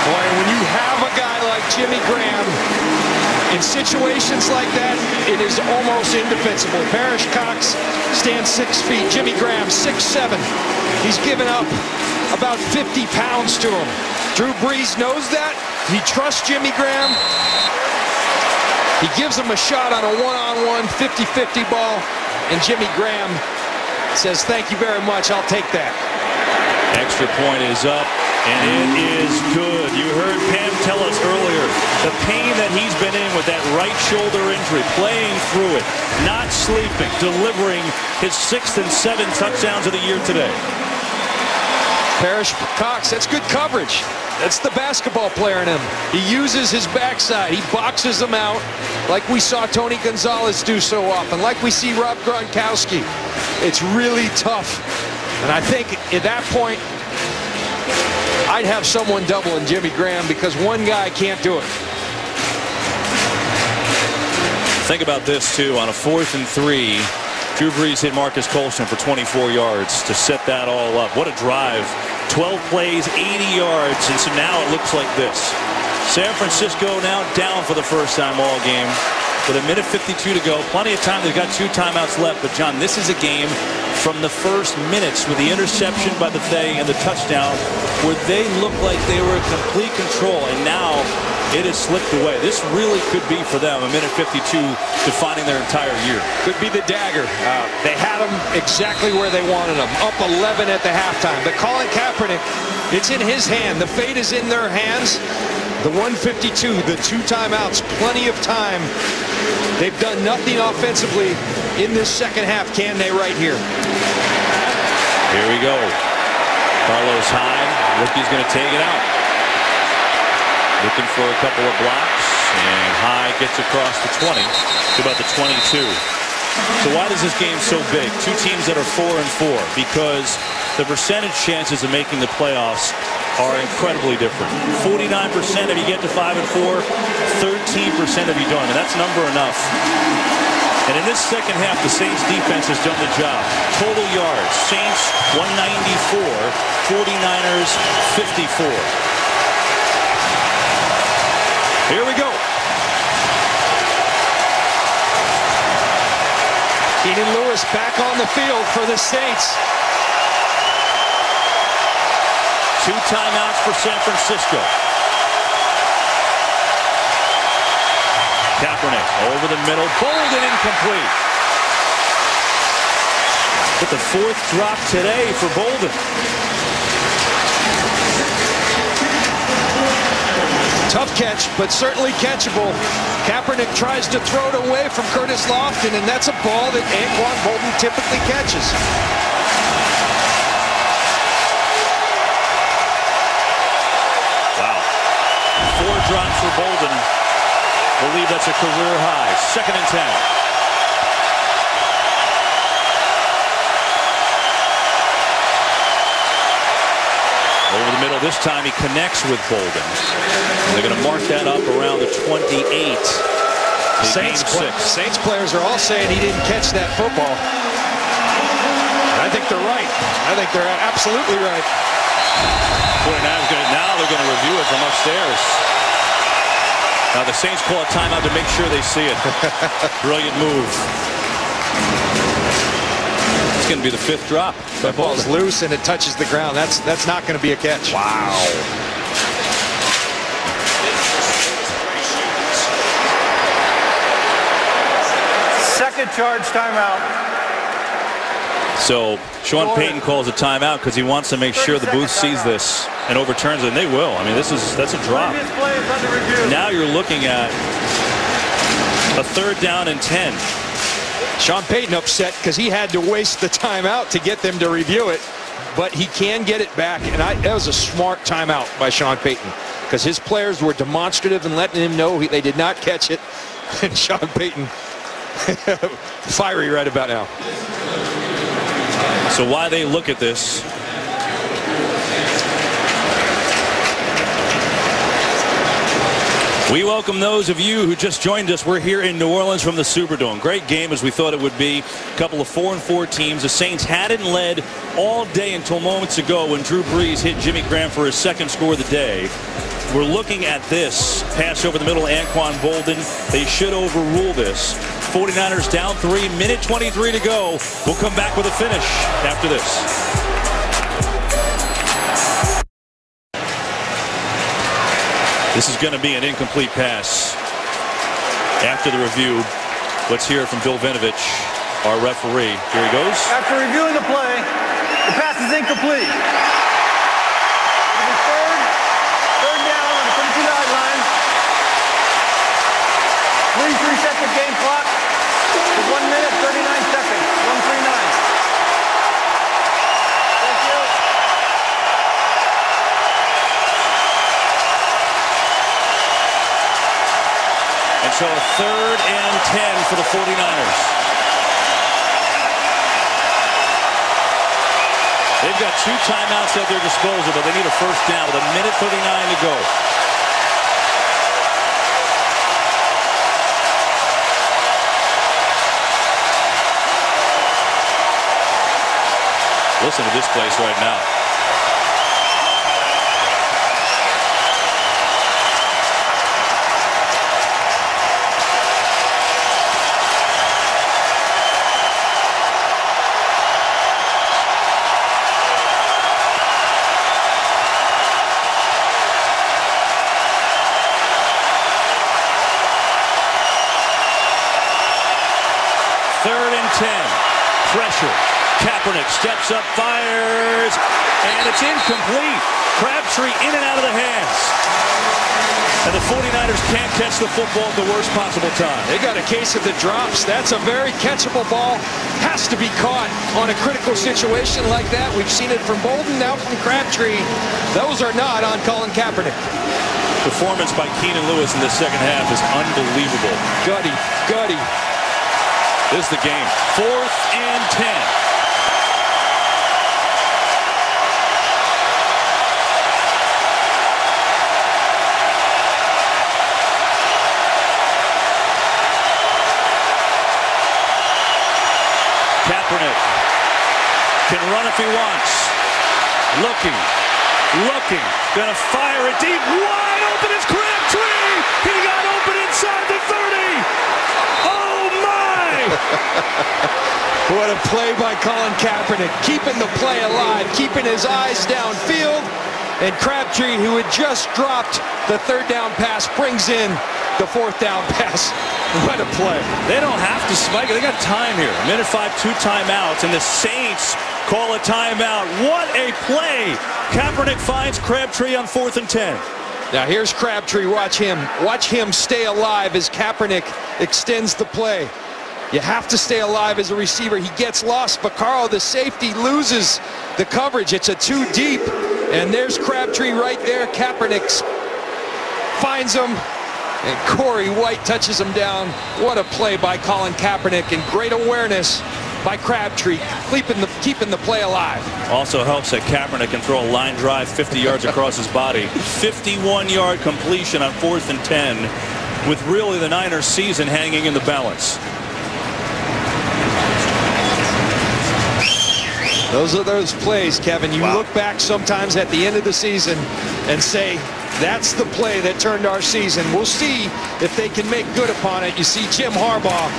Boy, when you have a guy like Jimmy Graham in situations like that, it is almost indefensible. Parrish Cox stands 6 feet. Jimmy Graham 6'7". He's given up about 50 pounds to him. Drew Brees knows that. He trusts Jimmy Graham. He gives him a shot on a one-on-one 50-50 ball, and Jimmy Graham says, "Thank you very much. I'll take that." Extra point is up. And it is good. You heard Pam tell us earlier the pain that he's been in with that right shoulder injury, playing through it, not sleeping, delivering his 6th and 7th touchdowns of the year today. Parrish Cox, that's good coverage. That's the basketball player in him. He uses his backside. He boxes them out like we saw Tony Gonzalez do so often, like we see Rob Gronkowski. It's really tough. And I think at that point, I'd have someone doubling Jimmy Graham because one guy can't do it. Think about this, too. On a 4th and 3, Drew Brees hit Marcus Colston for 24 yards to set that all up. What a drive. 12 plays, 80 yards, and so now it looks like this. San Francisco now down for the first time all game. With a minute 52 to go. Plenty of time. They've got 2 timeouts left. But, John, this is a game from the first minutes with the interception by the Faye and the touchdown, where they looked like they were in complete control, and now it has slipped away. This really could be for them a minute 52 defining their entire year. Could be the dagger. They had them exactly where they wanted them, up 11 at the halftime. But Colin Kaepernick, it's in his hand. The fate is in their hands. The 152, the 2 timeouts, plenty of time. They've done nothing offensively in this second half, can they, right here? Here we go. Carlos Hyde, rookie's going to take it out. Looking for a couple of blocks, and Hyde gets across the 20 to about the 22. So why is this game so big? Two teams that are 4-4, because the percentage chances of making the playoffs are incredibly different. 49% if you get to 5-4, 13% if you don't, and that's number enough. And in this second half, the Saints defense has done the job. Total yards, Saints 194, 49ers 54. Here we go. Keenan Lewis back on the field for the Saints. 2 timeouts for San Francisco. Kaepernick over the middle, Bolden incomplete. But the 4th drop today for Bolden. Tough catch, but certainly catchable. Kaepernick tries to throw it away from Curtis Lofton, and that's a ball that Anquan Bolden typically catches. Wow. 4 drops for Bolden. Believe that's a career high. 2nd and 10. Over the middle this time, he connects with Bolden. And they're going to mark that up around the 28. Saints players are all saying he didn't catch that football. I think they're right. I think they're absolutely right. Now they're going to review it from upstairs. Now the Saints call a timeout to make sure they see it. Brilliant move. It's going to be the 5th drop. That ball's loose and it touches the ground. That's not going to be a catch. Wow. Second charge timeout. So Sean Payton calls a timeout because he wants to make sure the booth sees this and overturns it, and they will. I mean, that's a drop. Now you're looking at a 3rd down and 10. Sean Payton upset because he had to waste the timeout to get them to review it, but he can get it back, and that was a smart timeout by Sean Payton because his players were demonstrative and letting him know they did not catch it, and Sean Payton fiery right about now. So why they look at this? We welcome those of you who just joined us. We're here in New Orleans from the Superdome. Great game as we thought it would be. A couple of 4-4 teams. The Saints hadn't led all day until moments ago when Drew Brees hit Jimmy Graham for his 2nd score of the day. We're looking at this pass over the middle, Anquan Bolden. They should overrule this. 49ers down 3, minute 23 to go. We'll come back with a finish after this. This is going to be an incomplete pass. After the review, let's hear it from Bill Vinovich, our referee. Here he goes. After reviewing the play, the pass is incomplete. Third down on the 52-yard line. 33-second game clock. 1 minute, 39 seconds. 139. Thank you. And so a 3rd and 10 for the 49ers. They've got 2 timeouts at their disposal, but they need a 1st down with a minute 39 to go. Listen to this place right now. 10. Pressure. Kaepernick steps up, fires, and it's incomplete. Crabtree in and out of the hands. And the 49ers can't catch the football at the worst possible time. They got a case of the drops. That's a very catchable ball. Has to be caught on a critical situation like that. We've seen it from Bolden, now from Crabtree. Those are not on Colin Kaepernick. Performance by Keenan Lewis in the second half is unbelievable. Gutty. This is the game. 4th and 10. Kaepernick can run if he wants. Looking. Gonna fire it deep. Wide open is Crabtree. He got open inside the 30. Oh my! What a play by Colin Kaepernick. Keeping the play alive. Keeping his eyes downfield. And Crabtree, who had just dropped the 3rd down pass, brings in the 4th down pass. What a play. They don't have to spike it. They got time here. 1:05, 2 timeouts, and the Saints call a timeout. What a play. Kaepernick finds Crabtree on 4th and 10. Now here's Crabtree. Watch him stay alive as Kaepernick extends the play. You have to stay alive as a receiver. He gets lost, but Carl, the safety, loses the coverage. It's a 2 deep, and there's Crabtree right there. Kaepernick finds him, and Corey White touches him down. What a play by Colin Kaepernick, and great awareness by Crabtree, keeping the play alive. Also helps that Kaepernick can throw a line drive 50 yards across his body. 51-yard completion on 4th and 10, with really the Niners season hanging in the balance. Those are those plays, Kevin. You look back sometimes at the end of the season and say, that's the play that turned our season. We'll see if they can make good upon it. You see Jim Harbaugh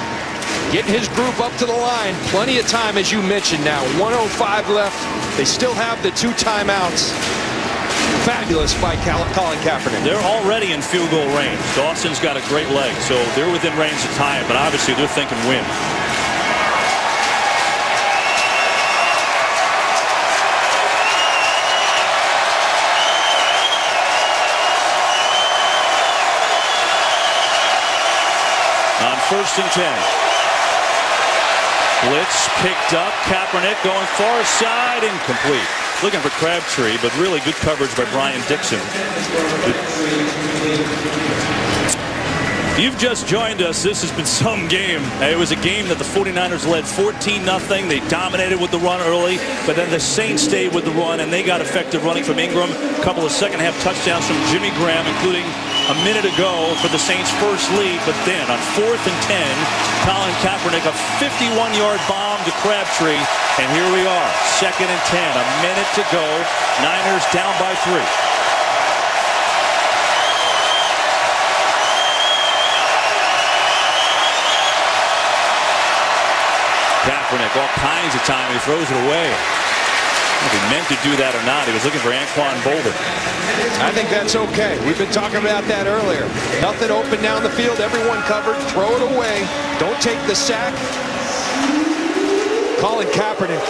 getting his group up to the line. Plenty of time, as you mentioned now. 1:05 left. They still have the 2 timeouts. Fabulous by Colin Kaepernick. They're already in field goal range. Dawson's got a great leg, so they're within range to tie it, but obviously they're thinking win. On 1st and 10. Blitz picked up. Kaepernick going far side, incomplete. Looking for Crabtree, but really good coverage by Brian Dixon. You've just joined us. This has been some game. It was a game that the 49ers led 14-0. They dominated with the run early, but then the Saints stayed with the run, and they got effective running from Ingram. A couple of second-half touchdowns from Jimmy Graham, including a minute ago for the Saints' first lead. But then on 4th and 10, Colin Kaepernick, a 51-yard bomb to Crabtree, and here we are, 2nd and 10, a minute to go. Niners down by 3. Kaepernick, all kinds of time, he throws it away. If he meant to do that or not, he was looking for Anquan Bolden. I think that's okay. We've been talking about that earlier. Nothing open down the field, everyone covered, throw it away. Don't take the sack. Colin Kaepernick.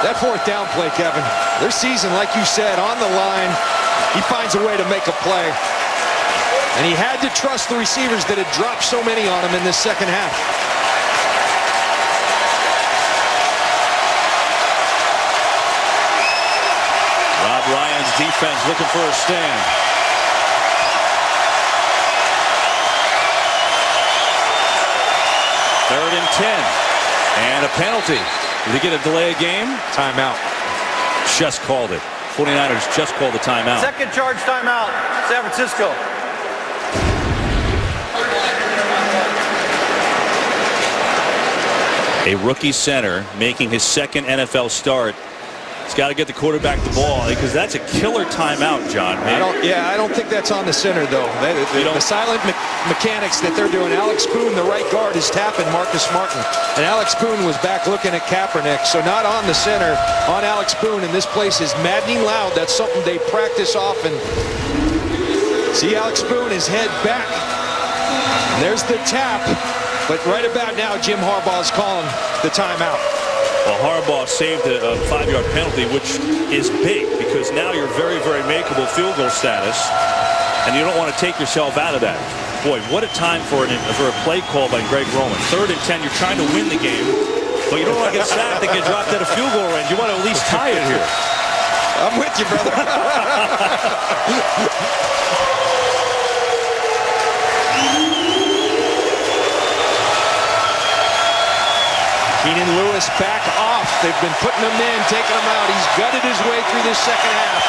That 4th down play, Kevin. Their season, like you said, on the line. He finds a way to make a play. And he had to trust the receivers that had dropped so many on him in this second half. Ryan's defense looking for a stand. Third and 10. And a penalty. Did he get a delay of game? Timeout. Just called it. 49ers just called the timeout. Second charge timeout, San Francisco. A rookie center making his 2nd NFL start. He's got to get the quarterback the ball, because that's a killer timeout, John. I don't think that's on the center, though. The silent mechanics that they're doing. Alex Boone, the right guard, is tapping Marcus Martin. And Alex Boone was back looking at Kaepernick. So not on the center, on Alex Boone. And this place is maddening loud. That's something they practice often. See Alex Boone, his head back. And there's the tap. But right about now, Jim Harbaugh is calling the timeout. Well, Harbaugh saved a 5-yard penalty, which is big because now you're very, very makeable field goal status, and you don't want to take yourself out of that. Boy, what a time for a play call by Greg Roman. 3rd and 10, you're trying to win the game, but you don't want to get sacked and get dropped at a field goal range. You want to at least tie it here. I'm with you, brother. Keenan Lewis back off. They've been putting him in, taking him out. He's gutted his way through this second half.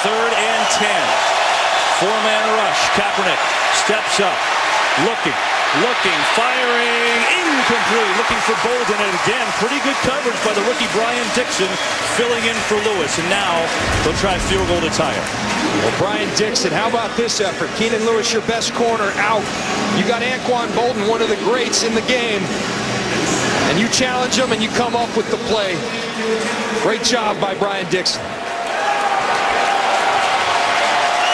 Third and 10. 4-man rush. Kaepernick steps up. Looking, firing, incomplete. Looking for Bolden, and again, pretty good coverage by the rookie Brian Dixon, filling in for Lewis, and now they'll try field goal to tie it. Well, Brian Dixon, how about this effort? Keenan Lewis, your best corner, out. You got Anquan Bolden, one of the greats in the game, and you challenge him and you come up with the play. Great job by Brian Dixon.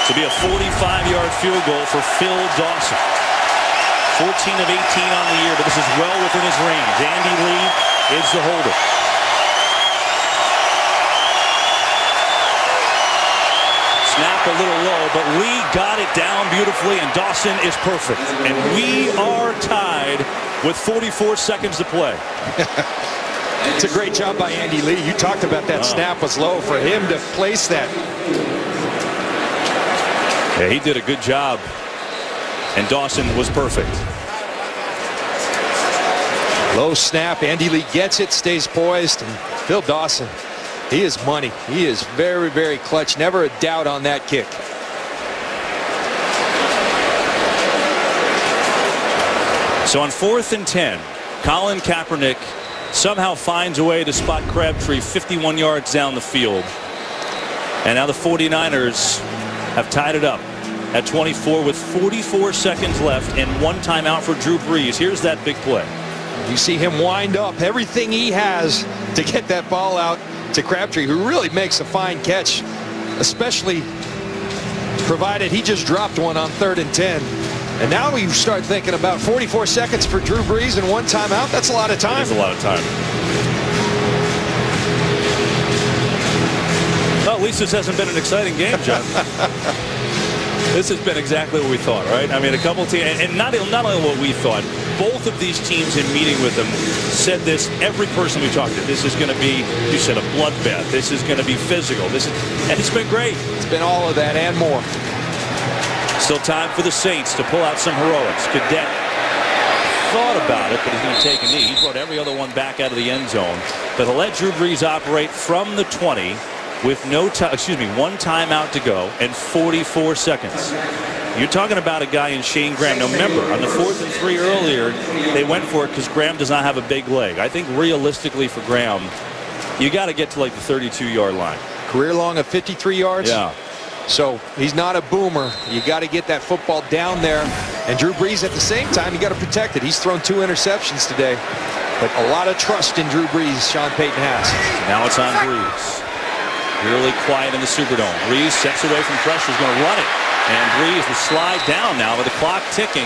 To be a 45-yard field goal for Phil Dawson. 14 of 18 on the year, but this is well within his range. Andy Lee is the holder. Snap a little low, but Lee got it down beautifully, and Dawson is perfect. And we are tied with 44 seconds to play. It's a great job by Andy Lee. You talked about that snap was low. For him to place that. Yeah, he did a good job, and Dawson was perfect. Low snap. Andy Lee gets it, stays poised, and Phil Dawson, he is money. He is very, very clutch. Never a doubt on that kick. So on 4th and 10, Colin Kaepernick somehow finds a way to spot Crabtree 51 yards down the field. And now the 49ers have tied it up at 24 with 44 seconds left and 1 timeout for Drew Brees. Here's that big play. You see him wind up everything he has to get that ball out to Crabtree, who really makes a fine catch, especially provided he just dropped one on 3rd and 10. And now we start thinking about 44 seconds for Drew Brees and 1 timeout. That's a lot of time. That's a lot of time. Well, at least this hasn't been an exciting game, John. This has been exactly what we thought, right? I mean, a couple teams, and not only what we thought, both of these teams in meeting with them said this, every person we talked to, this is going to be, you said, a bloodbath. This is going to be physical. And it's been great. It's been all of that and more. Still time for the Saints to pull out some heroics. Cadet thought about it, but he's going to take a knee. He brought every other one back out of the end zone. But he'll let Drew Brees operate from the 20 with 1 timeout to go and 44 seconds. You're talking about a guy in Shane Graham. Now remember, on the 4th and 3 earlier, they went for it because Graham does not have a big leg. I think realistically for Graham, you got to get to like the 32-yard line. Career long of 53 yards? Yeah. So he's not a boomer. You got to get that football down there. And Drew Brees at the same time, you got to protect it. He's thrown 2 interceptions today. But a lot of trust in Drew Brees, Sean Payton has. Now it's on Brees. Really quiet in the Superdome. Brees steps away from pressure. He's going to run it. And Brees will slide down now with the clock ticking.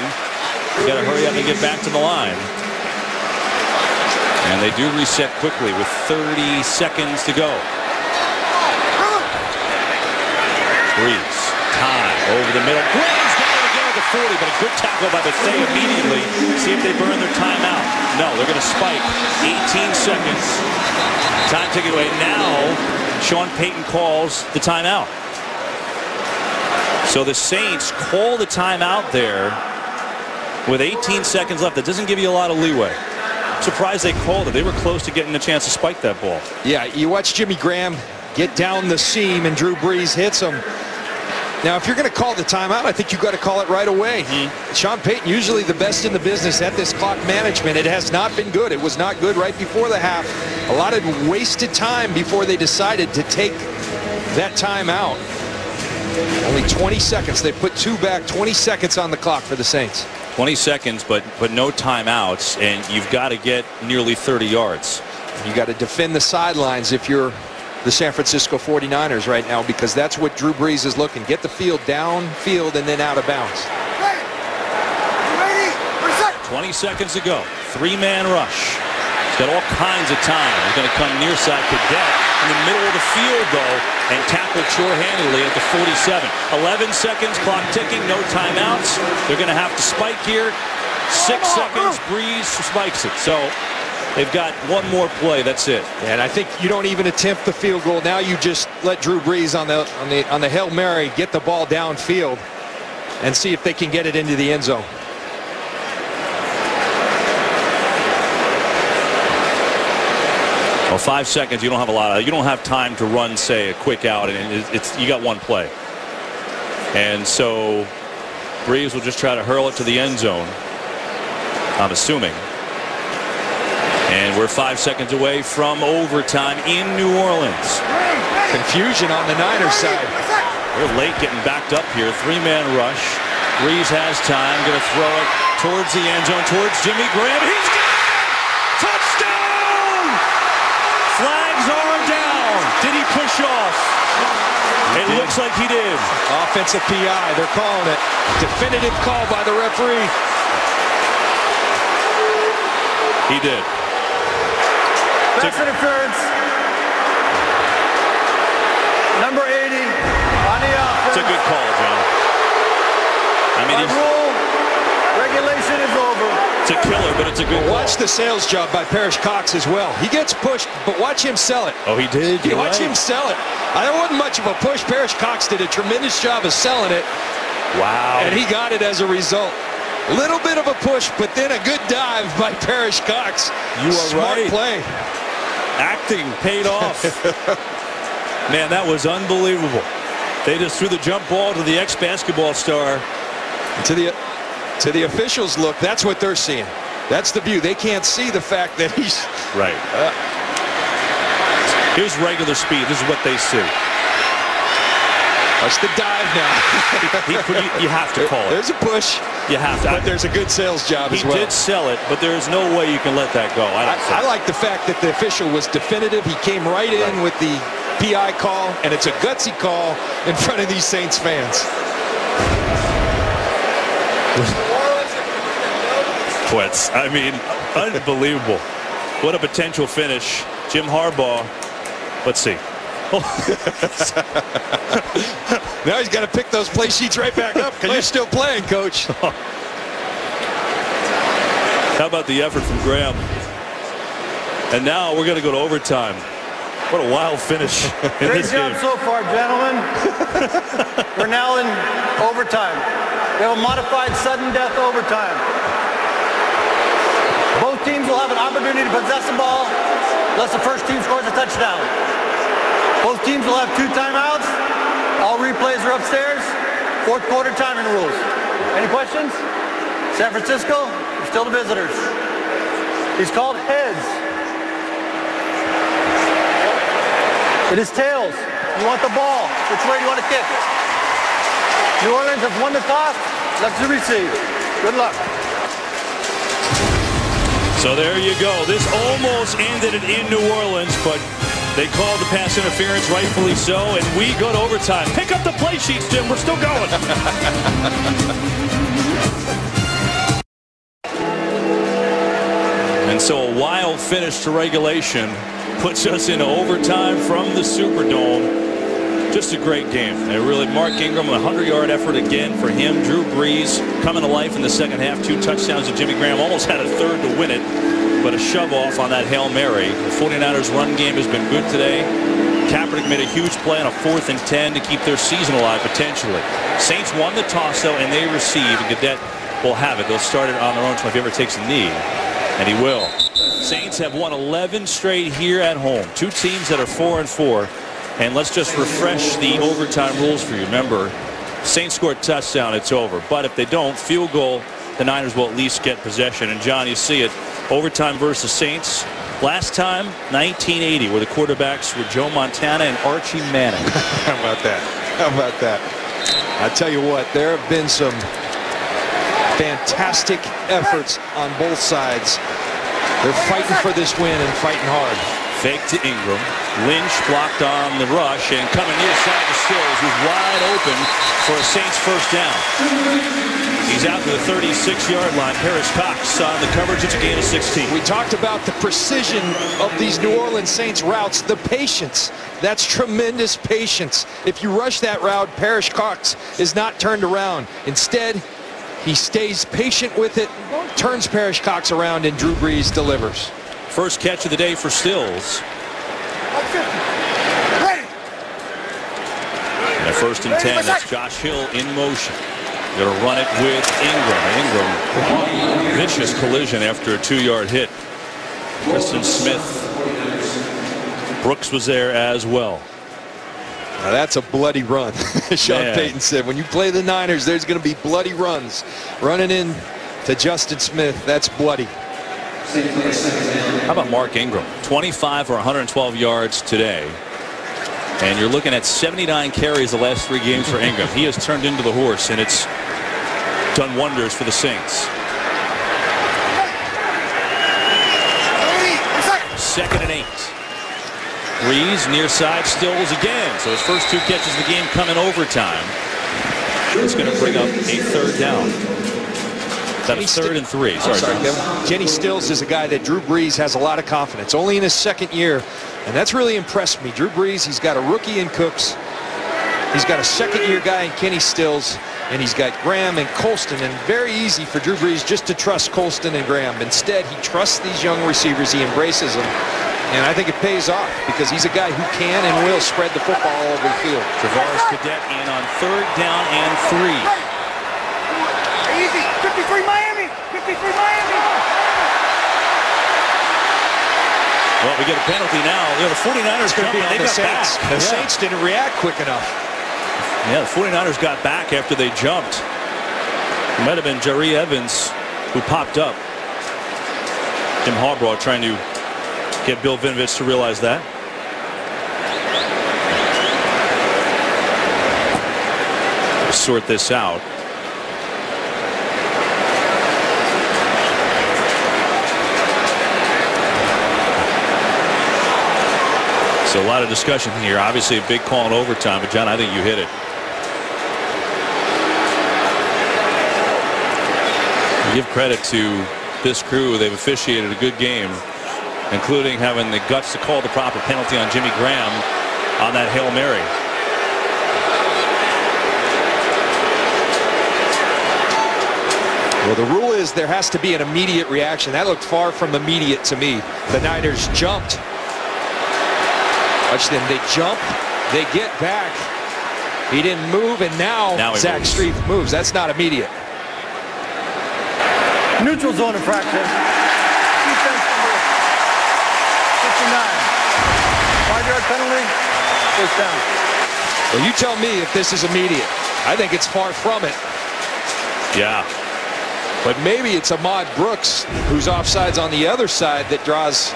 You got to hurry up and get back to the line. And they do reset quickly with 30 seconds to go. Brees, time over the middle. Graham's got it again at the 40, but a good tackle by Bethea immediately. See if they burn their timeout. No, they're going to spike. 18 seconds. Time ticking away. Now, Sean Payton calls the timeout. So the Saints call the timeout there with 18 seconds left. That doesn't give you a lot of leeway. I'm surprised they called it. They were close to getting a chance to spike that ball. Yeah, you watch Jimmy Graham get down the seam and Drew Brees hits him. Now, if you're going to call the timeout, I think you've got to call it right away. Sean Payton, usually the best in the business at this clock management. It has not been good. It was not good right before the half. A lot of wasted time before they decided to take that timeout. Only 20 seconds. They put 2 back, 20 seconds on the clock for the Saints. 20 seconds, but no timeouts, and you've got to get nearly 30 yards. You got to defend the sidelines if you're the San Francisco 49ers right now, because that's what Drew Brees is looking. Get the field downfield and then out of bounds. 20 seconds to go. 3-man rush. He's got all kinds of time. He's going to come near side Cadet in the middle of the field, though, and tackle sure-handedly at the 47. 11 seconds, clock ticking, no timeouts. They're going to have to spike here. 6 seconds, Brees spikes it. So they've got one more play. That's it. And I think you don't even attempt the field goal. Now you just let Drew Brees on the Hail Mary get the ball downfield and see if they can get it into the end zone. Well, 5 seconds, you don't have a lot of, you don't have time to run, say, a quick out, and you got one play. And so Brees will just try to hurl it to the end zone, I'm assuming. And we're 5 seconds away from overtime in New Orleans. Confusion on the Niners side. They're late getting backed up here. 3-man rush. Brees has time, going to throw it towards the end zone, towards Jimmy Graham. He's got it! Touchdown! Flags are down. Did he push off? It looks like he did. Offensive PI. They're calling it. Definitive call by the referee. He did. Pass interference. Number 80 on the offense. It's a good call, John. I mean, rule, regulation is over. It's a killer, but it's a good call. Watch the sales job by Parrish Cox as well. He gets pushed, but watch him sell it. Oh, he did? You watch him sell it. There wasn't much of a push. Parrish Cox did a tremendous job of selling it. Wow. And he got it as a result. Little bit of a push, but then a good dive by Parrish Cox. You are Smart right. play. Acting paid off. Man, that was unbelievable. They just threw the jump ball to the ex-basketball star. To the officials, look, that's what they're seeing. That's the view. They can't see the fact that he's... Right. Here's regular speed. This is what they see. Watch the dive now. You have to call it. There's a push. You have to. But there's a good sales job as well. He did sell it, but there's no way you can let that go. I like the fact that the official was definitive. He came right in with the PI call, and it's a gutsy call in front of these Saints fans. I mean, unbelievable. What a potential finish. Jim Harbaugh. Let's see. Now he's got to pick those play sheets right back up because you're still playing, Coach. How about the effort from Graham? And now we're going to go to overtime. What a wild finish in Great this job game. so far, gentlemen. We're now in overtime. We have a modified sudden death overtime. Both teams will have an opportunity to possess the ball unless the first team scores a touchdown. Both teams will have 2 timeouts. All replays are upstairs. 4th quarter timing rules. Any questions? San Francisco, you're still the visitors. He's called heads. It is tails. You want the ball. Which way do you want to kick? New Orleans has won the toss. Let's receive. Good luck. So there you go. This almost ended it in New Orleans, but they called the pass interference, rightfully so, and we go to overtime. Pick up the play sheets, Jim. We're still going. And so a wild finish to regulation puts us into overtime from the Superdome. Just a great game. And really, Mark Ingram, a 100-yard effort again for him. Drew Brees coming to life in the second half. 2 touchdowns to Jimmy Graham. Almost had a third to win it, but a shove off on that Hail Mary. The 49ers run game has been good today. Kaepernick made a huge play on a 4th and 10 to keep their season alive potentially. Saints won the toss, though, and they receive. And Cadet will have it. They'll start it on their own if he ever takes a knee. And he will. Saints have won 11 straight here at home. 2 teams that are 4-4. And let's just refresh the overtime rules for you. Remember, Saints score a touchdown, it's over. But if they don't, field goal, the Niners will at least get possession. And John, you see it, overtime versus Saints. Last time, 1980, where the quarterbacks were Joe Montana and Archie Manning. How about that? How about that? I tell you what, there have been some fantastic efforts on both sides. They're fighting for this win and fighting hard. Fake to Ingram. Lynch blocked on the rush and coming near side to Stills, who's wide open for a Saints first down. He's out to the 36-yard line. Parrish Cox on the coverage. It's a gain of 16. We talked about the precision of these New Orleans Saints routes, the patience. That's tremendous patience. If you rush that route, Parrish Cox is not turned around. Instead, he stays patient with it, turns Parrish Cox around, and Drew Brees delivers. First catch of the day for Stills. And a 1st and 10. That's Josh Hill in motion. Going to run it with Ingram. Ingram, vicious collision after a 2-yard hit. Preston Smith. Brooks was there as well. Now that's a bloody run. Sean Payton said, when you play the Niners, there's going to be bloody runs. Running in to Justin Smith, that's bloody. How about Mark Ingram? 25 for 112 yards today. And you're looking at 79 carries the last 3 games for Ingram. He has turned into the horse, and it's done wonders for the Saints. 2nd and 8. Brees near side, Stills again. So his first 2 catches of the game come in overtime. It's going to bring up a 3rd down. That's 3rd and 3. Sorry, Kevin. Kenny Stills is a guy that Drew Brees has a lot of confidence. Only in his 2nd year, and that's really impressed me. Drew Brees, he's got a rookie in Cooks. He's got a 2nd-year guy in Kenny Stills, and he's got Graham and Colston. And very easy for Drew Brees just to trust Colston and Graham. Instead, he trusts these young receivers. He embraces them. And I think it pays off because he's a guy who can and will spread the football all over the field. Travaris Cadet in on 3rd down and 3. Easy. 53 Miami. 53 Miami. Well, we get a penalty now. You know, the 49ers going to be on the Saints. Back. The Saints didn't react quick enough. Yeah, the 49ers got back after they jumped. It might have been Jerry Evans who popped up. Jim Harbaugh trying to get Bill Vinovich to realize that. Sort this out. So a lot of discussion here. Obviously a big call in overtime, but John, I think you hit it. Give credit to this crew. They've officiated a good game, including having the guts to call the proper penalty on Jimmy Graham on that Hail Mary. Well, the rule is there has to be an immediate reaction. That looked far from immediate to me. The Niners jumped. Watch them. They jump. They get back. He didn't move, and now Zach Strief moves. That's not immediate. Neutral zone infraction. Defense number 59. 5-yard penalty. First down. Well, you tell me if this is immediate. I think it's far from it. Yeah. But maybe it's Ahmad Brooks, who's offsides on the other side, that draws.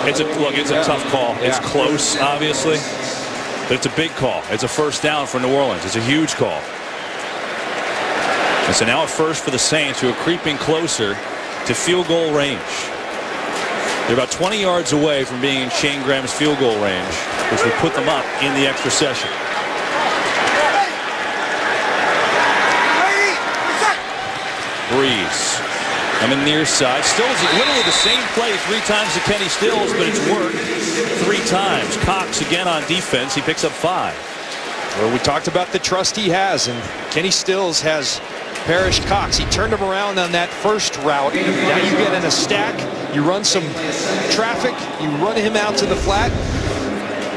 It's a tough call. Yeah. It's close, obviously, but it's a big call. It's a first down for New Orleans. It's a huge call. And so now a first for the Saints, who are creeping closer to field goal range. They're about 20 yards away from being in Shane Graham's field goal range, which would put them up in the extra session. Brees coming near side. Stills literally the same play 3 times to Kenny Stills, but it's worked 3 times. Cox again on defense. He picks up 5. Well, we talked about the trust he has, and Kenny Stills has Parrish Cox. He turned him around on that first route. Now you get in a stack. You run some traffic. You run him out to the flat.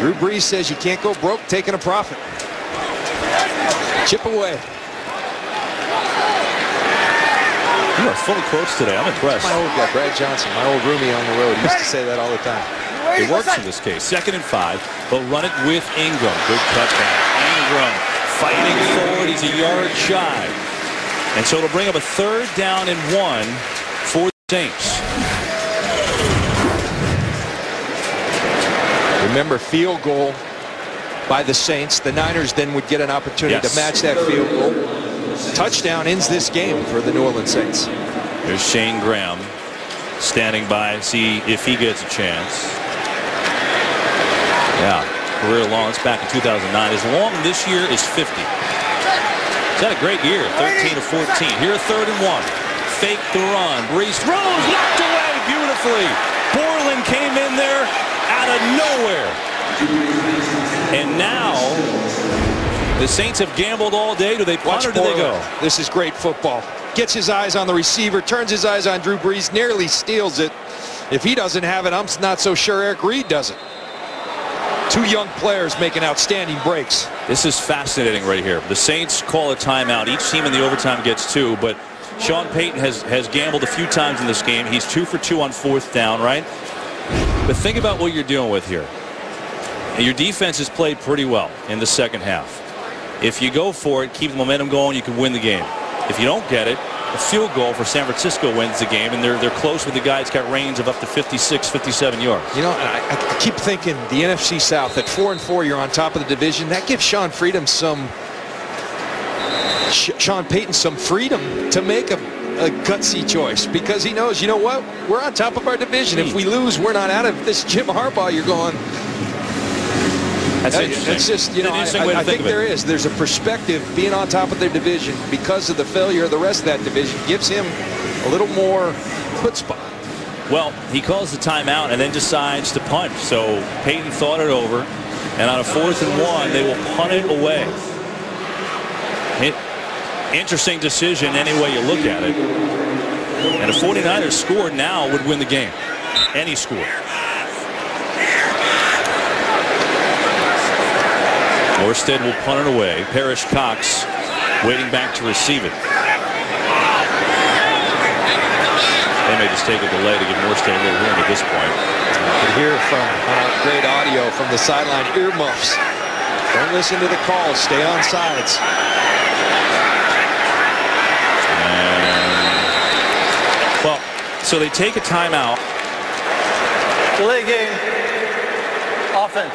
Drew Brees says you can't go broke taking a profit. Chip away. You are full of quotes today. I'm impressed. My old guy, Brad Johnson, my old roomie on the road, used to say that all the time. It works in this case. 2nd and 5. They'll run it with Ingram. Good cutback. Ingram fighting forward. He's a yard shy. And so it'll bring up a 3rd down and 1 for the Saints. Remember, field goal by the Saints. The Niners then would get an opportunity to match that field goal. Touchdown ends this game for the New Orleans Saints. There's Shane Graham standing by, see if he gets a chance. Yeah, career long. It's back in 2009. His long this year is 50. He's had a great year, 13 of 14. Here, 3rd and 1. Fake the run. Brees throws, knocked away beautifully. Borland came in there out of nowhere. And now the Saints have gambled all day. Do they punt or do they go? This is great football. Gets his eyes on the receiver, turns his eyes on Drew Brees, nearly steals it. If he doesn't have it, I'm not so sure Eric Reed does it. 2 young players making outstanding breaks. This is fascinating right here. The Saints call a timeout. Each team in the overtime gets 2, but Sean Payton has gambled a few times in this game. He's 2 for 2 on 4th down, right? But think about what you're dealing with here. Your defense has played pretty well in the second half. If you go for it, keep the momentum going, you can win the game. If you don't get it, a field goal for San Francisco wins the game, and they're close with the guy that's got range of up to 56, 57 yards. You know, I keep thinking the NFC South at 4-4, you're on top of the division. That gives Sean Payton some freedom to make a gutsy choice, because he knows, you know what, we're on top of our division. If we lose, we're not out of this. Jim Harbaugh, you're going. That's interesting. It's just, you know, I think there's a perspective being on top of their division because of the failure of the rest of that division gives him a little more chutzpah. Well, he calls the timeout and then decides to punt. So Payton thought it over, and on a 4th and 1, they will punt it away. Interesting decision any way you look at it. And if 49ers scored now would win the game. Any score. Morstead will punt it away. Parrish Cox waiting back to receive it. They may just take a delay to give Morstead a little room at this point. You can hear from great audio from the sideline. Earmuffs. Don't listen to the calls. Stay on sides. Well, so they take a timeout. Delay game. Offense.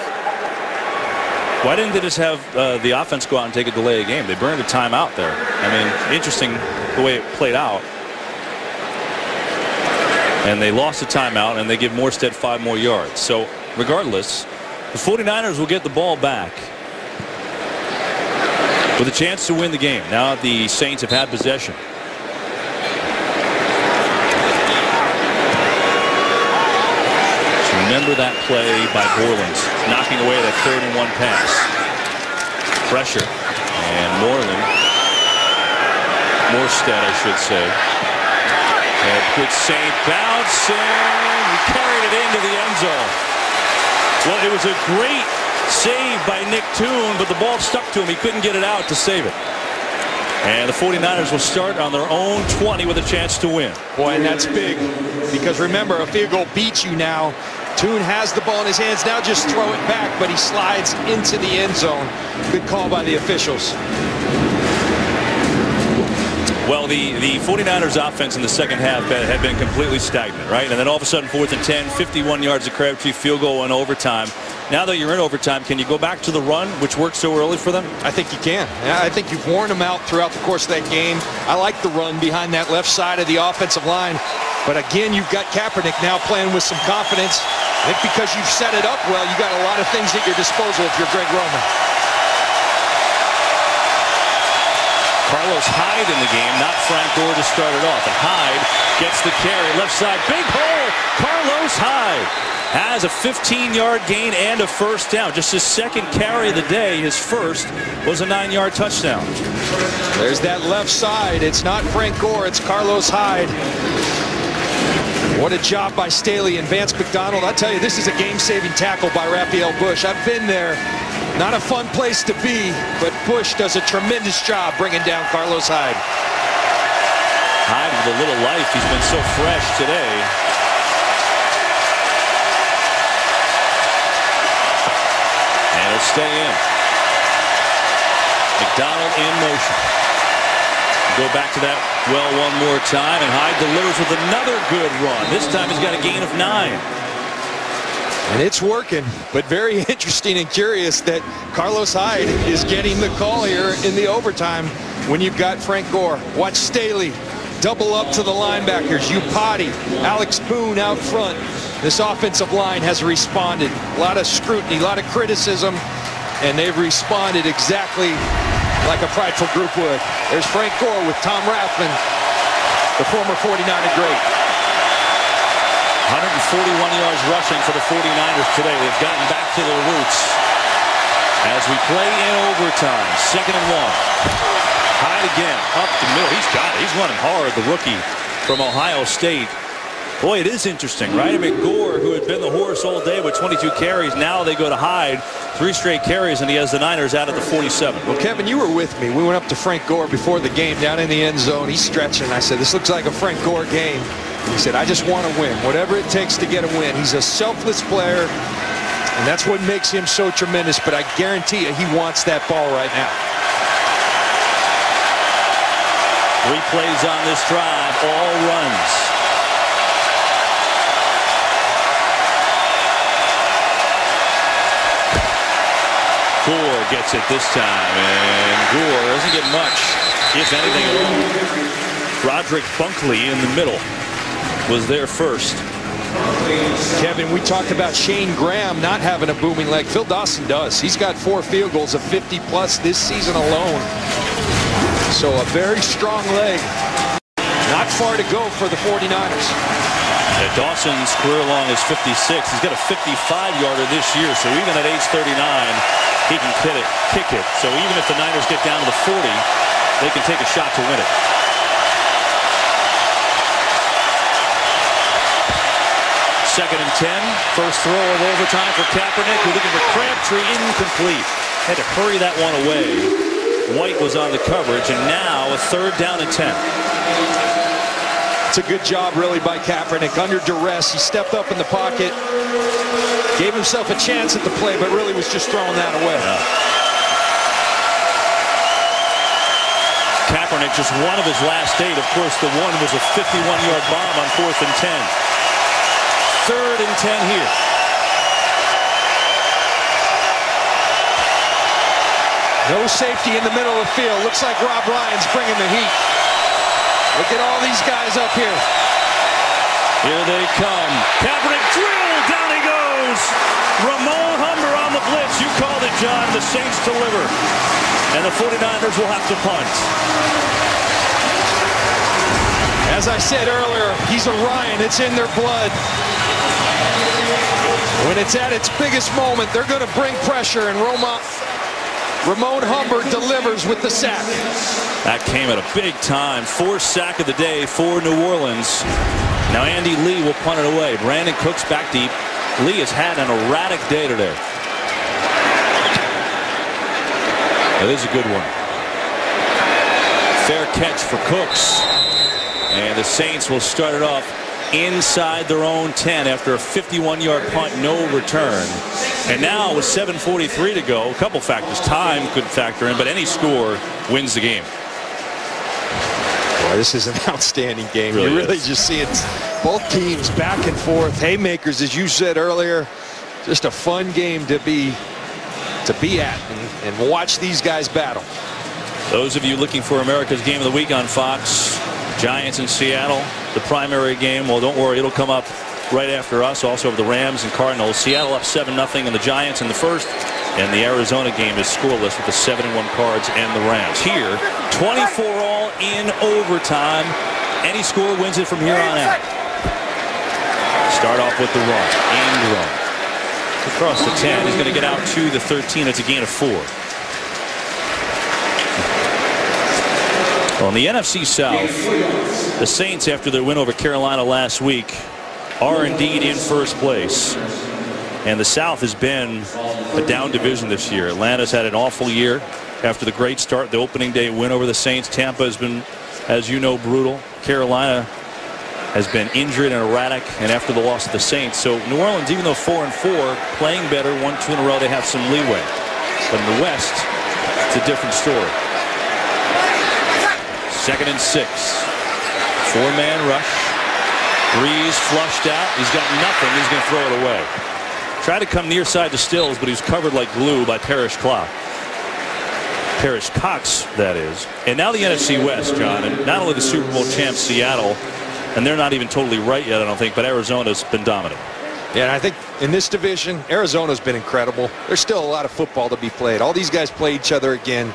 Why didn't they just have the offense go out and take a delay of game? They burned a timeout there. I mean, interesting the way it played out. And they lost the timeout, and they give Morstead 5 more yards. So regardless, the 49ers will get the ball back with a chance to win the game. Now the Saints have had possession. Remember that play by Borland, knocking away that 3rd and 1 pass. Pressure. And Morstead, I should say. And good save, bouncing. He carried it into the end zone. Well, it was a great save by Nick Toon, but the ball stuck to him. He couldn't get it out to save it. And the 49ers will start on their own 20 with a chance to win. Boy, and that's big, because remember, a field goal beats you now. Toon has the ball in his hands, now just throw it back, but he slides into the end zone. Good call by the officials. Well, the 49ers offense in the second half had been completely stagnant, right? And then all of a sudden, 4th and 10, 51 yards of Crabtree, field goal in overtime. Now that you're in overtime, can you go back to the run, which worked so early for them? I think you can. I think you've worn them out throughout the course of that game. I like the run behind that left side of the offensive line. But again, you've got Kaepernick now playing with some confidence. I think because you've set it up well, you've got a lot of things at your disposal if you're Greg Roman. Carlos Hyde in the game, not Frank Gore to start it off. And Hyde gets the carry, left side, big hole. Carlos Hyde has a 15-yard gain and a 1st down. Just his 2nd carry of the day. His 1st was a 9-yard touchdown. There's that left side. It's not Frank Gore, it's Carlos Hyde. What a job by Staley and Vance McDonald. I'll tell you, this is a game-saving tackle by Raphael Bush. I've been there. Not a fun place to be, but Bush does a tremendous job bringing down Carlos Hyde. Hyde with a little life. He's been so fresh today. And it'll stay in. McDonald in motion. Go back to that well one more time, and Hyde delivers with another good run. This time he's got a gain of 9. And it's working, but very interesting and curious that Carlos Hyde is getting the call here in the overtime when you've got Frank Gore. Watch Staley double up to the linebackers. Upati, Alex Boone out front. This offensive line has responded. A lot of scrutiny, a lot of criticism, and they've responded exactly like a prideful group would. There's Frank Gore with Tom Rathman, the former 49er great. 141 yards rushing for the 49ers today. They've gotten back to their roots as we play in overtime. 2nd and 1. Hyde again, up the middle. He's got it. He's running hard, the rookie from Ohio State. Boy, it is interesting, right? I mean, Gore, who had been the horse all day with 22 carries, now they go to Hyde, 3 straight carries, and he has the Niners out at the 47. Well, Kevin, you were with me. We went up to Frank Gore before the game down in the end zone. He's stretching. I said, this looks like a Frank Gore game. He said, I just want to win, whatever it takes to get a win. He's a selfless player, and that's what makes him so tremendous, but I guarantee you he wants that ball right now. 3 plays on this drive, all runs. Gore gets it this time, and Gore doesn't get much, if anything at all. Roderick Bunkley in the middle was there first. Kevin, we talked about Shane Graham not having a booming leg. Phil Dawson does. He's got 4 field goals of 50-plus this season alone. So a very strong leg. Not far to go for the 49ers. Yeah, Dawson's career long is 56. He's got a 55-yarder this year, so even at age 39, he can kick it. So even if the Niners get down to the 40, they can take a shot to win it. Second and 10. First throw of overtime for Kaepernick. We're looking for Crabtree, incomplete. Had to hurry that one away. White was on the coverage, and now a 3rd down and 10. It's a good job, really, by Kaepernick. Under duress, he stepped up in the pocket, gave himself a chance at the play, but really was just throwing that away. Kaepernick, just one of his last 8. Of course, the one was a 51-yard bomb on 4th and 10. 3rd and 10 here. No safety in the middle of the field. Looks like Rob Ryan's bringing the heat. Look at all these guys up here. Here they come. Kaepernick drilled. Down he goes. Ramon Humber on the blitz. You called it, John. The Saints deliver. And the 49ers will have to punt. As I said earlier, he's a Ryan. It's in their blood. When it's at its biggest moment, they're going to bring pressure, and Ramon Humber delivers with the sack. That came at a big time. 4th sack of the day for New Orleans. Now Andy Lee will punt it away. Brandon Cooks back deep. Lee has had an erratic day today. That is a good one. Fair catch for Cooks. And the Saints will start it off inside their own 10 after a 51-yard punt, no return. And now with 7:43 to go, a couple factors. Time could factor in, but any score wins the game. Boy, this is an outstanding game. Really, you really just see it, both teams back and forth. Haymakers, as you said earlier, just a fun game to be at and watch these guys battle. Those of you looking for America's Game of the Week on Fox, Giants in Seattle, the primary game. Well, don't worry, it'll come up right after us. Also of the Rams and Cardinals. Seattle up 7-0, and the Giants in the first. And the Arizona game is scoreless with the 7-1 Cards and the Rams. Here, 24-all in overtime. Any score wins it from here on out. Start off with the run. And run. Across the 10. He's going to get out to the 13. It's a gain of 4. Well, in the NFC South, the Saints, after their win over Carolina last week, are indeed in first place. And the South has been a down division this year. Atlanta's had an awful year after the great start, the opening day win over the Saints. Tampa has been, as you know, brutal. Carolina has been injured and erratic, and after the loss of the Saints. So New Orleans, even though 4-4, playing better, 1-2 in a row, they have some leeway. But in the West, it's a different story. 2nd and 6. 4-man rush. Breeze flushed out. He's got nothing. He's going to throw it away. Tried to come near side to Stills, but he was covered like glue by Parrish Clock. Parrish Cox, that is. And now the NFC West, John, and not only the Super Bowl champs Seattle, and they're not even totally right yet, I don't think, but Arizona's been dominant. Yeah, and I think in this division, Arizona's been incredible. There's still a lot of football to be played. All these guys play each other again.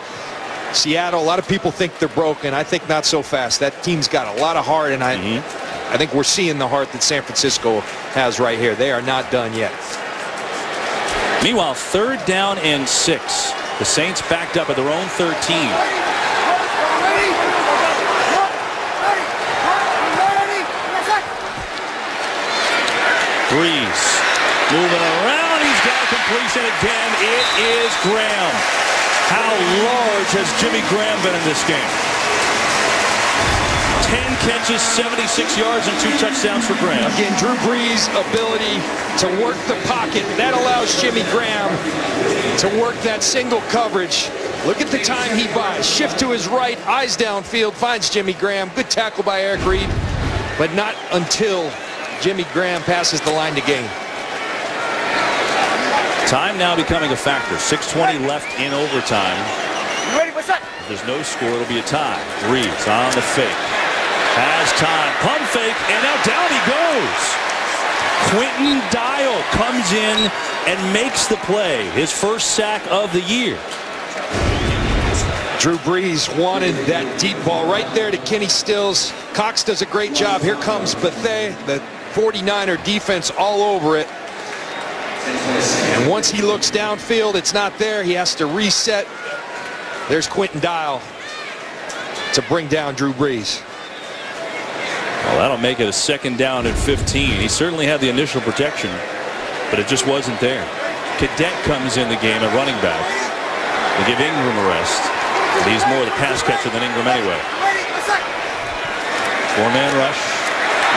Seattle, a lot of people think they're broken. I think not so fast. That team's got a lot of heart, and I think we're seeing the heart that San Francisco has right here. They are not done yet. Meanwhile, 3rd down and 6. The Saints backed up at their own 13. Breeze moving around. He's got a completion again. It is Graham. How large has Jimmy Graham been in this game? 10 catches, 76 yards, and 2 touchdowns for Graham. Again, Drew Brees' ability to work the pocket. That allows Jimmy Graham to work that single coverage. Look at the time he buys. Shift to his right, eyes downfield, finds Jimmy Graham. Good tackle by Eric Reed, but not until Jimmy Graham passes the line to gain. Time now becoming a factor. 6:20 left in overtime. You ready? What's up? If there's no score, it'll be a tie. Reeves on the fake. Has time. Pump fake, and now down he goes. Quentin Dial comes in and makes the play. His first sack of the year. Drew Brees wanted that deep ball right there to Kenny Stills. Cox does a great job. Here comes Bethea, the 49er defense all over it. And once he looks downfield, it's not there. He has to reset. There's Quentin Dial to bring down Drew Brees. Well, that'll make it a 2nd down and 15. He certainly had the initial protection, but it just wasn't there. Cadet comes in the game, a running back. They give Ingram a rest. But he's more the pass catcher than Ingram anyway. 4-man rush.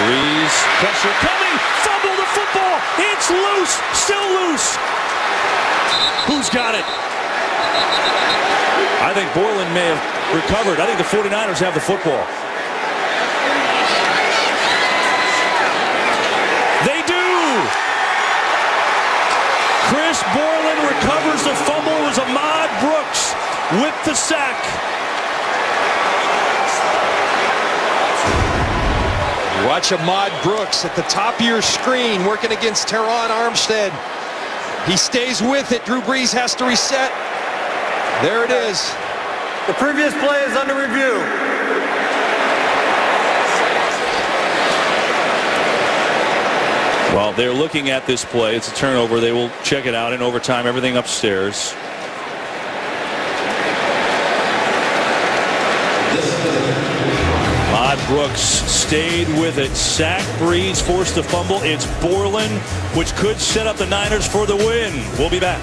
Breeze, pressure coming, fumble the football. It's loose, still loose. Who's got it? I think Borland may have recovered. I think the 49ers have the football. They do. Chris Borland recovers the fumble. It was Ahmad Brooks with the sack. Watch Ahmad Brooks at the top of your screen working against Teron Armstead. He stays with it. Drew Brees has to reset. There it is. The previous play is under review. While they're looking at this play, it's a turnover. They will check it out in overtime. Everything upstairs. Ahmad Brooks stayed with it. Sack, Breeze forced the fumble. It's Borland, which could set up the Niners for the win. We'll be back.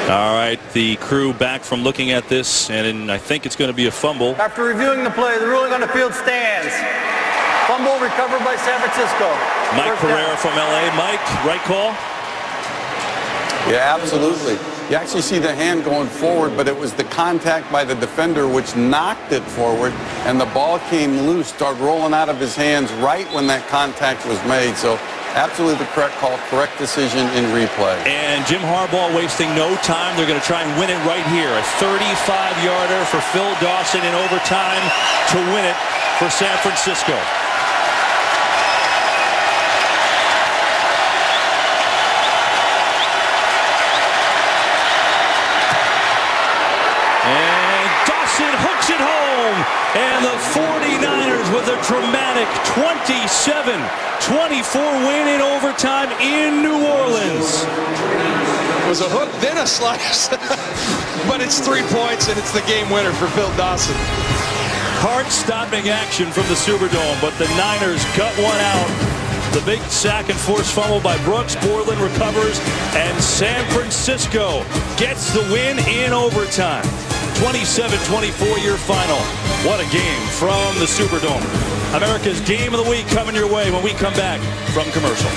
All right, the crew back from looking at this, and I think it's going to be a fumble. After reviewing the play, the ruling on the field stands. Fumble recovered by San Francisco. Mike Pereira from L.A. Mike, right call? Yeah, absolutely. You actually see the hand going forward, but it was the contact by the defender which knocked it forward, and the ball came loose, started rolling out of his hands right when that contact was made. So absolutely the correct call, correct decision in replay. And Jim Harbaugh wasting no time. They're going to try and win it right here. A 35-yarder for Phil Dawson in overtime to win it for San Francisco. And Dawson hooks it home. And the 49ers with a dramatic 27-24 win in overtime in New Orleans. It was a hook, then a slice. But it's 3 points, and it's the game winner for Phil Dawson. Heart-stopping action from the Superdome, but the Niners cut one out. The big sack and forced fumble by Brooks. Borland recovers, and San Francisco gets the win in overtime. 27-24 your final. What a game from the Superdome. America's Game of the Week coming your way when we come back from commercial.